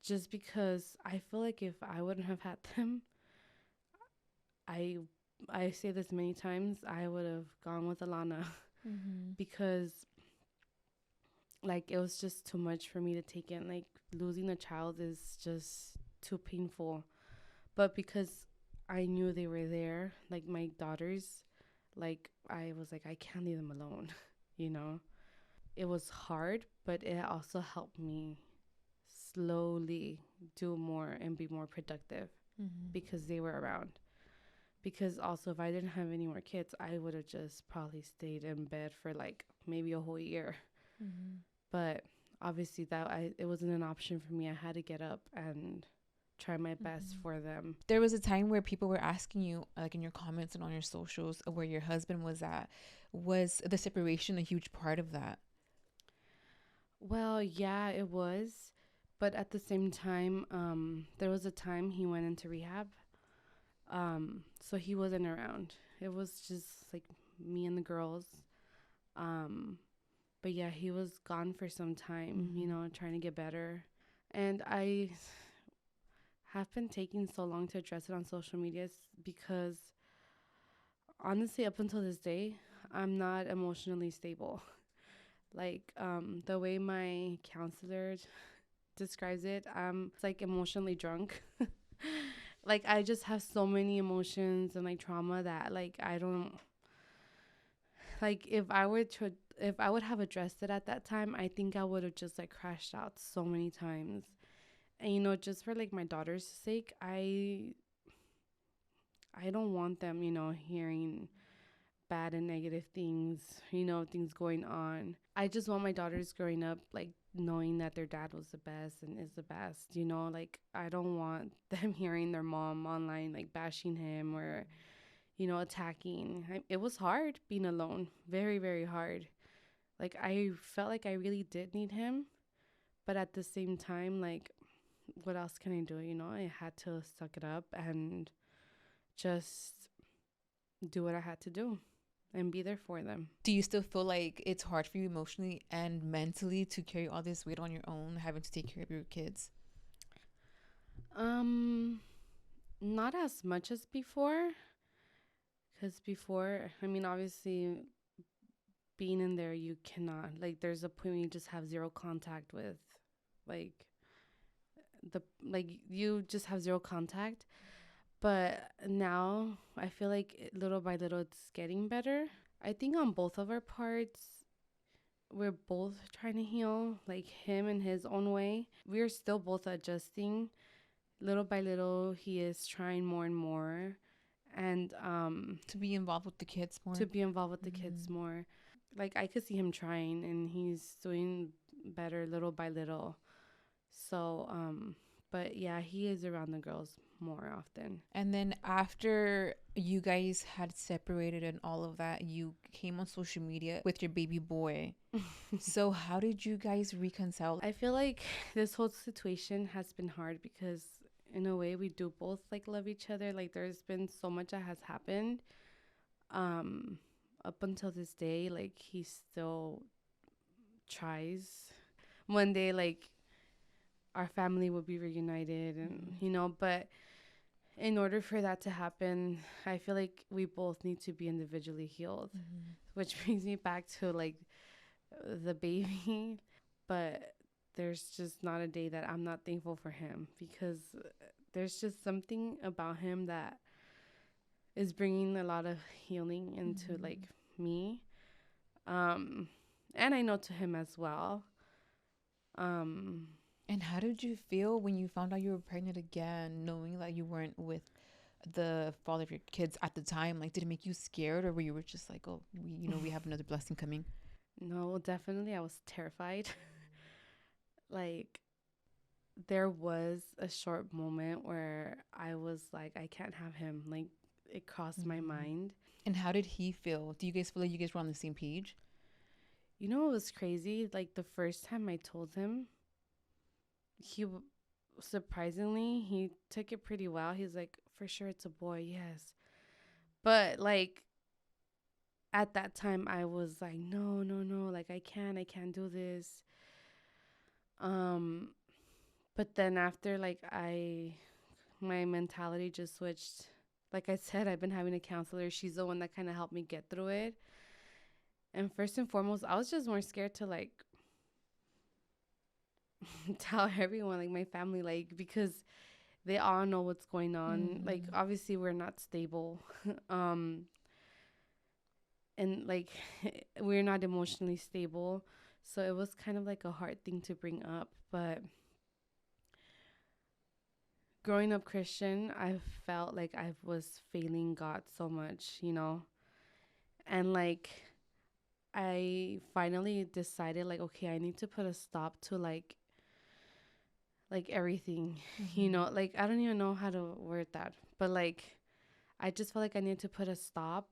Speaker 2: just because I feel like if I wouldn't have had them, I I say this many times, I would have gone with Alana
Speaker 1: Mm-hmm.
Speaker 2: because like it was just too much for me to take in. Like losing a child is just too painful. But because I knew they were there, like my daughters, like I was like I can't leave them alone, you know. It was hard, but it also helped me slowly do more and be more productive
Speaker 1: Mm-hmm.
Speaker 2: because they were around. Because also if I didn't have any more kids, I would have just probably stayed in bed for like maybe a whole year.
Speaker 1: Mm-hmm.
Speaker 2: But obviously it wasn't an option for me. I had to get up and try my best
Speaker 1: Mm-hmm.
Speaker 2: for them.
Speaker 1: There was a time where people were asking you, like in your comments and on your socials, where your husband was at. Was the separation a huge part of that?
Speaker 2: Well, yeah, it was. But at the same time, there was a time he went into rehab. So he wasn't around. It was just like me and the girls. Um, but yeah, he was gone for some time,
Speaker 1: Mm-hmm.
Speaker 2: trying to get better. And I have been taking so long to address it on social media because honestly, up until this day, I'm not emotionally stable. Like, the way my counselor describes it, it's like emotionally drunk. Like, I just have so many emotions and like trauma that like I don't like if I would have addressed it at that time, I think I would have just like crashed out so many times. And just for like my daughter's sake, I don't want them, hearing bad and negative things, things going on. I just want my daughters growing up like knowing that their dad was the best and is the best, like I don't want them hearing their mom online like bashing him or, attacking. It was hard being alone, very, very hard. Like I felt like I really did need him, but at the same time, like what else can I do? I had to suck it up and just do what I had to do. and be there for them.
Speaker 1: Do you still feel like it's hard for you emotionally and mentally to carry all this weight on your own, having to take care of your kids?
Speaker 2: Um, Not as much as before, because before, I mean, obviously, being in there, you cannot, like, there's a point when you just have zero contact with, like, you just have zero contact. But now I feel like little by little it's getting better. I think on both of our parts, we're both trying to heal, like him in his own way. We're still both adjusting. Little by little, he is trying more and more. And
Speaker 1: To be involved with the kids more?
Speaker 2: to be involved with the kids more. Like, I could see him trying, and he's doing better little by little. So, but yeah, he is around the girls more often.
Speaker 1: And then after you guys had separated and all of that, you came on social media with your baby boy. So how did you guys reconcile?
Speaker 2: I feel like this whole situation has been hard because in a way we do both like love each other. Like, there's been so much that has happened. Up until this day, like, he still tries. One day, like, our family will be reunited, and but in order for that to happen, I feel like we both need to be individually healed. Which brings me back to like the baby. But there's just not a day that I'm not thankful for him, because there's just something about him that is bringing a lot of healing into like me. And I know to him as well.
Speaker 1: And how did you feel when you found out you were pregnant again, knowing that you weren't with the father of your kids at the time? Like, did it make you scared, or were you just like, oh, we have another blessing coming?
Speaker 2: No, definitely I was terrified. Like, there was a short moment where I was like, I can't have him. Like, it crossed my mind.
Speaker 1: And how did he feel? Do you guys feel like you guys were on the same page?
Speaker 2: You know what was crazy? Like, the first time I told him, surprisingly, he took it pretty well. He's like, for sure it's a boy, yes. But like, at that time I was like, no, like, I can't do this. But then after, like, my mentality just switched. Like I said, I've been having a counselor. She's the one that kind of helped me get through it. And first and foremost, I was just more scared to like tell everyone, like my family, like, because they all know what's going on. Like, obviously we're not stable. And like we're not emotionally stable. So it was kind of like a hard thing to bring up. But growing up Christian, I felt like I was failing God so much, and like I finally decided, like, okay, I need to put a stop to like everything, like, I don't even know how to word that, but like I just felt like I needed to put a stop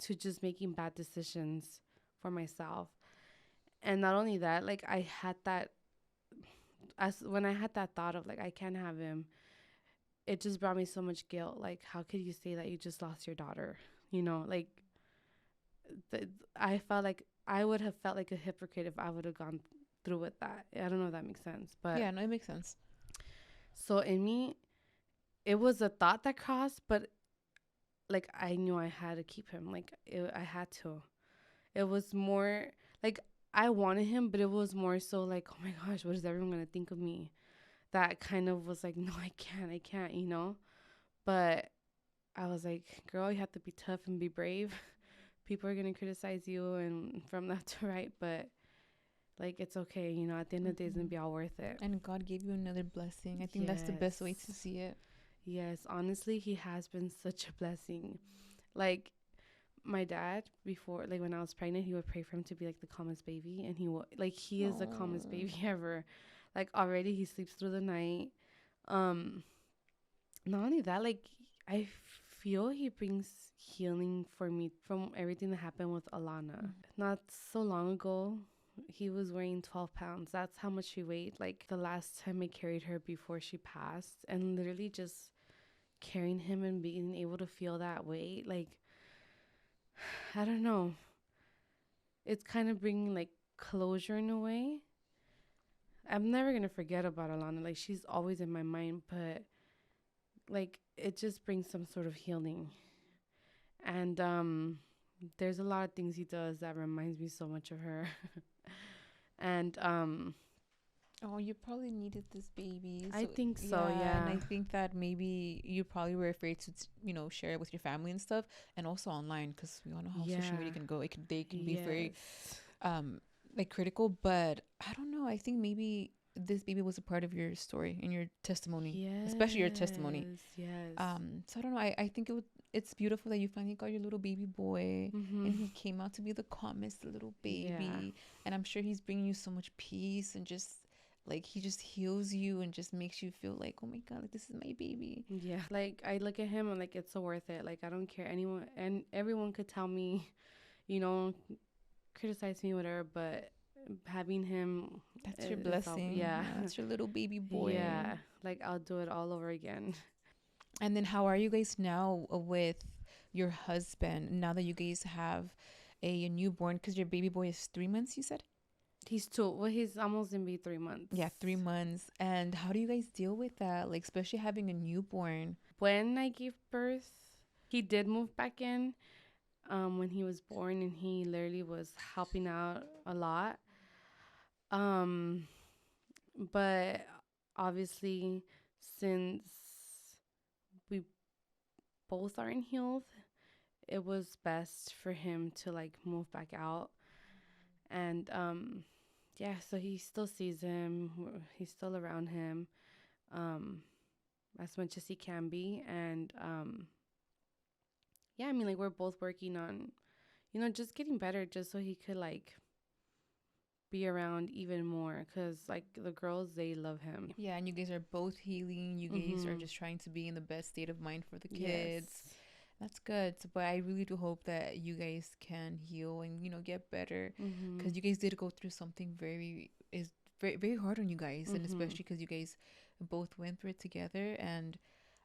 Speaker 2: to just making bad decisions for myself. And not only that, like, I had that, as when I had that thought of like, I can't have him, it just brought me so much guilt. Like, how could you say that you just lost your daughter? Like, I felt like I would have felt like a hypocrite if I would have gone through with that. I don't know if that makes sense, but
Speaker 1: yeah, no, it makes sense.
Speaker 2: So in me, it was a thought that crossed, but like I knew I had to keep him. Like, I had to. It was more like I wanted him, but it was more so like, oh my gosh, what is everyone gonna think of me? That kind of was like, no, I can't. But I was like, girl, you have to be tough and be brave. People are gonna criticize you and from left to right, but like, it's okay. At the end of the day, it's gonna be all worth it.
Speaker 1: And God gave you another blessing. I think that's the best way to see it.
Speaker 2: Yes, honestly, he has been such a blessing. Like, my dad, before, like, when I was pregnant, he would pray for him to be like the calmest baby, and he is the calmest baby ever. Like, already he sleeps through the night. Not only that, like, I feel he brings healing for me from everything that happened with Alana. Not so long ago, he was weighing 12 pounds. That's how much she weighed. Like, the last time I carried her before she passed, and literally just carrying him and being able to feel that weight, like, I don't know. It's kind of bringing like closure in a way. I'm never gonna forget about Alana. Like she's always in my mind, but like it just brings some sort of healing. And there's a lot of things he does that reminds me so much of her. And
Speaker 1: Oh, you probably needed this baby.
Speaker 2: I
Speaker 1: So,
Speaker 2: think so,
Speaker 1: yeah. And
Speaker 2: yeah.
Speaker 1: I think that maybe you probably were afraid to, share it with your family and stuff. And also online, because we all know how social media
Speaker 2: Yeah.
Speaker 1: can go. They can be very,
Speaker 2: Yes.
Speaker 1: um, like critical. But I don't know. I think maybe this baby was a part of your story and your testimony, especially your testimony.
Speaker 2: Yes. Yes.
Speaker 1: So I don't know. I think it's beautiful that you finally got your little baby boy,
Speaker 2: Mhm.
Speaker 1: and he came out to be the calmest little
Speaker 2: Yeah.
Speaker 1: baby. And I'm sure he's bringing you so much peace and just like he just heals you and just makes you feel like, oh my god, like this is my baby.
Speaker 2: Yeah. Like I look at him and like it's so worth it. Like I don't care anyone and everyone could tell me, you know, criticize me whatever, but having him
Speaker 1: That's your
Speaker 2: is all,
Speaker 1: blessing.
Speaker 2: yeah.
Speaker 1: Yeah, that's your little baby boy.
Speaker 2: Yeah. Like I'll do it all over again.
Speaker 1: And then how are you guys now with your husband now that you guys have a newborn? Because your baby boy is 3 months, you said.
Speaker 2: He's two. Well, he's almost gonna be 3 months.
Speaker 1: Yeah, 3 months. And how do you guys deal with that? Like, especially having a newborn.
Speaker 2: When I gave birth, he did move back in. When he was born, and he literally was helping out a lot. Um, but obviously, since we both aren't healed, it was best for him to like move back out. And yeah, so he still sees him. He's still around him, um, as much as he can be. And yeah, I mean, like we're both working on, just getting better, just so he could like be around even more. Cause like the girls, they love him.
Speaker 1: Yeah, and you guys are both healing. You guys are
Speaker 2: Mm-hmm.
Speaker 1: just trying to be in the best state of mind for the kids.
Speaker 2: Yes.
Speaker 1: That's good. So, but I really do hope that you guys can heal and, get better.
Speaker 2: Mm-hmm.
Speaker 1: Because you guys did go through something very, very hard on you guys. And
Speaker 2: Mm-hmm.
Speaker 1: especially because you guys both went through it together. And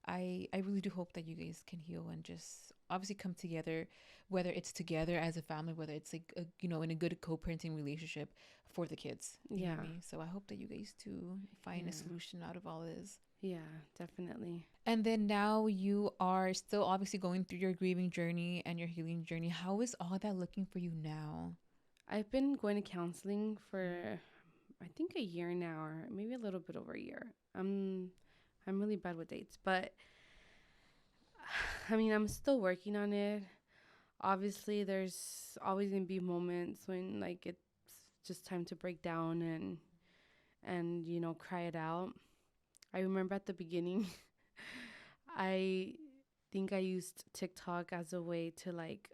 Speaker 1: I really do hope that you guys can heal and just obviously come together, whether it's together as a family, whether it's like in a good co-parenting relationship for the kids. You know
Speaker 2: Yeah.
Speaker 1: what I mean? So I hope that you guys too find a
Speaker 2: Yeah.
Speaker 1: solution out of all this.
Speaker 2: Yeah, definitely.
Speaker 1: And then now you are still obviously going through your grieving journey and your healing journey. How is all that looking for you now?
Speaker 2: I've been going to counseling for I think a year now, or maybe a little bit over a year. I'm really bad with dates, but I mean, I'm still working on it. Obviously, there's always going to be moments when like it's just time to break down and cry it out. I remember at the beginning I think I used TikTok as a way to like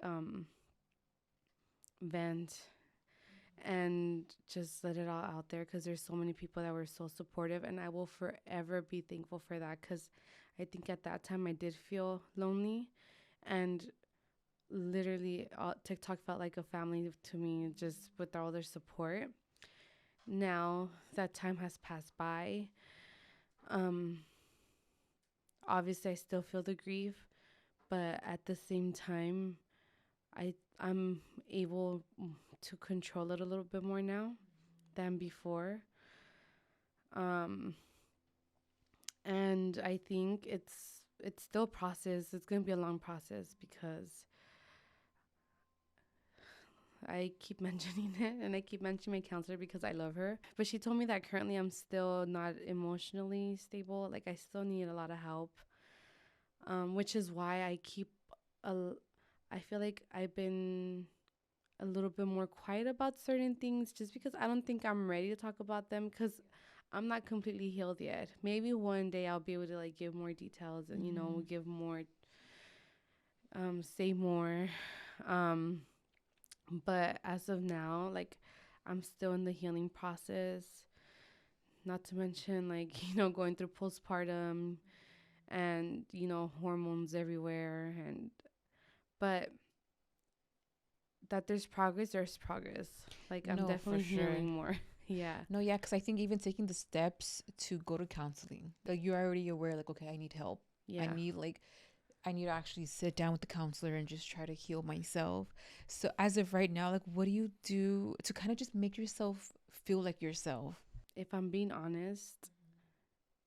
Speaker 2: vent and just let it all out there, because there's so many people that were so supportive, and I will forever be thankful for that, because I think at that time I did feel lonely, and literally TikTok felt like a family to me, just with all their support. Now that time has passed by, um obviously I still feel the grief, but at the same time I'm able to control it a little bit more now than before. Um, and I think it's still a process. It's gonna be a long process, because I keep mentioning it, and I keep mentioning my counselor because I love her. But she told me that currently I'm still not emotionally stable. Like I still need a lot of help. Which is why I feel like I've been a little bit more quiet about certain things, just because I don't think I'm ready to talk about them, because I'm not completely healed yet. Maybe one day I'll be able to like give more details and give more say more. Um but as of now, like I'm still in the healing process. Not to mention like, going through postpartum and, hormones everywhere, and but that there's progress. Like I'm
Speaker 1: No, for
Speaker 2: definitely
Speaker 1: sure.
Speaker 2: healing more. Yeah.
Speaker 1: No, yeah, because I think even taking the steps to go to counseling, like you're already aware, like, okay, I need help. I
Speaker 2: Yeah.
Speaker 1: need like I need to actually sit down with the counselor and just try to heal myself. So as of right now, like, what do you do to kind of just make yourself feel like yourself?
Speaker 2: If I'm being honest,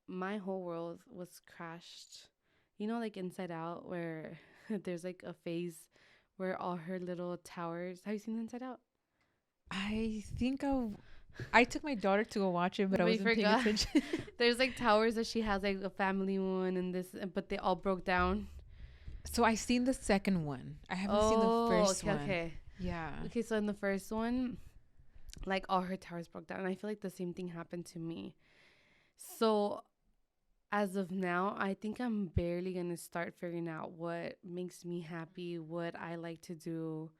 Speaker 2: my whole world was crashed. You know, like Inside Out, where there's like a phase where all her little towers. Have you seen Inside Out?
Speaker 1: I think I took my daughter to go watch it, but I
Speaker 2: We
Speaker 1: wasn't paying
Speaker 2: forgot.
Speaker 1: attention.
Speaker 2: There's like towers that she has, like a family one and this, but they all broke down.
Speaker 1: So I seen the second one. I haven't seen the
Speaker 2: Oh,
Speaker 1: first
Speaker 2: okay,
Speaker 1: one.
Speaker 2: okay.
Speaker 1: Yeah.
Speaker 2: Okay, so in the first one, like all her towers broke down. And I feel like the same thing happened to me. So as of now, I think I'm barely going to start figuring out what makes me happy, what I like to do.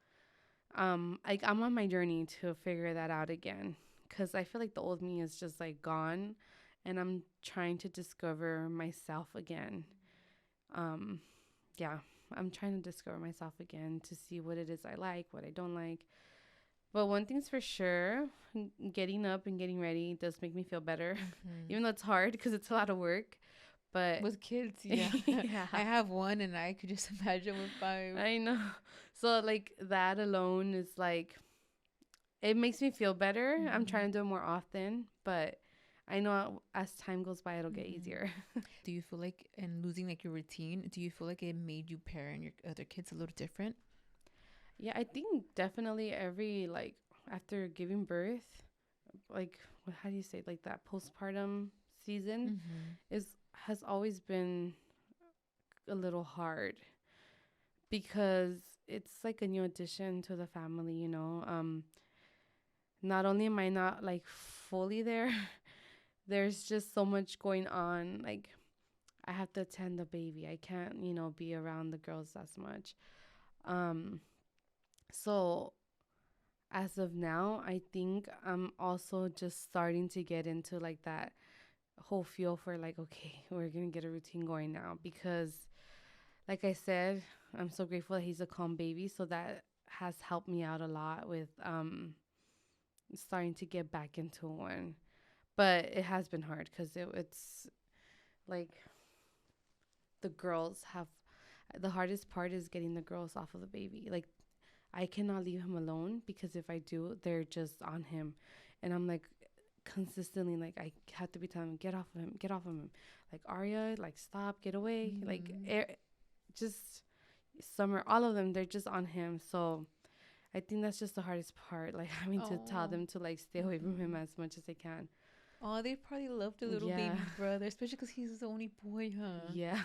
Speaker 2: Like I'm on my journey to figure that out again, cuz I feel like the old me is just like gone and I'm trying to discover myself again. Um yeah, I'm trying to discover myself again to see what it is I like, what I don't like. But one thing's for sure, getting up and getting ready does make me feel better, even though it's hard because it's a lot of work. But
Speaker 1: With kids, yeah.
Speaker 2: yeah,
Speaker 1: I have one and I could just imagine with five.
Speaker 2: I know. So like that alone is like it makes me feel better. I'm trying to do it more often, but I know as time goes by, it'll get easier.
Speaker 1: Do you feel like in losing like your routine, do you feel like it made you parent your other kids a little different?
Speaker 2: Yeah, I think definitely every like after giving birth, like how do you say it? Like that postpartum season is has always been a little hard because it's like a new addition to the family, you know. Not only am I not like fully there, there's just so much going on. Like I have to attend the baby. I can't, you know, be around the girls as much. Um, so as of now, I think I'm also just starting to get into like that whole feel for like, okay, we're gonna get a routine going now because, like I said, I'm so grateful that he's a calm baby. So that has helped me out a lot with starting to get back into one. But it has been hard because it's like the girls have the hardest part is getting the girls off of the baby. Like I cannot leave him alone because if I do, they're just on him, and I'm like consistently like I have to be telling him get off of him, get off of him. Like Arya, like stop, get away. Like just Summer, all of them, they're just on him. So I think that's just the hardest part, like having to tell them to like stay away from him as much as they can.
Speaker 1: Oh, they probably love the little baby brother, especially because he's the only boy, huh?
Speaker 2: Yeah.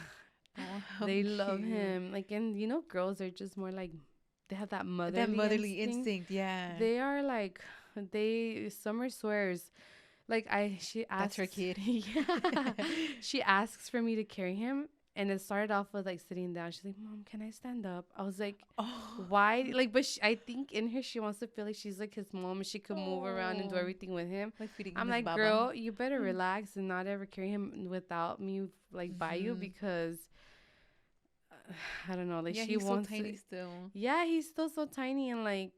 Speaker 1: Oh, how
Speaker 2: They love
Speaker 1: cute.
Speaker 2: him. Like, and you know, girls are just more like, they have that motherly
Speaker 1: instinct, yeah.
Speaker 2: They are like, Summer swears, like she asks.
Speaker 1: That's her kid.
Speaker 2: Yeah. She asks for me to carry him. And it started off with like sitting down. She's like, "Mom, can I stand up?" I was like, "Why?" Like, but I think in her she wants to feel like she's like his mom and she could move around and do everything with him.
Speaker 1: Like feeding
Speaker 2: I'm
Speaker 1: him his
Speaker 2: like,
Speaker 1: baba.
Speaker 2: girl, you better relax and not ever carry him without me like by you because I don't know. Like
Speaker 1: Yeah,
Speaker 2: she
Speaker 1: he's
Speaker 2: wants
Speaker 1: so tiny still.
Speaker 2: Yeah, he's still so tiny and like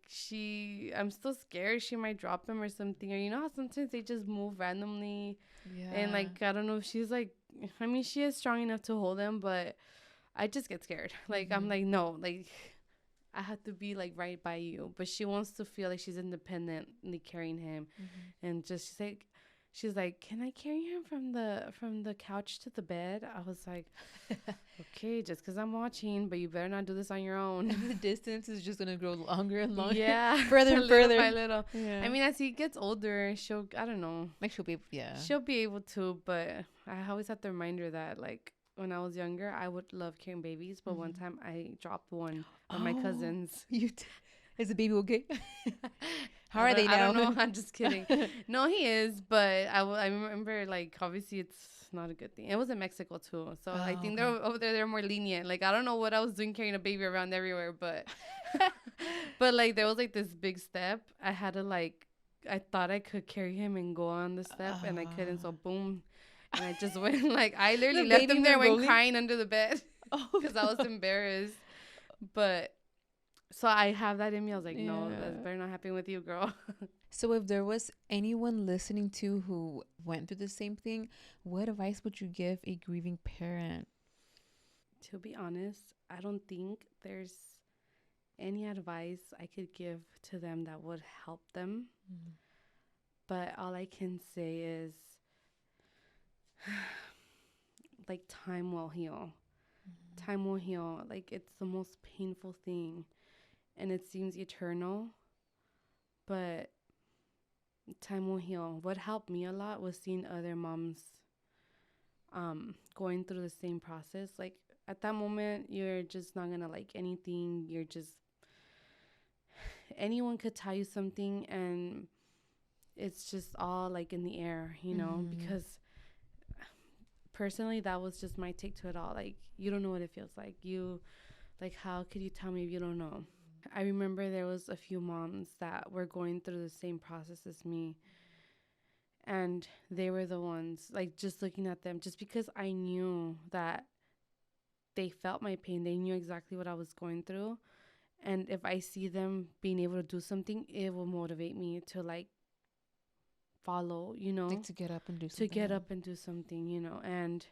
Speaker 2: I'm still scared she might drop him or something. Or you know how sometimes they just move randomly.
Speaker 1: Yeah.
Speaker 2: And like I don't know if she's like, I mean, she is strong enough to hold him, but I just get scared. Like I'm like, no, like I have to be like right by you. But she wants to feel like she's independently carrying him, and just she's like, can I carry him from the couch to the bed? I was like, okay, just because I'm watching, but you better not do this on your own.
Speaker 1: And the distance is just gonna grow longer and longer.
Speaker 2: Yeah,
Speaker 1: further and further.
Speaker 2: Little by little.
Speaker 1: Yeah.
Speaker 2: I mean, as he gets older, I don't know.
Speaker 1: Like she'll be, yeah.
Speaker 2: She'll be able to, but I always have to remind her that, like, when I was younger, I would love carrying babies, but one time I dropped one of my cousins.
Speaker 1: Is the baby okay? How are they now?
Speaker 2: I don't know. I'm just kidding. No, he is, but I remember, like, obviously it's not a good thing. It was in Mexico, too. So I think they're over there, they're more lenient. Like, I don't know what I was doing carrying a baby around everywhere, but, but like, there was, like, this big step. I had to, like, I thought I could carry him and go on the step, and I couldn't. So, boom. And I just went, like, I literally left him there, went crying under the bed because I was embarrassed. But, so I have that in me. I was like, no, that better not happen with you, girl.
Speaker 1: So if there was anyone listening to who went through the same thing, what advice would you give a grieving parent?
Speaker 2: To be honest, I don't think there's any advice I could give to them that would help them.
Speaker 1: Mm-hmm.
Speaker 2: But all I can say is, like, time will heal. Time will heal. Like, it's the most painful thing. And it seems eternal. But time will heal. What helped me a lot was seeing other moms going through the same process. Like, at that moment, you're just not going to like anything. You're just, anyone could tell you something, and it's just all like in the air, you know, because personally, that was just my take to it all. Like, you don't know what it feels like. Like, how could you tell me if you don't know? I remember there was a few moms that were going through the same process as me. And they were the ones, like, just looking at them, just because I knew that they felt my pain. They knew exactly what I was going through. And if I see them being able to do something, it will motivate me to, like, follow, you know,
Speaker 1: like to get up and do something.
Speaker 2: to get up and do something, you know. And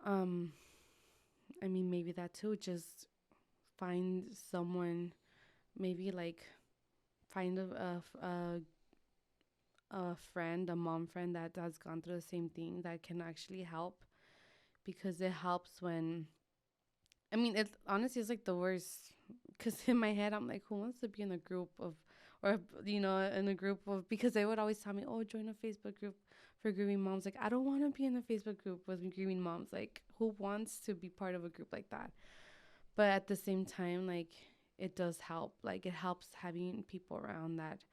Speaker 2: I mean, maybe that too, just find someone, maybe like find a friend, a mom friend that has gone through the same thing that can actually help, because it helps when, I mean, it's honestly, it's like the worst, because in my head I'm like, who wants to be in a group of, or, you know, in a group of, because they would always tell me, oh, join a Facebook group for grieving moms. Like, I don't want to be in a Facebook group with grieving moms. Like, who wants to be part of a group like that? But at the same time, like, it does help. Like, it helps having people around that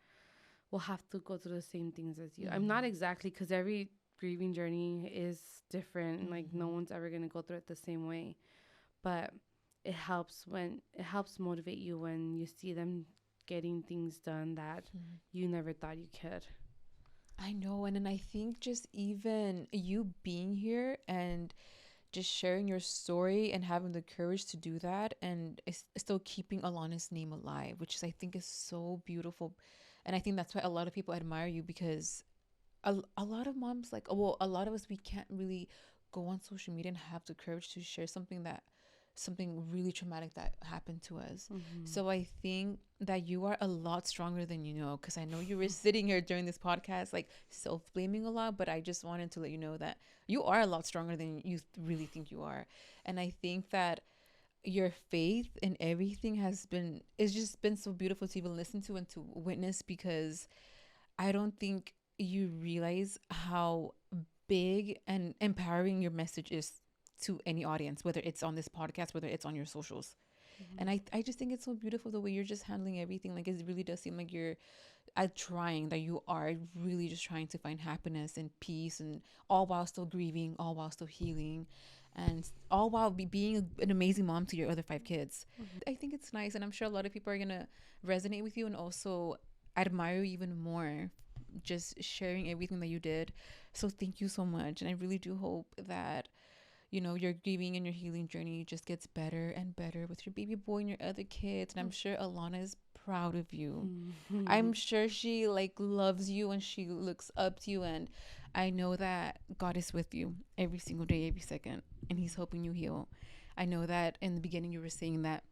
Speaker 2: will have to go through the same things as you. I'm not exactly, because every grieving journey is different. Like, no one's ever going to go through it the same way. But it helps motivate you when you see them getting things done that you never thought you could.
Speaker 1: I know. And then I think just even you being here and just sharing your story and having the courage to do that, and still keeping Alana's name alive, which is, I think, is so beautiful. And I think that's why a lot of people admire you, because a lot of moms, like, well, a lot of us, we can't really go on social media and have the courage to share something really traumatic that happened to us. So I think that you are a lot stronger than you know, because I know you were sitting here during this podcast like self-blaming a lot, but I just wanted to let you know that you are a lot stronger than you really think you are. And I think that your faith in everything it's just been so beautiful to even listen to and to witness, because I don't think you realize how big and empowering your message is to any audience, whether it's on this podcast, whether it's on your socials. And I just think it's so beautiful the way you're just handling everything. Like, it really does seem like you're that you are really just trying to find happiness and peace, and all while still grieving, all while still healing, and all while being an amazing mom to your other 5 kids. I think it's nice, and I'm sure a lot of people are going to resonate with you and also admire you even more, just sharing everything that you did. So thank you so much. And I really do hope that, you know, your grieving and your healing journey just gets better and better with your baby boy and your other kids. And I'm sure Alana is proud of you. I'm sure she, like, loves you and she looks up to you. And I know that God is with you every single day, every second, and he's helping you heal. I know that in the beginning you were saying that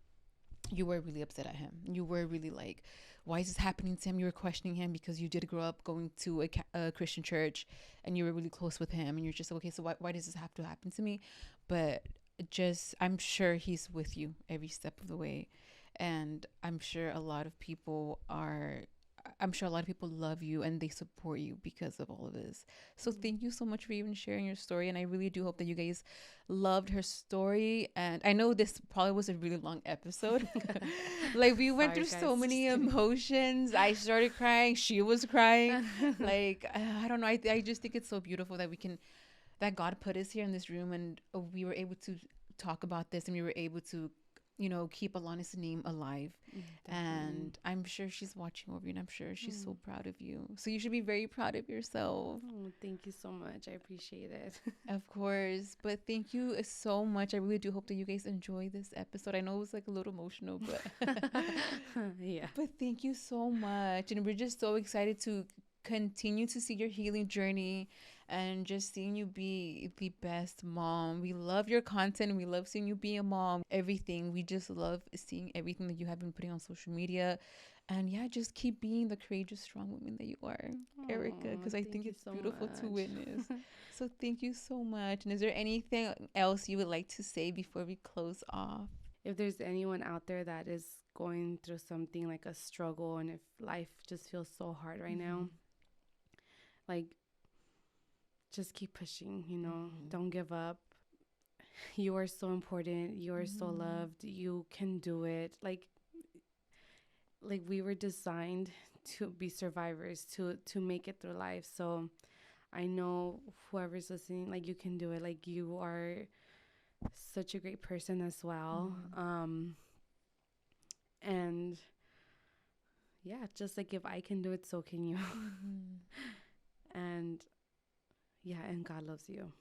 Speaker 1: you were really upset at him. You were really like, why is this happening to him? You were questioning him because you did grow up going to a Christian church and you were really close with him. And you're just, okay, so why does this have to happen to me? But just, I'm sure he's with you every step of the way. And I'm sure a lot of people love you and they support you because of all of this. So thank you so much for even sharing your story. And I really do hope that you guys loved her story. And I know this probably was a really long episode. Like, we went through so many emotions. I started crying. She was crying. Like, I don't know. I just think it's so beautiful that God put us here in this room, and we were able to talk about this, and we were able to, you know, keep Alana's name alive. And I'm sure she's watching over you, and I'm sure she's so proud of you. So you should be very proud of yourself.
Speaker 2: Thank you so much. I appreciate it.
Speaker 1: Of course. But thank you so much. I really do hope that you guys enjoy this episode. I know it was like a little emotional, but
Speaker 2: yeah.
Speaker 1: But thank you so much. And we're just so excited to continue to see your healing journey and just seeing you be the best mom. We love your content. We love seeing you be a mom. Everything. We just love seeing everything that you have been putting on social media. And yeah, just keep being the courageous, strong woman that you are, Erica, because I think
Speaker 2: Thank you
Speaker 1: it's
Speaker 2: so
Speaker 1: beautiful to
Speaker 2: much.
Speaker 1: witness. So thank you so much. And is there anything else you would like to say before we close off?
Speaker 2: If there's anyone out there that is going through something like a struggle, and if life just feels so hard right now, like, just keep pushing, you know, don't give up. You are so important. You are so loved. You can do it. Like we were designed to be survivors, to make it through life. So I know whoever's listening, like, you can do it. Like, you are such a great person as well. And yeah, just like if I can do it, so can you. And yeah, and God loves you.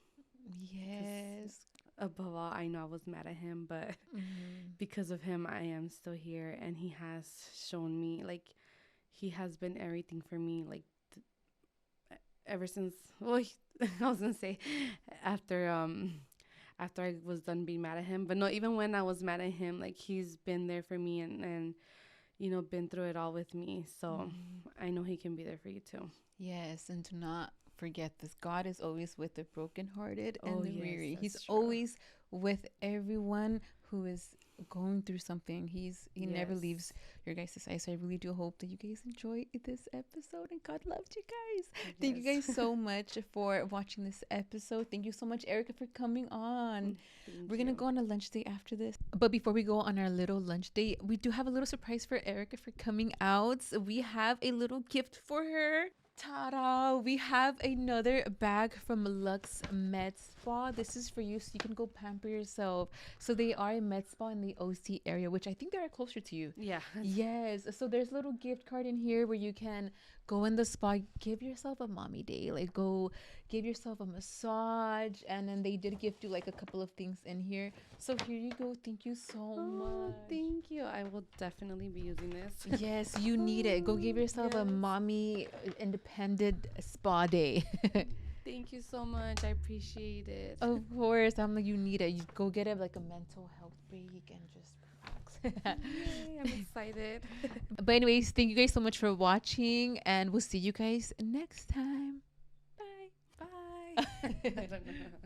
Speaker 1: Yes.
Speaker 2: Above all, I know I was mad at him, but because of him, I am still here. And he has shown me, like, he has been everything for me, like, ever since, well, I was gonna say after I was done being mad at him, but no, even when I was mad at him, like, he's been there for me, and you know, been through it all with me. So I know he can be there for you too.
Speaker 1: Yes, and do not forget this. God is always with the brokenhearted and
Speaker 2: Oh,
Speaker 1: the
Speaker 2: yes,
Speaker 1: weary. He's
Speaker 2: that's true.
Speaker 1: always with everyone who is going through something. He never leaves your guys' side. So I really do hope that you guys enjoy this episode, and God loves you guys. Thank you guys so much for watching this episode. Thank you so much, Erica, for coming on. We're gonna go on a lunch date after this. But before we go on our little lunch date, we do have a little surprise for Erica for coming out. We have a little gift for her. Ta-da! We have another bag from Lux Med Spa. This is for you, so you can go pamper yourself. So they are a med spa in the OC area, which I think they are closer to you.
Speaker 2: Yeah.
Speaker 1: Yes. So there's a little gift card in here where you can go in the spa, give yourself a mommy day, like go give yourself a massage, and then they did gift you like a couple of things in here. So here you go. Thank you so much.
Speaker 2: Thank you. I will definitely be using this.
Speaker 1: Yes, you need it. Go give yourself a mommy independent spa day.
Speaker 2: Thank you so much. I appreciate it.
Speaker 1: Of course. I'm like, you need it. You go get it like a mental health break and just relax.
Speaker 2: Yay, I'm excited.
Speaker 1: But anyways, thank you guys so much for watching, and we'll see you guys next time. Bye.
Speaker 2: Bye. I don't know.